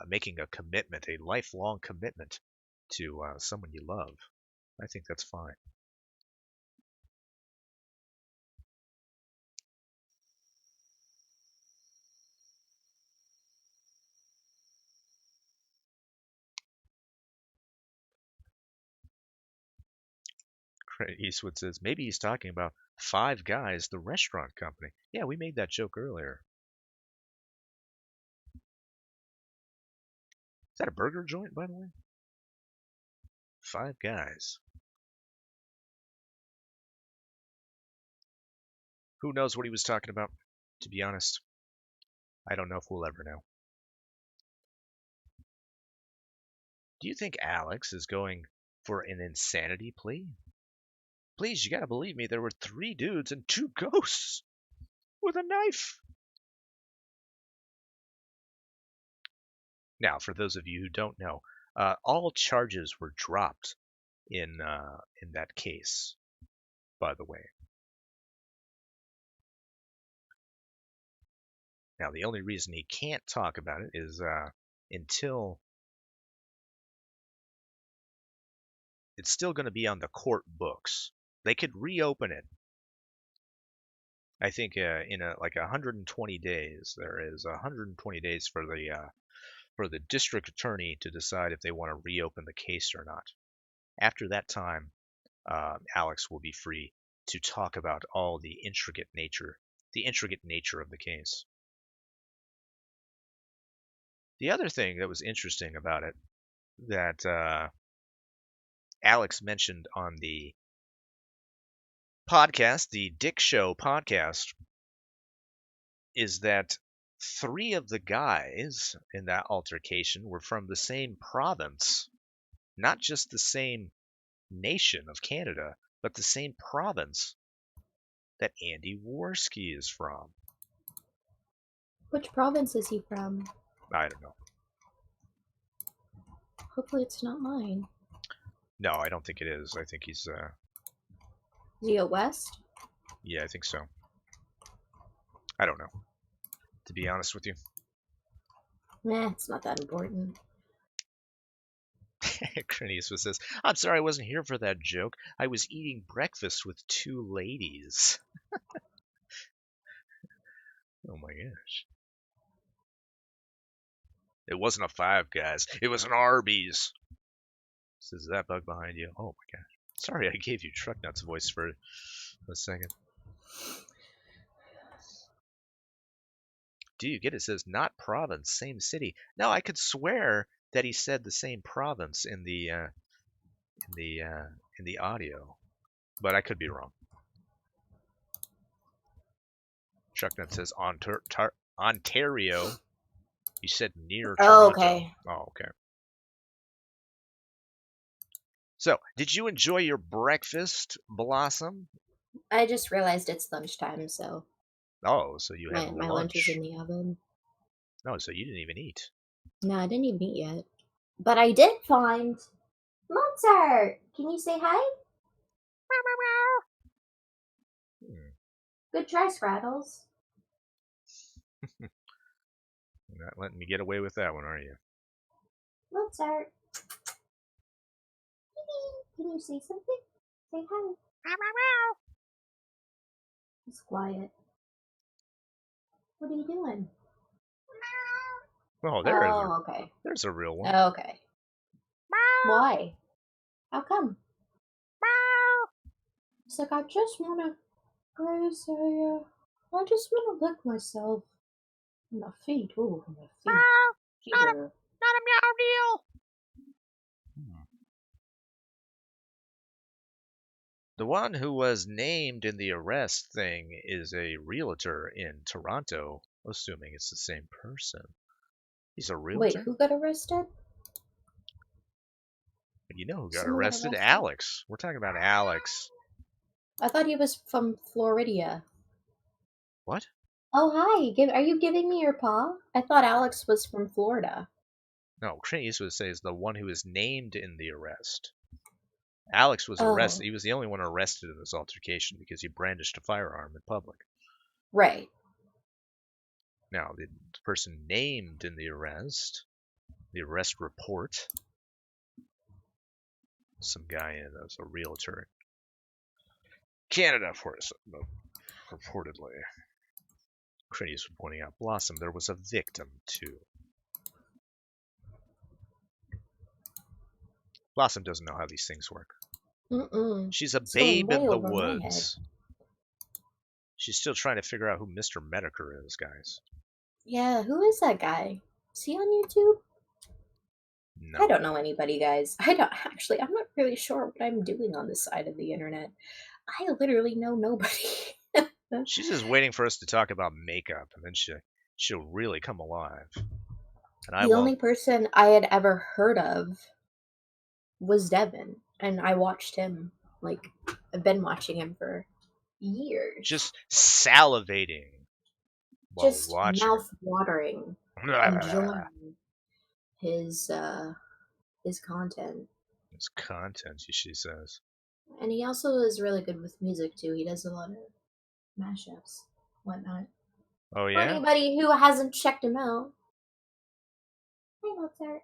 making a commitment, a lifelong commitment to someone you love. I think that's fine. Eastwood says maybe he's talking about Five Guys, the restaurant company. Yeah, we made that joke earlier. Is that a burger joint, by the way? Five Guys. Who knows what he was talking about? To be honest, I don't know if we'll ever know. Do you think Alex is going for an insanity plea? Please, you gotta believe me, there were 3 dudes and 2 ghosts with a knife. Now, for those of you who don't know, all charges were dropped in that case, by the way. Now, the only reason he can't talk about it is until it's still going to be on the court books. They could reopen it. I think in like 120 days. There is 120 days for the district attorney to decide if they want to reopen the case or not. After that time, Alex will be free to talk about all the intricate nature of the case. The other thing that was interesting about it that Alex mentioned on the podcast, the Dick Show podcast, is that 3 of the guys in that altercation were from the same province, not just the same nation of Canada, but the same province that Andy Worski is from. Which province is he from? I don't know. Hopefully it's not mine. No, I don't think it is. I think he's Is he out west? Yeah, I think so. I don't know, to be honest with you. Nah, it's not that important. Crinius says, I'm sorry I wasn't here for that joke. I was eating breakfast with two ladies. Oh my gosh. It wasn't a Five Guys. It was an Arby's. Says that bug behind you. Oh my gosh. Sorry I gave you Truck Nuts voice for a second. Do you get it? It says not province, same city. No, I could swear that he said the same province in the audio, but I could be wrong. Trucknut says Ontario. You said near Oh, Toronto. okay. Oh, okay. So, did you enjoy your breakfast, Blossom? I just realized it's lunchtime, so Oh, so you had my lunch. lunch is in the oven. No, so you didn't even eat. No, I didn't even eat yet. But I did find Mozart. Can you say hi? Good try, Scrattles. You're not letting me get away with that one, are you? Mozart. Can you say something? Say hi. He's quiet. What are you doing? Oh, okay. There's a real one. Okay. Why? How come? It's like, I just want to graze I just want to lick myself. My feet. Ooh, my feet. Not a meow deal. The one who was named in the arrest thing is a realtor in Toronto, assuming it's the same person. He's a realtor? Wait, who got arrested? You know who got Someone got arrested? arrested? Alex. We're talking about Alex. I thought he was from Florida. What? Oh, hi. Are you giving me your paw? I thought Alex was from Florida. No, Clint Eastwood says the one who is named in the arrest. Alex was Oh. arrested. He was the only one arrested in this altercation because he brandished a firearm in public. Right. Now, the person named in the arrest report, some guy as a realtor in Canada, reportedly. Critics were pointing out, Blossom, there was a victim too. Blossom doesn't know how these things work. Mm-mm. She's a It's going babe in way the over my head. woods. She's still trying to figure out who Mr. Medeker is, guys. Yeah, who is that guy? Is he on YouTube? No. I don't know anybody, guys. I'm not really sure what I'm doing on this side of the internet. I literally know nobody. She's just waiting for us to talk about makeup, and then she'll really come alive. And The only person I had ever heard of was Devin, and I watched him. Like, I've been watching him for years. Just salivating while Just watching. mouth watering, enjoying his content. His content, she says. And he also is really good with music too. He does a lot of mashups, whatnot. Oh For yeah? anybody who hasn't checked him out. Hey, Mozart.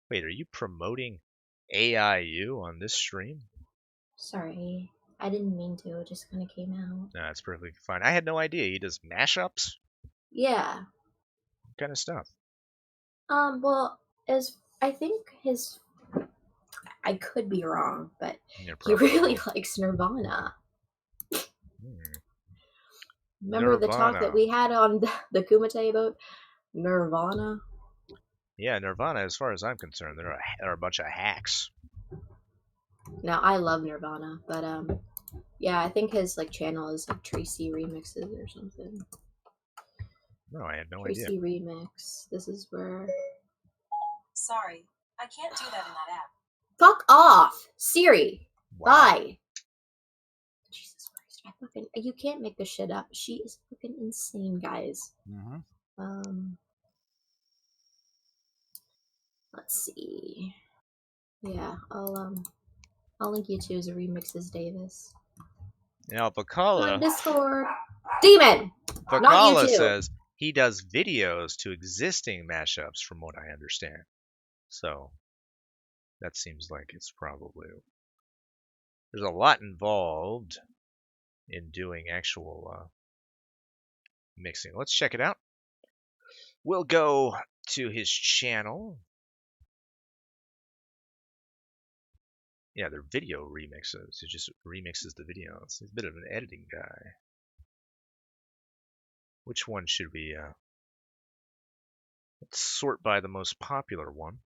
Wait, are you promoting AIU on this stream? Sorry, I didn't mean to. It just kind of came out. No, it's perfectly fine. I had no idea. He does mashups? Yeah. What kind of stuff? Well, I think I could be wrong, but You're he probably really wrong. likes Nirvana. Hmm. Remember the talk Nirvana. that we had on the Kumite about Nirvana? Yeah, Nirvana, as far as I'm concerned, they're a bunch of hacks. Now, I love Nirvana, but yeah, I think his channel is Tracy Remixes or something. No, I had no Tracy idea. Remix. This is where... Sorry, I can't do that in that app. Fuck off! Siri! Wow. Bye! Jesus Christ, you can't make this shit up. She is fucking insane, guys. Mm-hmm. Let's see. Yeah, I'll link you to his Remixes Davis. Now, Join Bacala Discord. Demon! Not you Bacala too. says he does videos to existing mashups, from what I understand. So that seems like it's probably there's a lot involved in doing actual mixing. Let's check it out. We'll go to his channel. Yeah, they're video remixes. He just remixes the videos. He's a bit of an editing guy. Which one should we let's sort by the most popular one.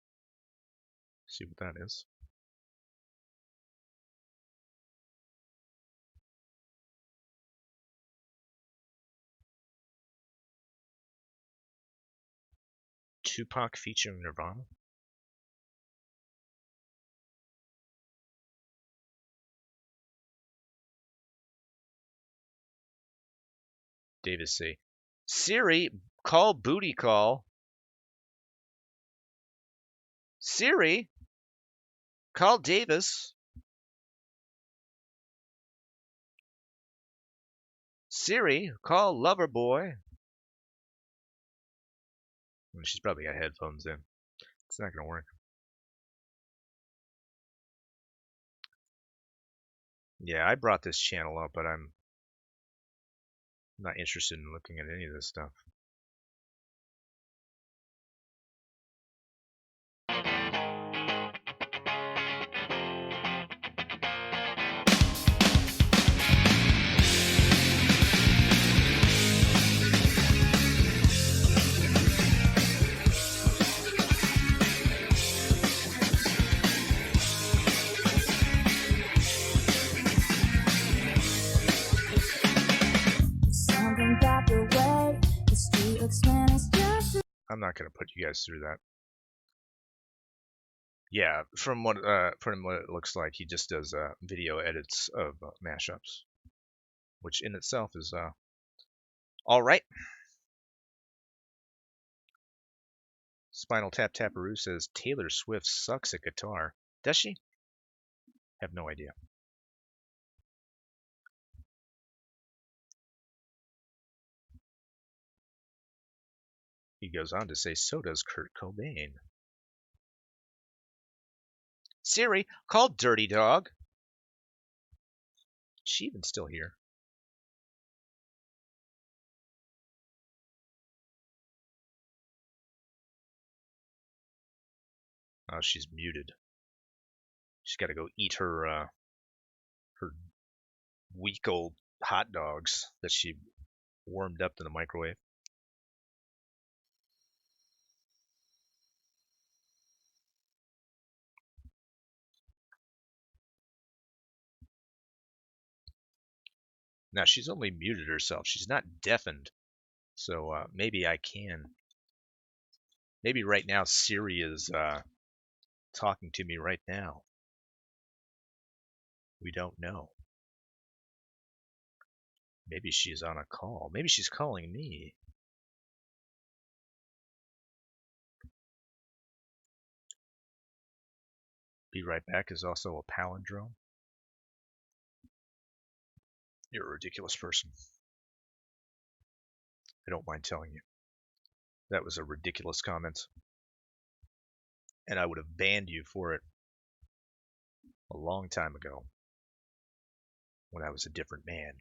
See what that is. Tupac featuring Nirvana. Davis say, Siri, call booty call. Siri, call Davis. Siri, call lover boy. She's probably got headphones in. It's not gonna work. Yeah, I brought this channel up, but I'm not interested in looking at any of this stuff. Something got the way. The street looks man is just. I'm not gonna put you guys through that. Yeah, from what it looks like, he just does video edits of mashups, which in itself is all right. Spinal Tap Taparoo says Taylor Swift sucks at guitar. Does she? Have no idea. He goes on to say so does Kurt Cobain. Siri, call Dirty Dog. Is she even still here? Oh, she's muted. She's got to go eat her her week-old hot dogs that she warmed up in the microwave. Now, she's only muted herself. She's not deafened. So maybe I can. Maybe right now Siri is talking to me right now. We don't know. Maybe she's on a call. Maybe she's calling me. Be right back is also a palindrome. You're a ridiculous person. I don't mind telling you. That was a ridiculous comment. And I would have banned you for it a long time ago when I was a different man.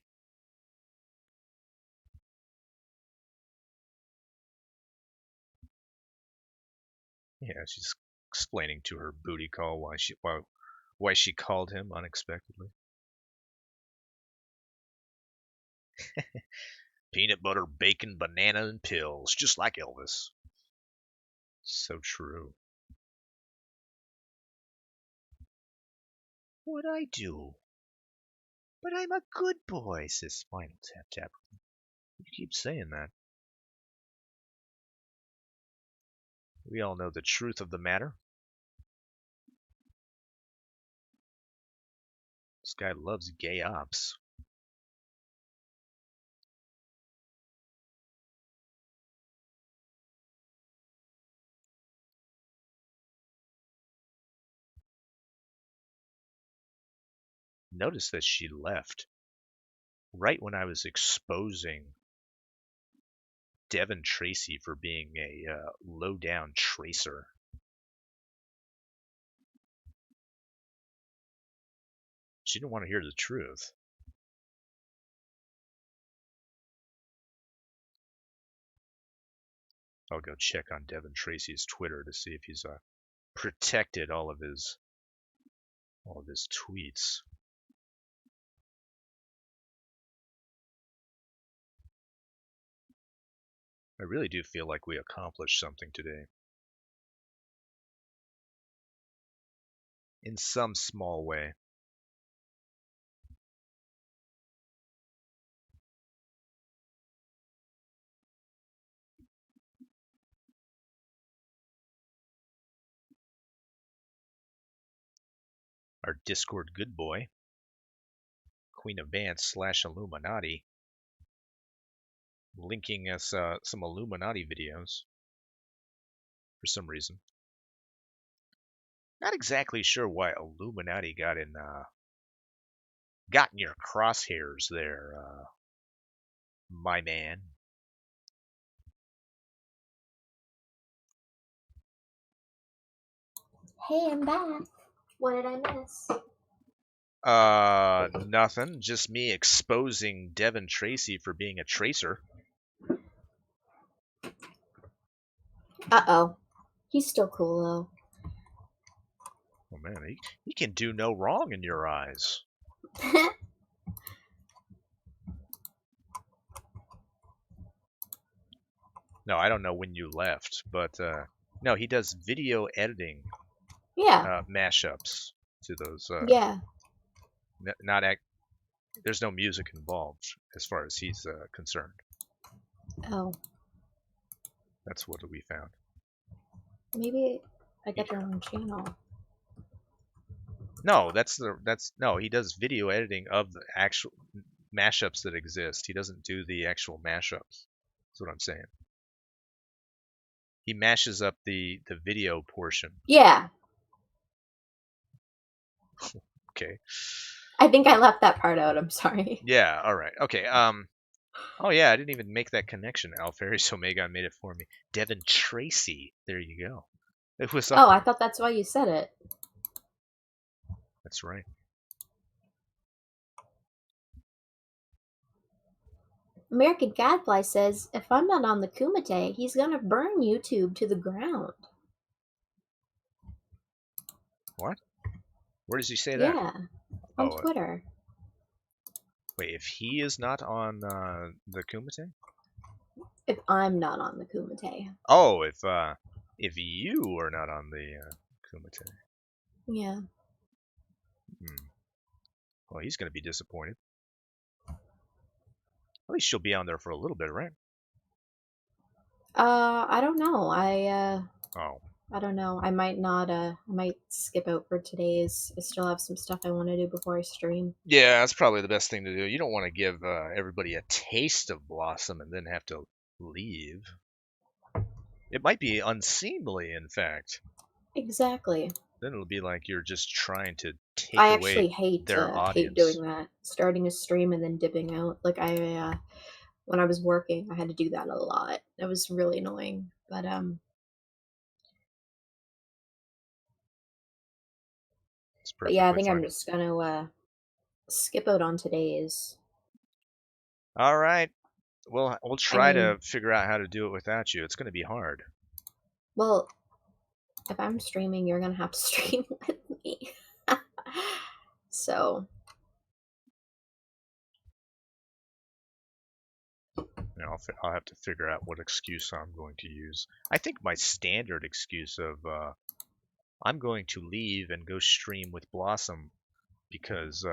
Yeah, she's explaining to her booty call why she called him unexpectedly. Peanut butter, bacon, banana, and pills, just like Elvis. So true. What'd I do? But I'm a good boy, says Spinal Tap Tap. You keep saying that. We all know the truth of the matter. This guy loves gay ops. Notice that she left. right when I was exposing Devin Tracy for being a low-down tracer. She didn't want to hear the truth. I'll go check on Devin Tracy's Twitter to see if he's protected all of his tweets. I really do feel like we accomplished something today. In some small way. Our Discord good boy, Queen of Vance / Illuminati, linking us some Illuminati videos for some reason. Not exactly sure why Illuminati got in your crosshairs there, my man. Hey, I'm back. What did I miss? Nothing. Just me exposing Devin Tracy for being a tracer. Uh-oh. He's still cool, though. Oh man, he can do no wrong in your eyes. No, I don't know when you left, but no, he does video editing. Yeah. Mashups to those. Yeah. There's no music involved as far as he's concerned. Oh. That's what we found. Maybe I got the wrong channel. No, no. He does video editing of the actual mashups that exist. He doesn't do the actual mashups. That's what I'm saying. He mashes up the video portion. Yeah. Okay. I think I left that part out. I'm sorry. Yeah. All right. Okay. Oh yeah, I didn't even make that connection. Alpharius Omega made it for me. Devin Tracy. There you go. It was up Oh, there. I thought that's why you said it. That's right. American Gadfly says, if I'm not on the Kumite, he's gonna burn YouTube to the ground. What? Where does he say that? Yeah. On Twitter. Wait, if he is not on the Kumite? If I'm not on the Kumite. Oh, if you are not on the Kumite. Yeah. Well, he's going to be disappointed. At least she'll be on there for a little bit, right? I don't know. Oh. I don't know. I might not. I might skip out for today's. I still have some stuff I want to do before I stream. Yeah, that's probably the best thing to do. You don't want to give everybody a taste of Blossom and then have to leave. It might be unseemly, in fact. Exactly. Then it'll be like you're just trying to take I away actually hate doing that. Starting a stream and then dipping out. Like when I was working, I had to do that a lot. It was really annoying. But yeah, I think I'm just gonna skip out on today's. All right. Well, we'll try to figure out how to do it without you. It's going to be hard. Well, if I'm streaming, you're gonna have to stream with me. So. I'll have to figure out what excuse I'm going to use. I think my standard excuse of I'm going to leave and go stream with Blossom because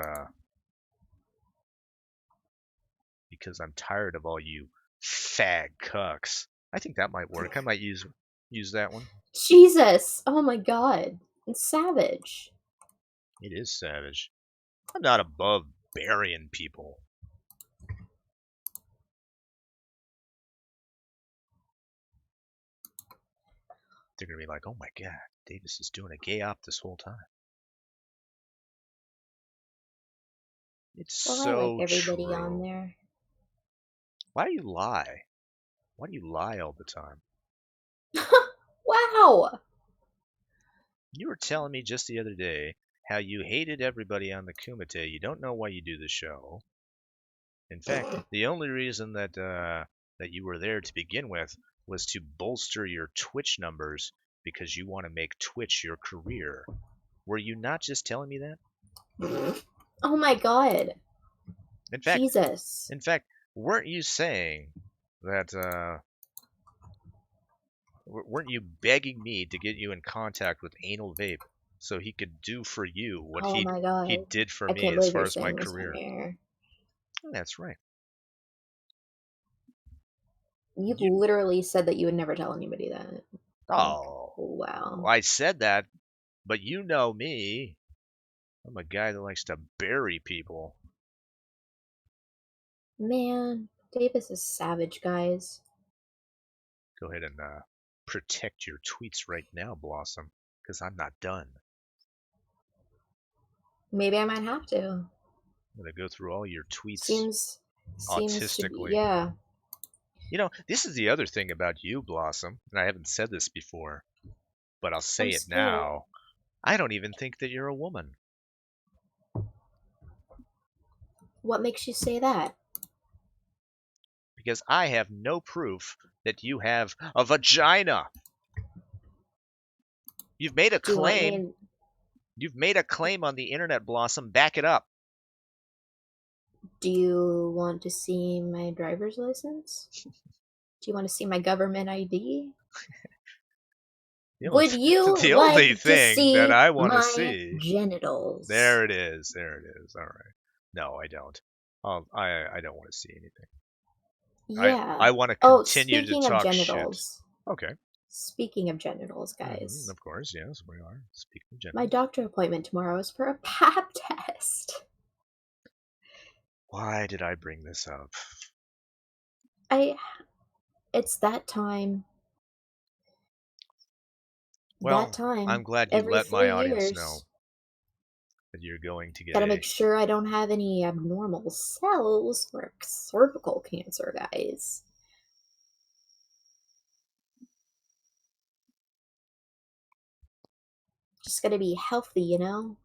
I'm tired of all you fag cucks. I think that might work. I might use that one. Jesus! Oh my god. It's savage. It is savage. I'm not above burying people. They're going to be like, oh my god, Davis is doing a gay op this whole time. It's Well, I so like everybody true. on there. Why do you lie? Why do you lie all the time? Wow! You were telling me just the other day how you hated everybody on the Kumite. You don't know why you do the show. In fact, the only reason that that you were there to begin with was to bolster your Twitch numbers because you want to make Twitch your career. Were you not just telling me that? Oh my god. In fact, Jesus. weren't you saying that weren't you begging me to get you in contact with Anal Vape so he could do for you what Oh my god. he did for I me can't as believe far you're as my saying this on career? air. That's right. You've You, literally said that you would never tell anybody that. oh, Wow. I said that, but you know me. I'm a guy that likes to bury people. Man, Davis is savage, guys. Go ahead and protect your tweets right now, Blossom, because I'm not done. Maybe I might have to. I'm gonna go through all your tweets Seems to be, autistically. yeah. You know, this is the other thing about you, Blossom, and I haven't said this before, but I'll say I'm it scared. now. I don't even think that you're a woman. What makes you say that? Because I have no proof that you have a vagina. You've made a Do you want claim. me? You've made a claim on the internet, Blossom. Back it up. Do you want to see my driver's license? Do you want to see my government ID? Would you the like only to thing see that I want to my see? genitals? There it is. There it is. All right. No, I don't. I don't want to see anything. Yeah. I want to continue to speaking of talk genitals. shit. Okay. Speaking of genitals, guys. Of course, yes, we are. Speaking of genitals. My doctor appointment tomorrow is for a pap test. Why did I bring this up? It's that time. Well, that time. I'm glad you every let 3 my audience years. know that you're going to get Gotta make sure I don't have any abnormal cells or cervical cancer, guys. Just gotta be healthy, you know?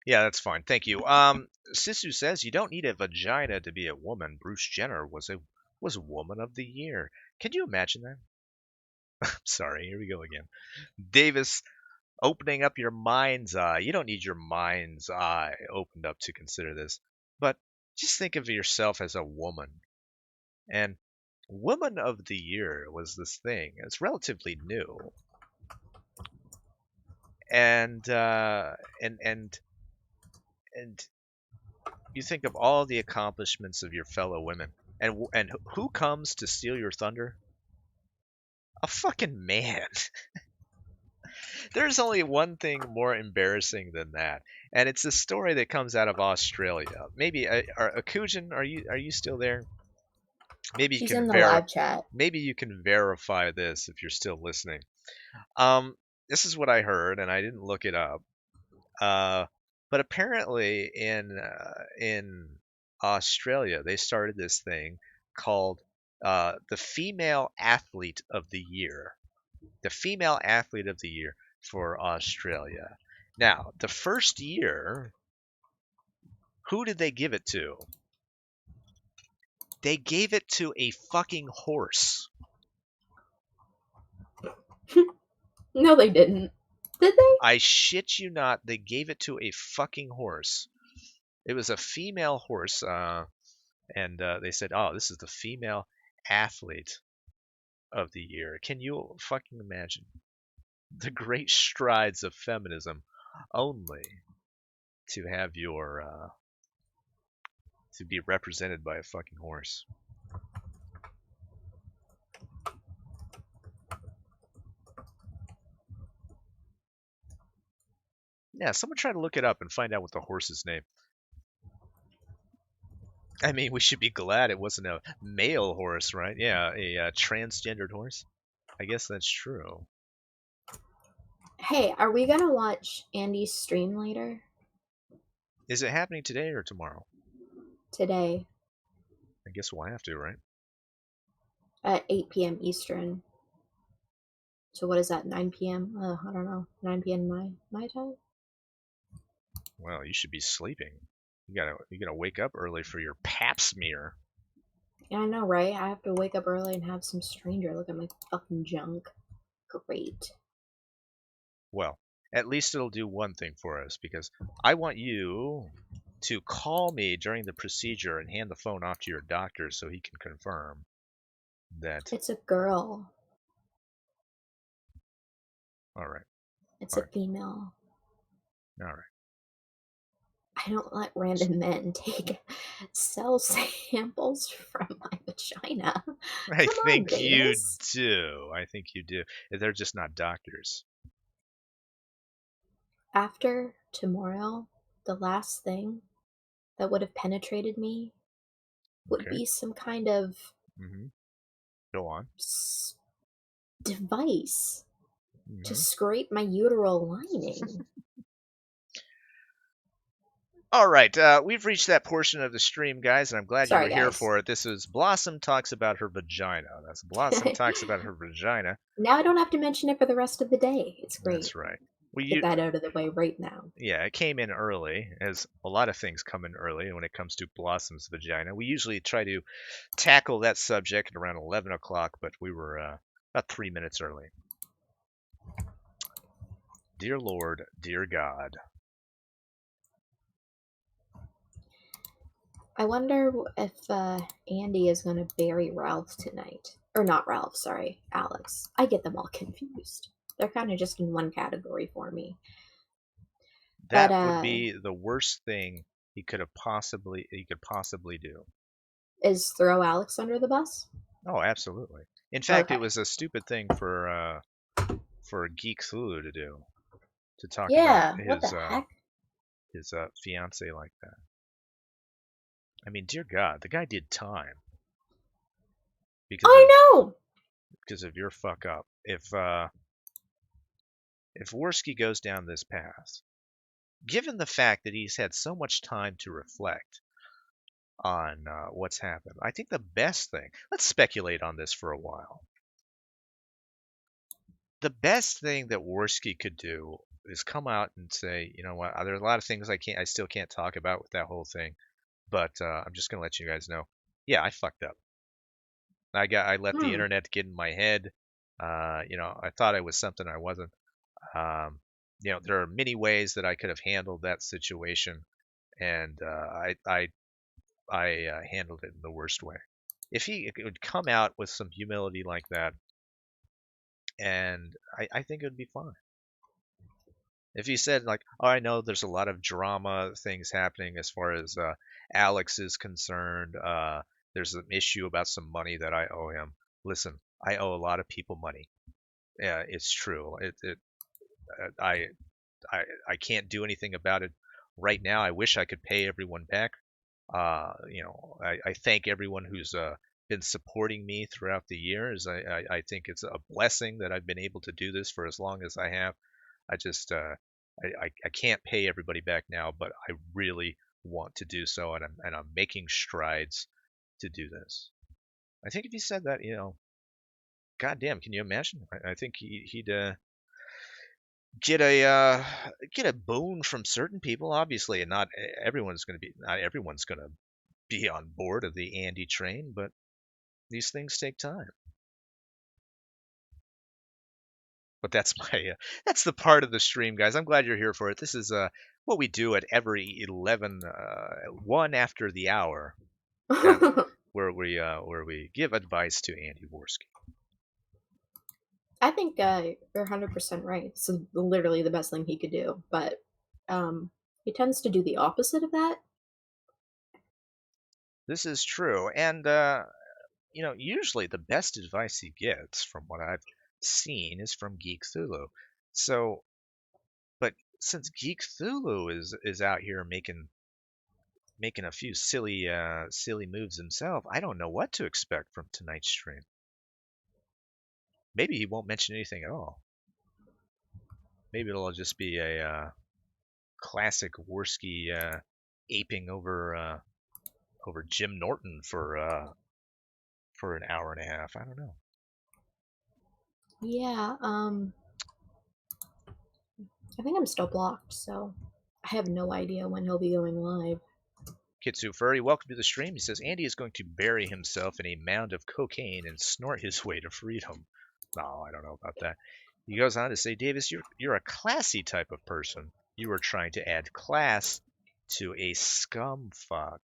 Yeah, that's fine. Thank you. Sisu says you don't need a vagina to be a woman. Bruce Jenner was woman of the year. Can you imagine that? Sorry, here we go again. Davis, opening up your mind's eye. You don't need your mind's eye opened up to consider this, but just think of yourself as a woman. And woman of the year was this thing. It's relatively new. And you think of all the accomplishments of your fellow women, and who comes to steal your thunder? A fucking man. There's only one thing more embarrassing than that, and it's a story that comes out of Australia. Maybe Akujin, are you still there? Maybe She's you in can the live chat. maybe you can verify this if you're still listening. This is what I heard, and I didn't look it up. But apparently in Australia, they started this thing called the Female Athlete of the Year. The Female Athlete of the Year for Australia. Now, the first year, who did they give it to? They gave it to a fucking horse. No, they didn't. Did they? I shit you not, they gave it to a fucking horse. It was a female horse, and they said, "Oh, this is the female athlete of the year." Can you fucking imagine the great strides of feminism, only to have your to be represented by a fucking horse? Yeah, someone try to look it up and find out what the horse's name. I mean, we should be glad it wasn't a male horse, right? Yeah, a transgendered horse. I guess that's true. Hey, are we gonna watch Andy's stream later? Is it happening today or tomorrow? Today I guess we'll have to, right? at 8 p.m. Eastern. So what is that? 9 p.m. I don't know. 9 p.m. my time. Well, you should be sleeping. You gotta wake up early for your pap smear. Yeah, I know, right? I have to wake up early and have some stranger look at my fucking junk. Great. Well, at least it'll do one thing for us because I want you to call me during the procedure and hand the phone off to your doctor so he can confirm that. It's a girl. All right, It's all a right, female. all right. I don't let random men take cell samples from my vagina. I Come on, think you Davis. do. I think you do. They're just not doctors. After tomorrow, the last thing that would have penetrated me would Okay. be some kind of Mm-hmm. Go on. device to Mm-hmm. scrape my uteral lining. All right, we've reached that portion of the stream, guys, and I'm glad you were Sorry, here guys. for it. This is Blossom Talks About Her Vagina. That's Blossom Talks About Her Vagina. Now I don't have to mention it for the rest of the day. It's great. That's right. Get that out of the way right now. Yeah, it came in early, as a lot of things come in early when it comes to Blossom's vagina. We usually try to tackle that subject at around 11 o'clock, but we were about 3 minutes early. Dear Lord, dear God. I wonder if Andy is going to bury Ralph tonight. Or not Ralph, sorry, Alex. I get them all confused. They're kind of just in one category for me. That But would be the worst thing he could possibly do. is throw Alex under the bus? Oh, absolutely. In fact, it Okay. was a stupid thing for Geek Thulu to do, to talk about Yeah, what the heck? his fiance like that. I mean, dear God, the guy did time I know! because of your fuck up. If Worski goes down this path, given the fact that he's had so much time to reflect on what's happened, I think the best thing. Let's speculate on this for a while. The best thing that Worski could do is come out and say, you know what, there's a lot of things I still can't talk about with that whole thing, but I'm just gonna let you guys know, yeah, I fucked up. I let the internet get in my head. I thought I was something I wasn't. There are many ways that I could have handled that situation, and I handled it in the worst way. If he would come out with some humility like that, and I think it would be fine. If he said like, "Oh, I know there's a lot of drama things happening as far as Alex is concerned. There's an issue about some money that I owe him. Listen, I owe a lot of people money. Yeah, it's true. I, I can't do anything about it right now. I wish I could pay everyone back. I thank everyone who's been supporting me throughout the years. I think it's a blessing that I've been able to do this for as long as I have. I just I can't pay everybody back now, but I really want to do so, and I'm making strides to do this. I think if he said that, goddamn, can you imagine? I think he'd get a boon from certain people, obviously, and not everyone's going to be on board of the Andy train, but these things take time. But that's that's the part of the stream, guys. I'm glad you're here for it. This is what we do at every 1 after the hour, where we give advice to Andy Worski. I think you're 100% right. It's literally the best thing he could do, but he tends to do the opposite of that. This is true, and usually the best advice he gets, from what I've seen, is from Geek Thulu. So, but since Geek Thulu is out here making a few silly moves himself, I don't know what to expect from tonight's stream. Maybe he won't mention anything at all. Maybe it'll just be a classic Worski aping over Jim Norton for an hour and a half. I don't know. Yeah, I think I'm still blocked, so I have no idea when he'll be going live. Kitsu Furry, welcome to the stream. He says Andy is going to bury himself in a mound of cocaine and snort his way to freedom. No, I don't know about that. He goes on to say, Davis, you're a classy type of person. You are trying to add class to a scum fuck.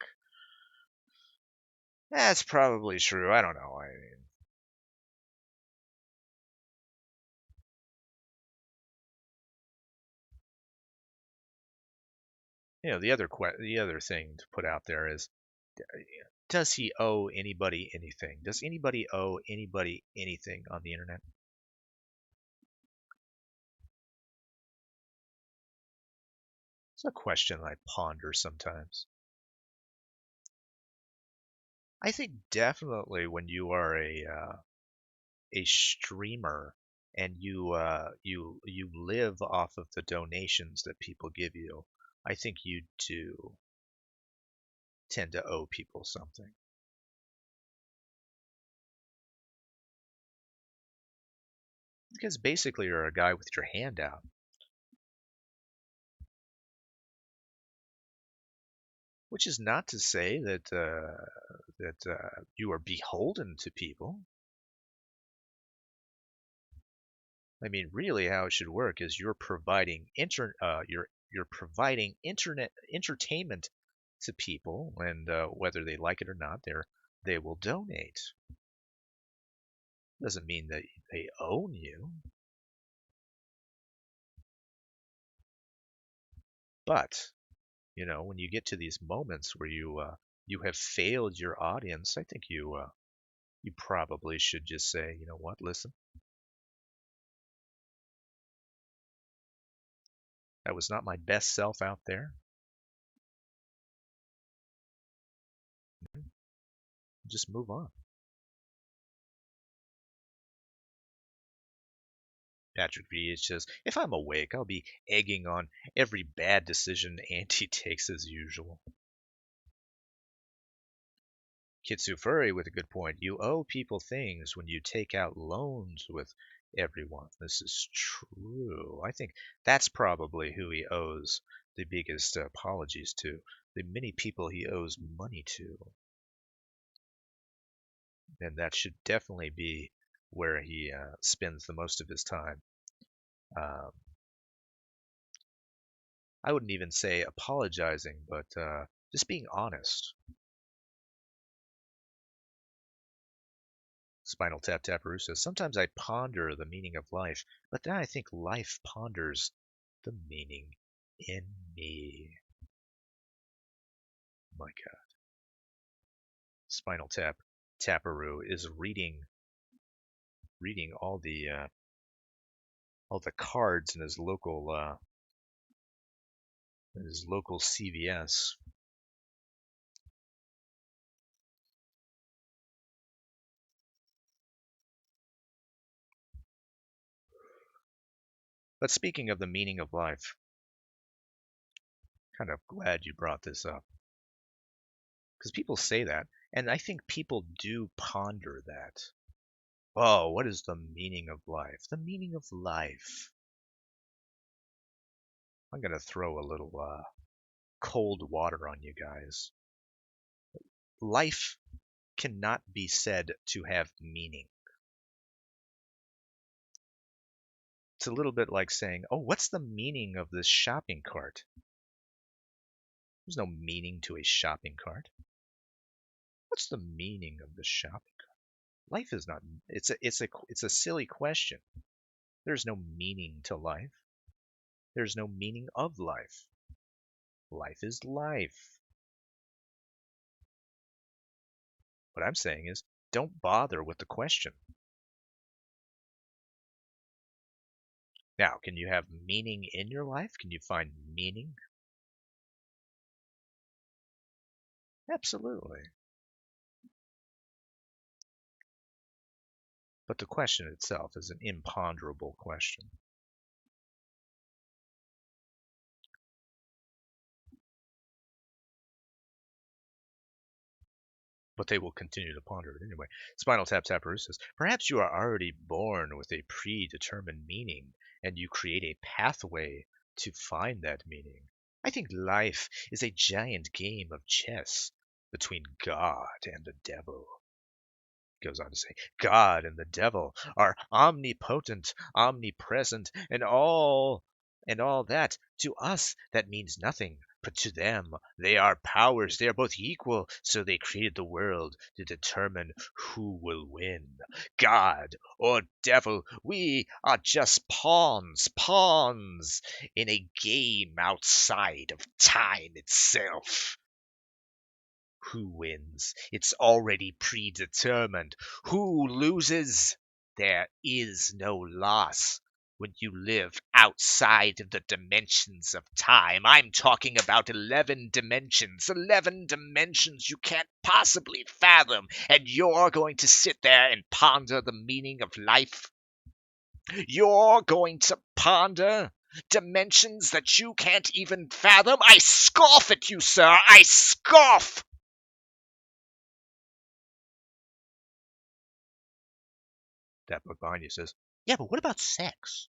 That's probably true. I don't know. I mean, the other thing to put out there is, does he owe anybody anything? Does anybody owe anybody anything on the internet? It's a question I ponder sometimes. I think definitely when you are a streamer and you live off of the donations that people give you, I think you do tend to owe people something. Because basically you're a guy with your hand out. Which is not to say that you are beholden to people. I mean, really, how it should work is you're providing you're providing internet entertainment to people, and whether they like it or not, they will donate. Doesn't mean that they own you, but when you get to these moments where you have failed your audience, I think you probably should just say, you know what, listen, that was not my best self out there. Just move on. Patrick VH says, if I'm awake, I'll be egging on every bad decision Andy takes as usual. Kitsu Furry with a good point. You owe people things when you take out loans with everyone. This is true. I think that's probably who he owes the biggest apologies to. The many people he owes money to. And that should definitely be where he spends the most of his time. I wouldn't even say apologizing, but just being honest. Spinal Tap Taparoo says, sometimes I ponder the meaning of life, but then I think life ponders the meaning in me. My God. Spinal Tap Taparoo is reading all the cards in his local CVS. But speaking of the meaning of life, kind of glad you brought this up. Because people say that, and I think people do ponder that. Oh, what is the meaning of life? The meaning of life. I'm going to throw a little cold water on you guys. Life cannot be said to have meaning. It's a little bit like saying, oh, what's the meaning of this shopping cart? There's no meaning to a shopping cart. What's the meaning of the shopping cart? Life is not, it's a silly question. There's no meaning to life. There's no meaning of life. Life is life. What I'm saying is, don't bother with the question. Now, can you have meaning in your life? Can you find meaning? Absolutely. But the question itself is an imponderable question. but they will continue to ponder it anyway. Spinal Tap Taparoo says, perhaps you are already born with a predetermined meaning, and you create a pathway to find that meaning. I think life is a giant game of chess between God and the devil. Goes on to say, God and the devil are omnipotent, omnipresent, and all that. To us, that means nothing, but to them, they are powers. They are both equal, so they created the world to determine who will win. God or devil, we are just pawns in a game outside of time itself. Who wins? It's already predetermined. Who loses? There is no loss when you live outside of the dimensions of time. I'm talking about 11 dimensions. 11 dimensions you can't possibly fathom. And you're going to sit there and ponder the meaning of life? You're going to ponder dimensions that you can't even fathom? I scoff at you, sir. I scoff! That book behind you says, yeah, but what about sex?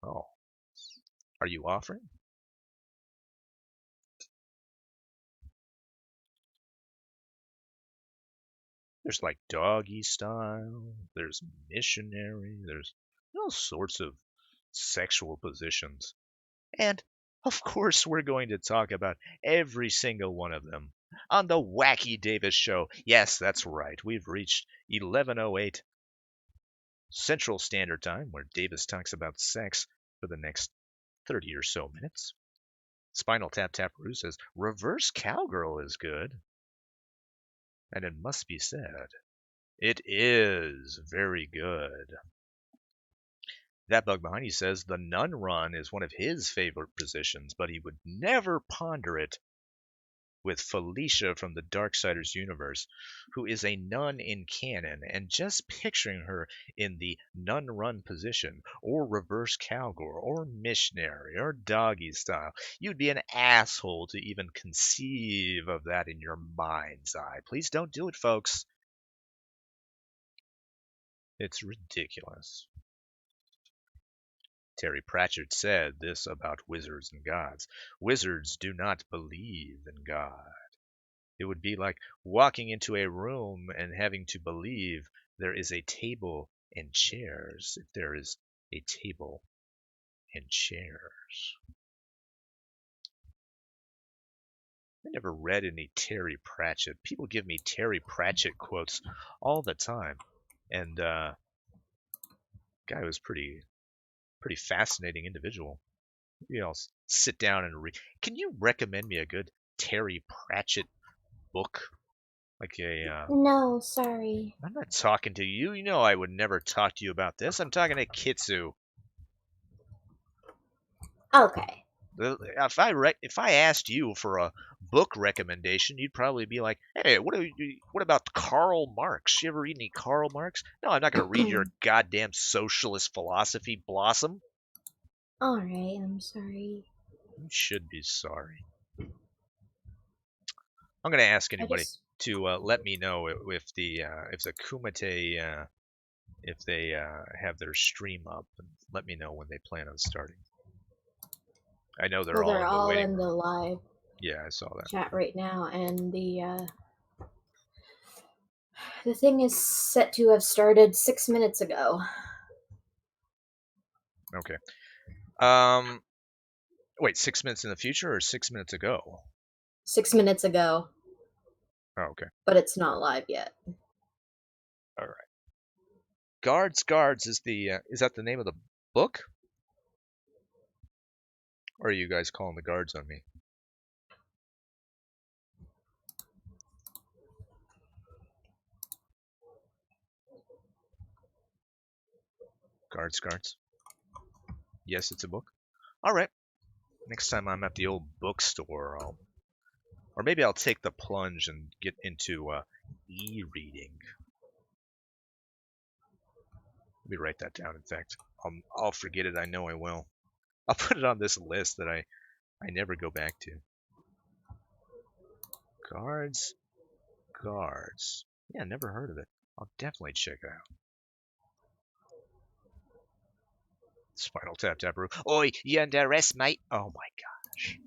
Oh, are you offering? There's like doggy style, there's missionary, there's all sorts of sexual positions. And of course, we're going to talk about every single one of them on the Wacky Davis Show. Yes, that's right. We've reached 11:08 Central Standard Time, where Davis talks about sex for the next 30 or so minutes. Spinal Tap Taparoo says, reverse cowgirl is good. And it must be said, it is very good. That bug behind you says the nun run is one of his favorite positions, but he would never ponder it with Felicia from the Darksiders universe, who is a nun in canon, and just picturing her in the nun run position, or reverse cowgirl, or missionary, or doggy style, you'd be an asshole to even conceive of that in your mind's eye. Please don't do it, folks. It's ridiculous. Terry Pratchett said this about wizards and gods. Wizards do not believe in God. It would be like walking into a room and having to believe there is a table and chairs if there is a table and chairs. I never read any Terry Pratchett. People give me Terry Pratchett quotes all the time. And guy was pretty fascinating individual. Maybe I'll sit down and read. Can you recommend me a good Terry Pratchett book? Like a No, sorry. I'm not talking to you. You know I would never talk to you about this. I'm talking to Kitsu. Okay. If I asked you for a book recommendation, you'd probably be like, "Hey, what about Karl Marx? You ever read any Karl Marx?" No, I'm not going to read your goddamn socialist philosophy, Blossom. All right, I'm sorry. You should be sorry. I'm going to ask anybody to let me know if the Kumite if they have their stream up, and let me know when they plan on starting. I know they're all in the live Yeah, I saw that. chat right now, and the thing is set to have started 6 minutes ago. Okay. Wait, 6 minutes in the future or 6 minutes ago? 6 minutes ago. Oh, okay. But it's not live yet. All right. Guards is that the name of the book? Or are you guys calling the guards on me? Guards. Yes, it's a book. All right. Next time I'm at the old bookstore, or maybe I'll take the plunge and get into e-reading. Let me write that down. In fact, I'll forget it. I know I will. I'll put it on this list that I never go back to. Guards Guards. Yeah, never heard of it. I'll definitely check it out. Spinal Tap Taparoo. Oi, you under arrest, mate. Oh my gosh.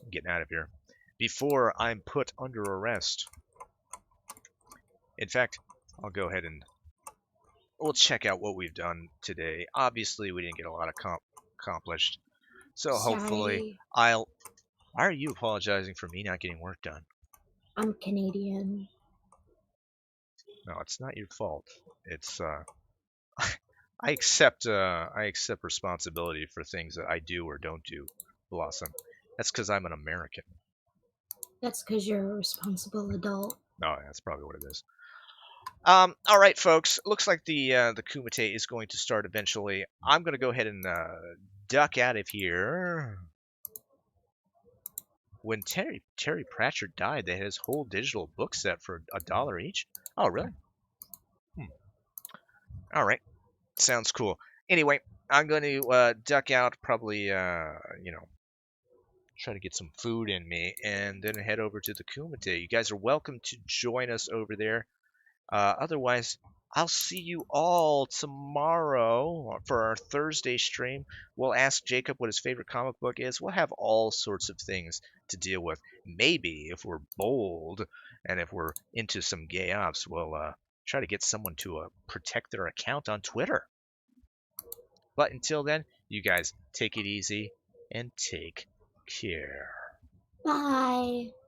I'm getting out of here. Before I'm put under arrest. In fact, I'll go ahead and we'll check out what we've done today. Obviously, we didn't get a lot accomplished. So hopefully Sorry, Why are you apologizing for me not getting work done? I'm Canadian. No, it's not your fault. It's I accept responsibility for things that I do or don't do, Blossom. That's because I'm an American. That's because you're a responsible adult. No, that's probably what it is. All right, folks. Looks like the Kumite is going to start eventually. I'm going to go ahead and duck out of here. When Terry Pratchett died, they had his whole digital book set for $1 each. Oh, really? All right. Sounds cool. Anyway, I'm going to duck out, probably, try to get some food in me, and then head over to the Kumite. You guys are welcome to join us over there. Otherwise, I'll see you all tomorrow for our Thursday stream. We'll ask Jacob what his favorite comic book is. We'll have all sorts of things to deal with. Maybe if we're bold and if we're into some gay ops, we'll try to get someone to protect their account on Twitter. But until then, you guys take it easy and take care. Bye.